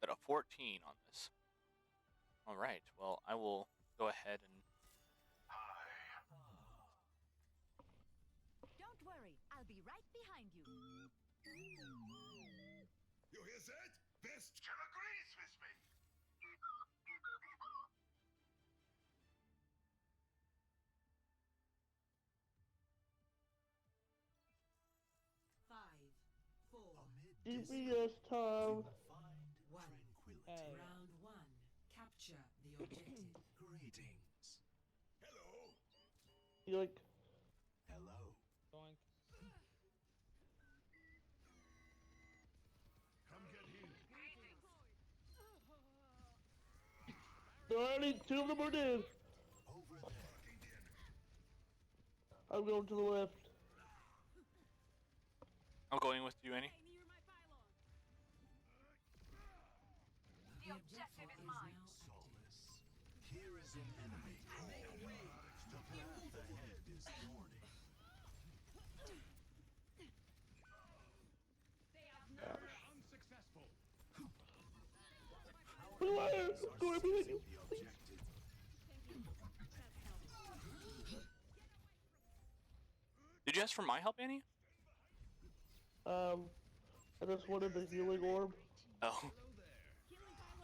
Got a 14 on this. All right. Well, I will go ahead and. Don't worry, I'll be right behind you. You hear that? Best agrees with me. 5, 4, GPS time. Find 1. Hey. Round 1. Capture the objective. greetings. Hello. Yoink. Hello. Doink. Come get here. Already, 2 of them are dead. Over there. I'm going to the left. I'm going with you, Annie. The objective is mine. Solace. Here is an enemy. The path ahead is thorny. Unsuccessful. Fire! Go behind you. The objective. Did you ask for my help, Annie? I just wanted the healing orb. Oh.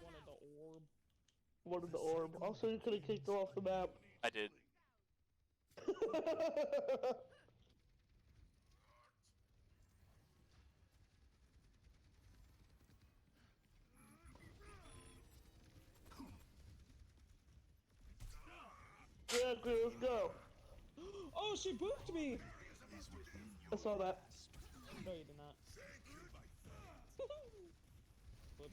One of the orb. Wanted the orb. Also, you could have kicked her off the map. I did. Yeah, okay, let's go. Oh, she booped me! I saw that. No, you did not. Whoops.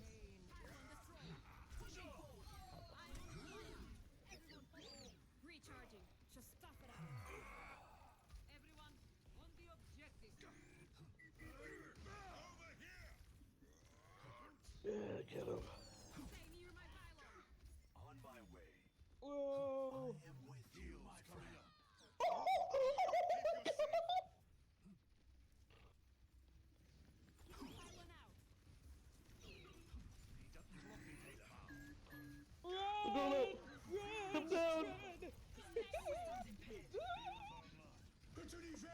Soul ignited.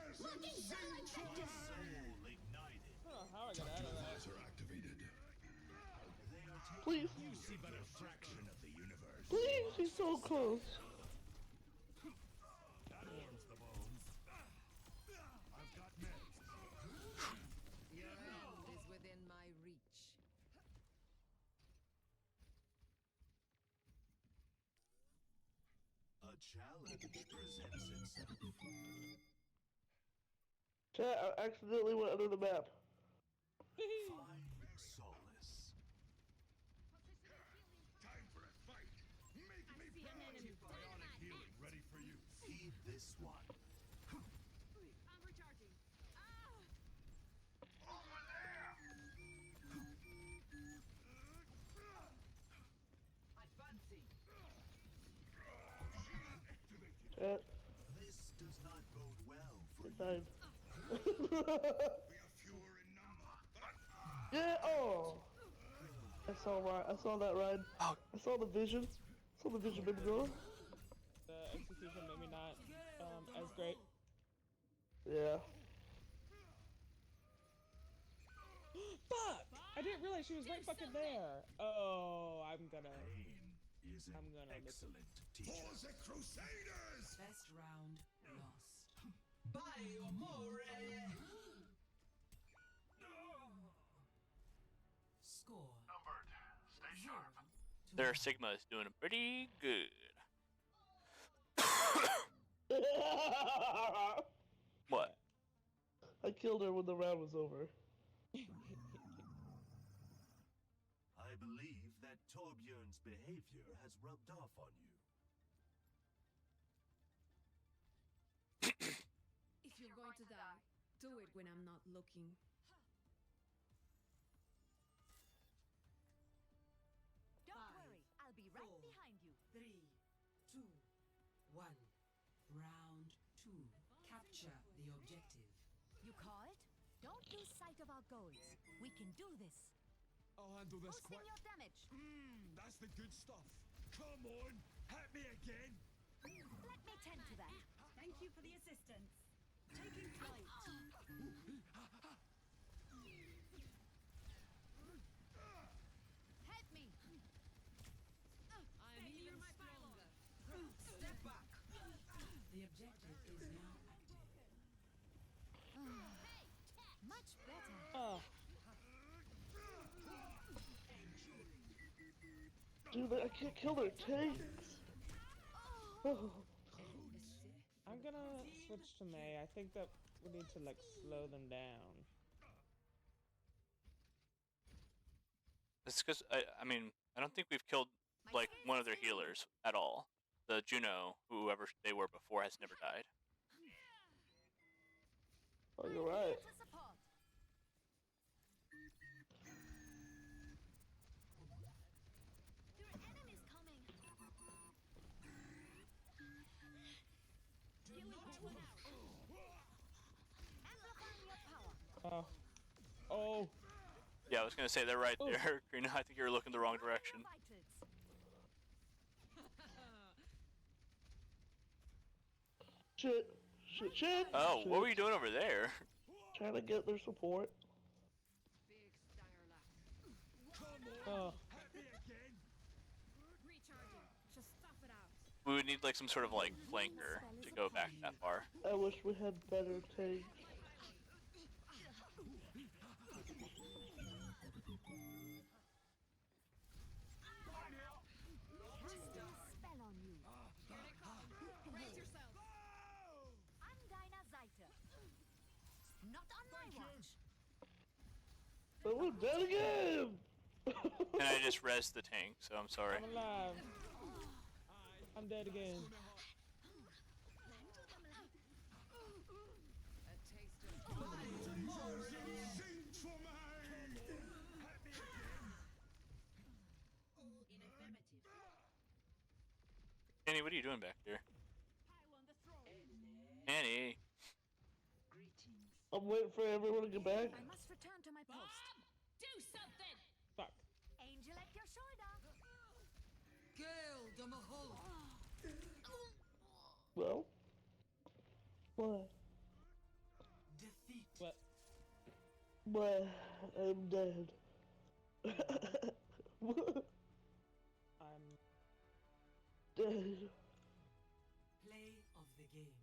I don't know how I got out of that. Are activated. They are taking. Please. You see but a fraction of the universe. Please, he's so close. That warms the bones. I've got meds. Your end is within my reach. A challenge presents itself. Chat, I accidentally went under the map. Find solace. Time for a fight. Make me Bionic healing ready for use. Heed this one. I'm recharging. over there. Advancing. Chat, This does not bode well for I you. died. We are fewer in number. Yeah, oh! I saw that ride. Oh. I saw the vision. I saw the vision baby girl. The execution maybe not as great. Yeah. Fuck! I didn't realize she was right fucking there. Oh, I'm gonna. Pain is an I'm gonna look- excellent teacher. For the Crusaders! Best round lost. By amore. Score Numbered. Stay sharp. 0-2. Their Sigma is doing pretty good. What? I killed her when the round was over. I believe that Torbjörn's behavior has rubbed off on you. If you're going to die, do it when I'm not looking. Don't Five, worry, I'll be right four, behind you. 3, 2, 1. Round 2. Capture the objective. You call it? Don't lose sight of our goals. We can do this. I'll handle this Boosting your damage. That's the good stuff. Come on, hit me again. Let me tend to that. Thank you for the assistance. Taking flight. Help me. I'm even stronger. Step back. The objective is now active. Much better. Oh, Dude, I can't kill their tanks. Oh. I'm gonna switch to May. I think that we need to like slow them down. It's because I mean I don't think we've killed like one of their healers at all. The Juno, whoever they were before, has never died. Oh, you're right. To support. Your enemy's coming. Amplifying your power. Oh, Yeah, I was gonna say they're right Ooh. there, Karina. I think you're looking the wrong direction. Vitals. Shit. Shit, shit. Oh, shit. what were you doing over there? Trying to get their support. Big stanger left. oh. Hit me again. Recharging. Just stuff it out. We would need like some sort of like flanker to go back that far. I wish we had better tanks. Casting a spell on you. Brace yourself. I'm Dinah Zeiter. Not on my watch. But we're dead again! And I just rezzed the tank, so I'm sorry. I'm alive. I'm dead again. A taste of Sing for me. ineffective. Annie, what are you doing back here? Pile on the throne. Annie. I'm waiting for everyone to get back. I must return to my post. Do something. Fuck. Angel at your shoulder. Girl, the Mahal. Well? What? But I'm dead. I'm Dead. Play of the game.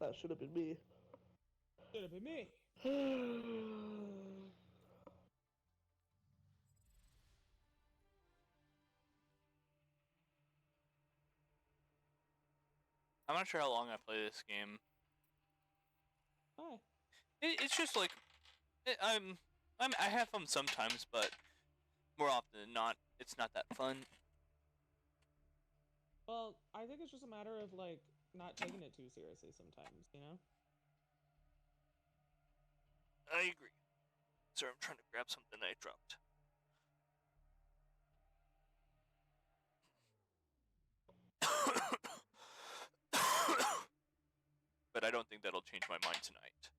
That should have been me. should have been me. I'm not sure how long I play this game. Hi. It's just like I have fun sometimes, but more often than not, it's not that fun. Well, I think it's just a matter of like not taking it too seriously sometimes, you know? I agree. Sorry, I'm trying to grab something I dropped. But I don't think that'll change my mind tonight.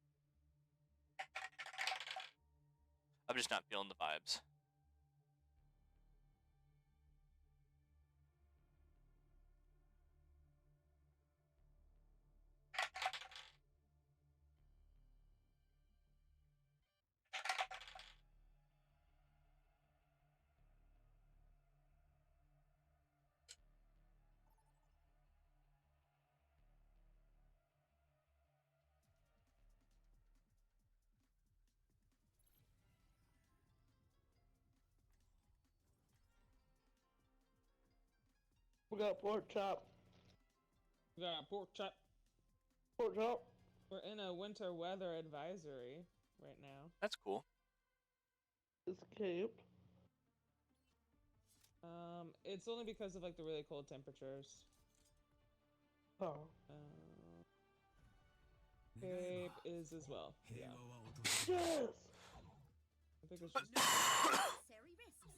I'm just not feeling the vibes. We got pork chop. We got pork chop. Pork chop. We're in a winter weather advisory right now. That's cool. Escaped. It's only because of like the really cold temperatures. Oh. Cape is as well. Yeah. Yes! I think it's just Unnecessary risks.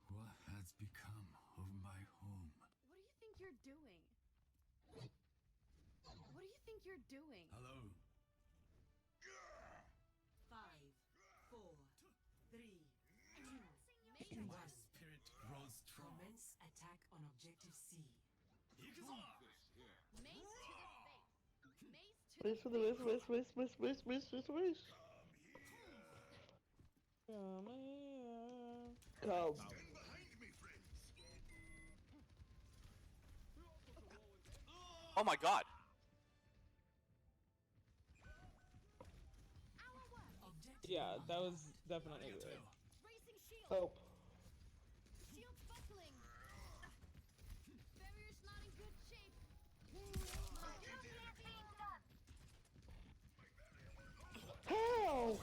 What has become of my home? What do you think you're doing? What do you think you're doing? Hello. 5, 4, 3, 2, 1. My spirit grows strong. Commence attack on objective C. Mace to the face. Race for the race, race, race, race, race, race, race, race. come here. Come. Oh my god. Objective Yeah, that was definitely weird. Racing shield. Help. Shield buckling. Barrier's not in good shape. How?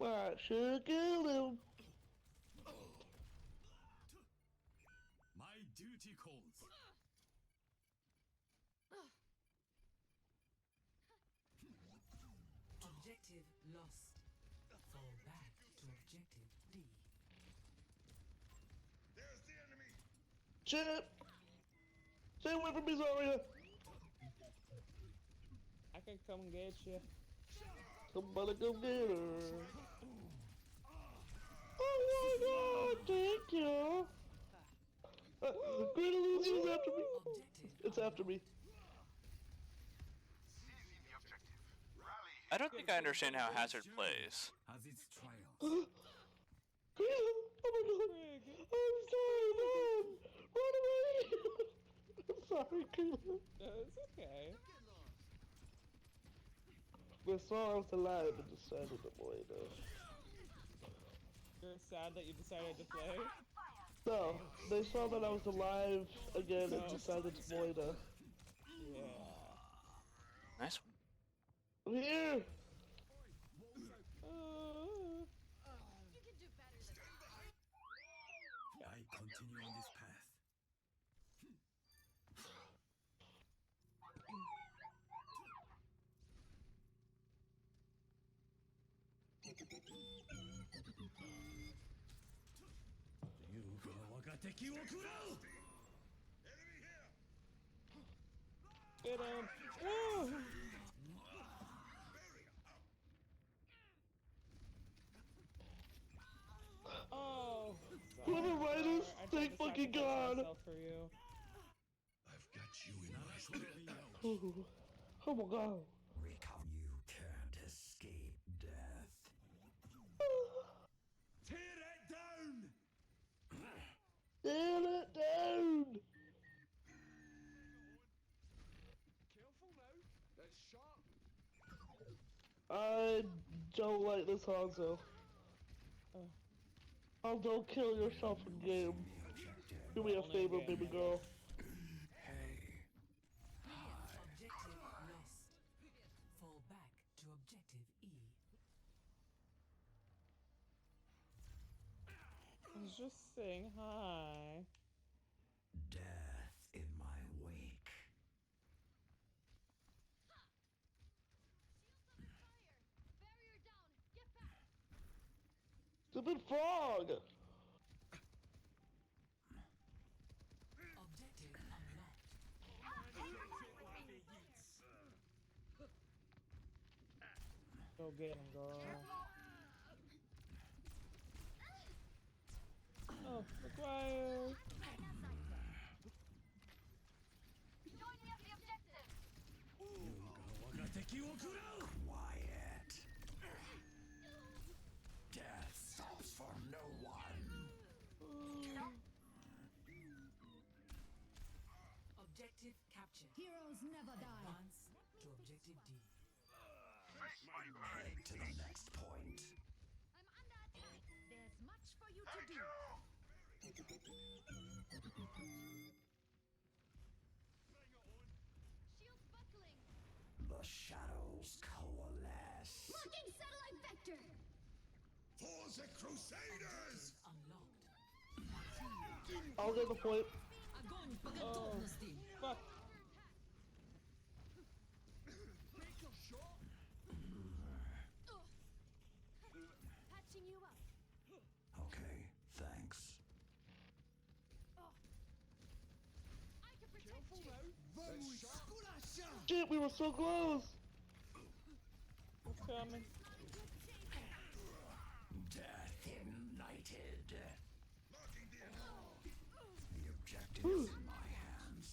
I should kill him. My duty calls. Objective lost. Fall back to objective D. There's the enemy. Shit. Stay away from me, Zarya. I can come get you. Somebody go get her. Oh my god, thank you. Great Illusion's after me. Objective It's after me. I don't think I understand how Hazard plays. Has its trials. Greta, oh my god. I'm sorry, man. Run away. I'm sorry, Greta. It's okay. They saw I was alive and decided to play though. You're sad that you decided to play. No, they saw that I was alive again and decided to play though. Yeah. Nice one. I'm here. You can do better than that. I continue on this path. Get him. Oh. Oh. Whoever right is, I thank to fucking sacrifice God. myself for you. I've got you in my sights. Oh my God. You can't escape death. Tear it down! Tear it down. Careful now. It's sharp. I don't like this Hanzo. Hanzo, kill yourself in game. Do me a Only favor, game, baby I girl. Objective lost. Fall back to objective E. I was just saying hi. Death in my wake. Stupid frog. Objective unlocked. Go get him, girl. Oh, McGuire. Quiet. Death stops for no one. Objective captured. Heroes never die. Advance to objective D. Head to the next point. I'm under attack. There's much for you to do. Shields buckling. The shadows coalesce. Marking satellite vector. For the Crusaders! Unlocked. I'll get the point. Огонь по Oh, готовности. fuck. Make your shot! Patching you up. Okay, thanks. I can protect Careful you. now. It's sharp. Shit, we were so close. I'm coming. Death ignited. The objective Ooh. is in my hands.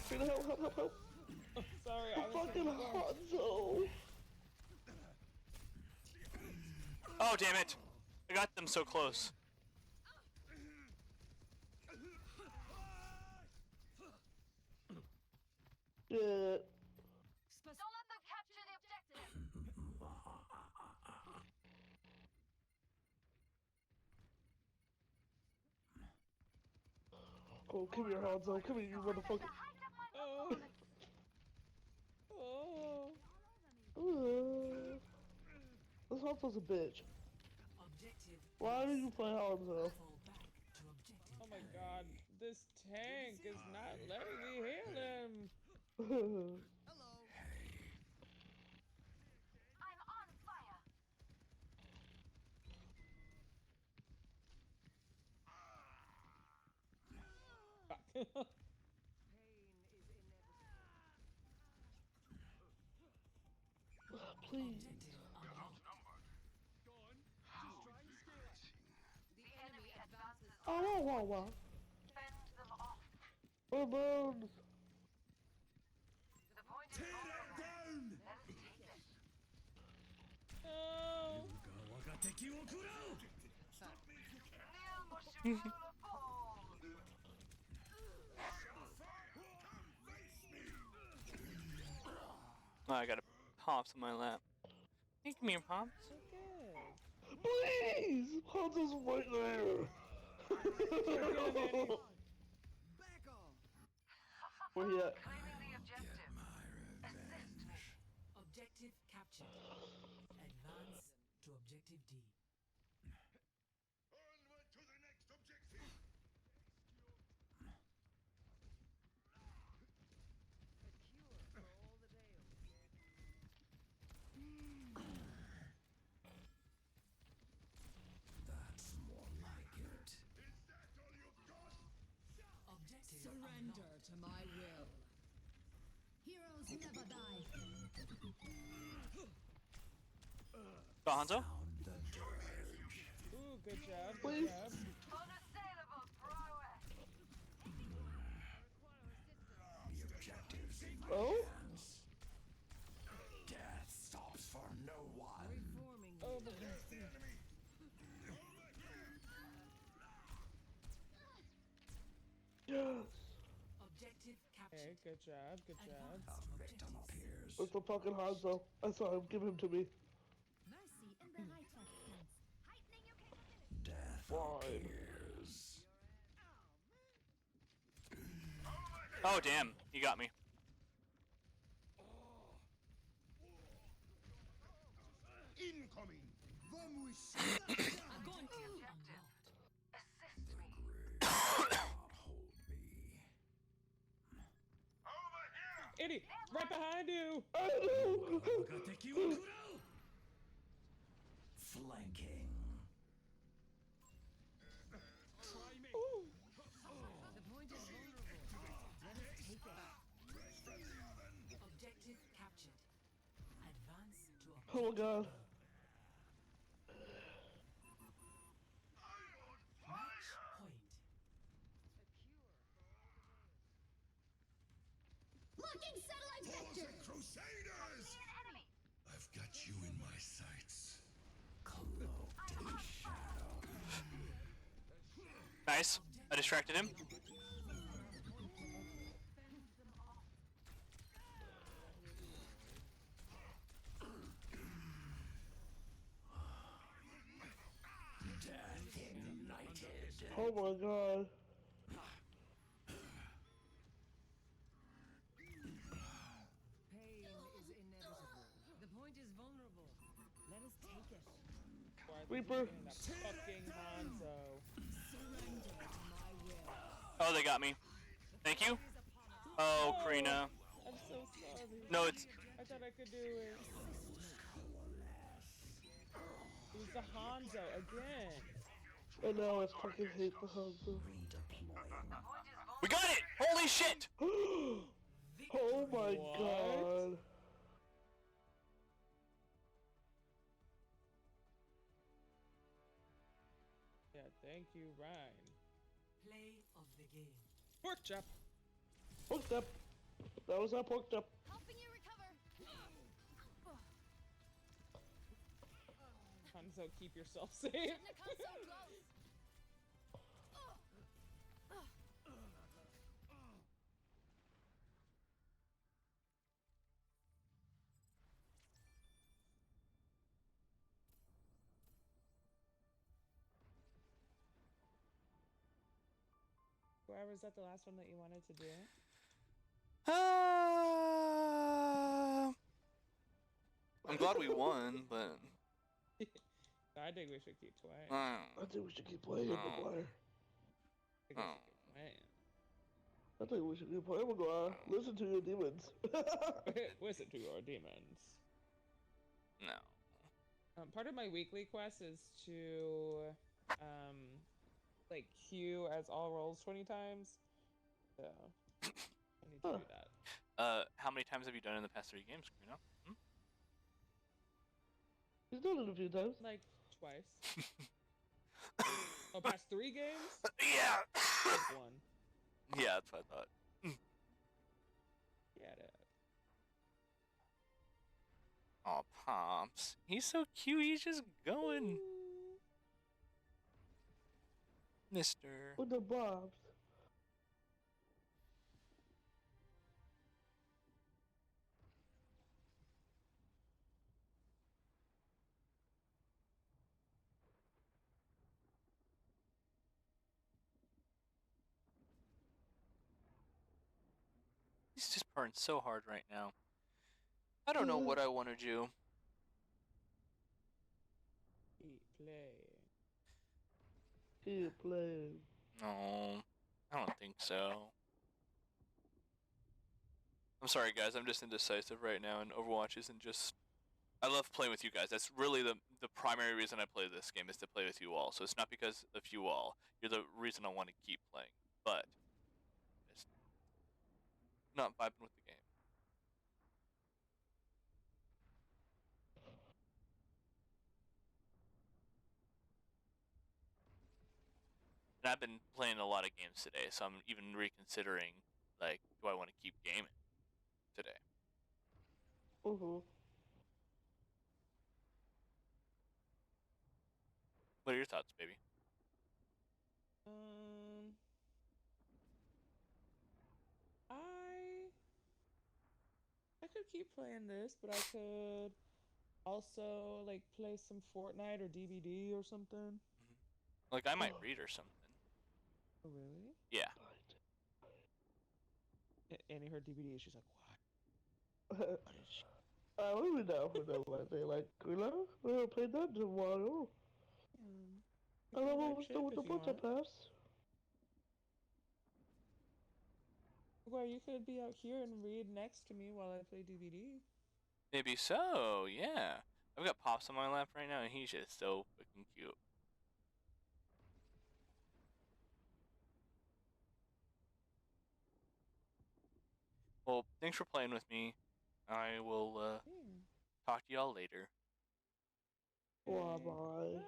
Hey, help, help, help, help. Sorry, I was Fucking thinking more. Hanzo. Oh, damn it! I got them so close. Shit. Don't let them capture the objective. Oh, come here, Hanzo. Come here, you motherfucker. Oh. Oh. This Hanzo's a bitch. Objective. Why did you play Hanzo? Fall back to objective. Oh my god, this tank is not letting me heal him. I'm on fire. Fuck. Please. Objective unlocked. The enemy advances. Oh, wow, wow, wow. Fend them off. Oh, bones. The point is Tear it over. down! Let's take it. No. Neil Mushimura Ball. Oh, I got a pops on my lap. Hey, come here, pops. Okay. Please! Hanzo's right there. Where he at? Claiming the objective. Assist me. Objective captured. Advance to objective D. Onward to the next objective! That's more like it. Is that all you've got? Objective Surrender to my will. Heroes never die. Go, Hanzo. Sound the dirge. Ooh, Good job. Good Please. job. The objectives in my Oh? hands. Death stops for no one. Reforming. Oh my god. Yes. Objective Okay, captured. good job. Good job. Advance to Victim objectives. appears. It's the fucking Hanzo. I saw him. Give him to me. Mercy in the right stance. Heightening your capability. Death Fine. appears. Oh damn, you got me. Incoming! Vamos! I'm going to unlocked. The grave cannot hold me. Idiot! Right behind you! I know. Flanking. Try me! The point is vulnerable. Let us take it. Objective captured. Advance to Oh my god. match point. Locking satellite vector! Crusaders! I've got you in my sights. Cloaked in shadow. Nice. I distracted him. Death ignited. Oh my god. Pain is inevitable. The point is vulnerable. Let us take it. Why are they Reaper. doing that fucking Hanzo. Surrender to my will. Oh, they got me. Thank you. Oh, Karina. I'm so sorry. No, it's I thought I could do it. It was the Hanzo again. And now I fucking hate the Hanzo. Redeploying. we got it. Holy shit. Oh my What? god. Yeah, thank you, Ryan. Play of the game. Pork chop. Porked up. That was not porked up. Helping you recover. Hanzo, keep yourself safe. Shouldn't have come so close. Why was that the last one that you wanted to do? I'm glad we won, but I think we should keep playing. I think we should keep playing, Oh. McGuire. I think we should keep playing. I think we should keep playing, McGuire. Listen to your demons. Listen to your demons. no. Part of my weekly quest is to, like, queue as all rolls 20 times. So, I need to do that. How many times have you done in the past 3 games, Karina? Hmm? He's done it a few times. Like, twice. Oh, past 3 games? Yeah. Like 1. Yeah, that's what I thought. Get it. Aw, Pops. He's so cute. He's just going. Mister. With the bobs. He's just purring so hard right now. I don't know what I want to do. Keep playing. Keep playing. No, I don't think so. I'm sorry, guys. I'm just indecisive right now, and Overwatch isn't just. I love playing with you guys. That's really the primary reason I play this game is to play with you all. So it's not because of you all. You're the reason I want to keep playing. But it's not vibing with the game. I've been playing a lot of games today, so I'm even reconsidering, like, do I want to keep gaming today? Mhm. What are your thoughts, baby? I could keep playing this, but I could also like play some Fortnite or DBD or something. Like, I might read or something. Oh, really? Yeah. Annie heard DBD, she's like, I would be down for that one day. Like, we haven't played that in a while. I don't know what's with the button pass. Well, you could be out here and read next to me while I play DBD. Maybe so, yeah. I've got Pops on my lap right now, and he's just so freaking cute. Well, thanks for playing with me. I will talk to y'all later. Bye bye.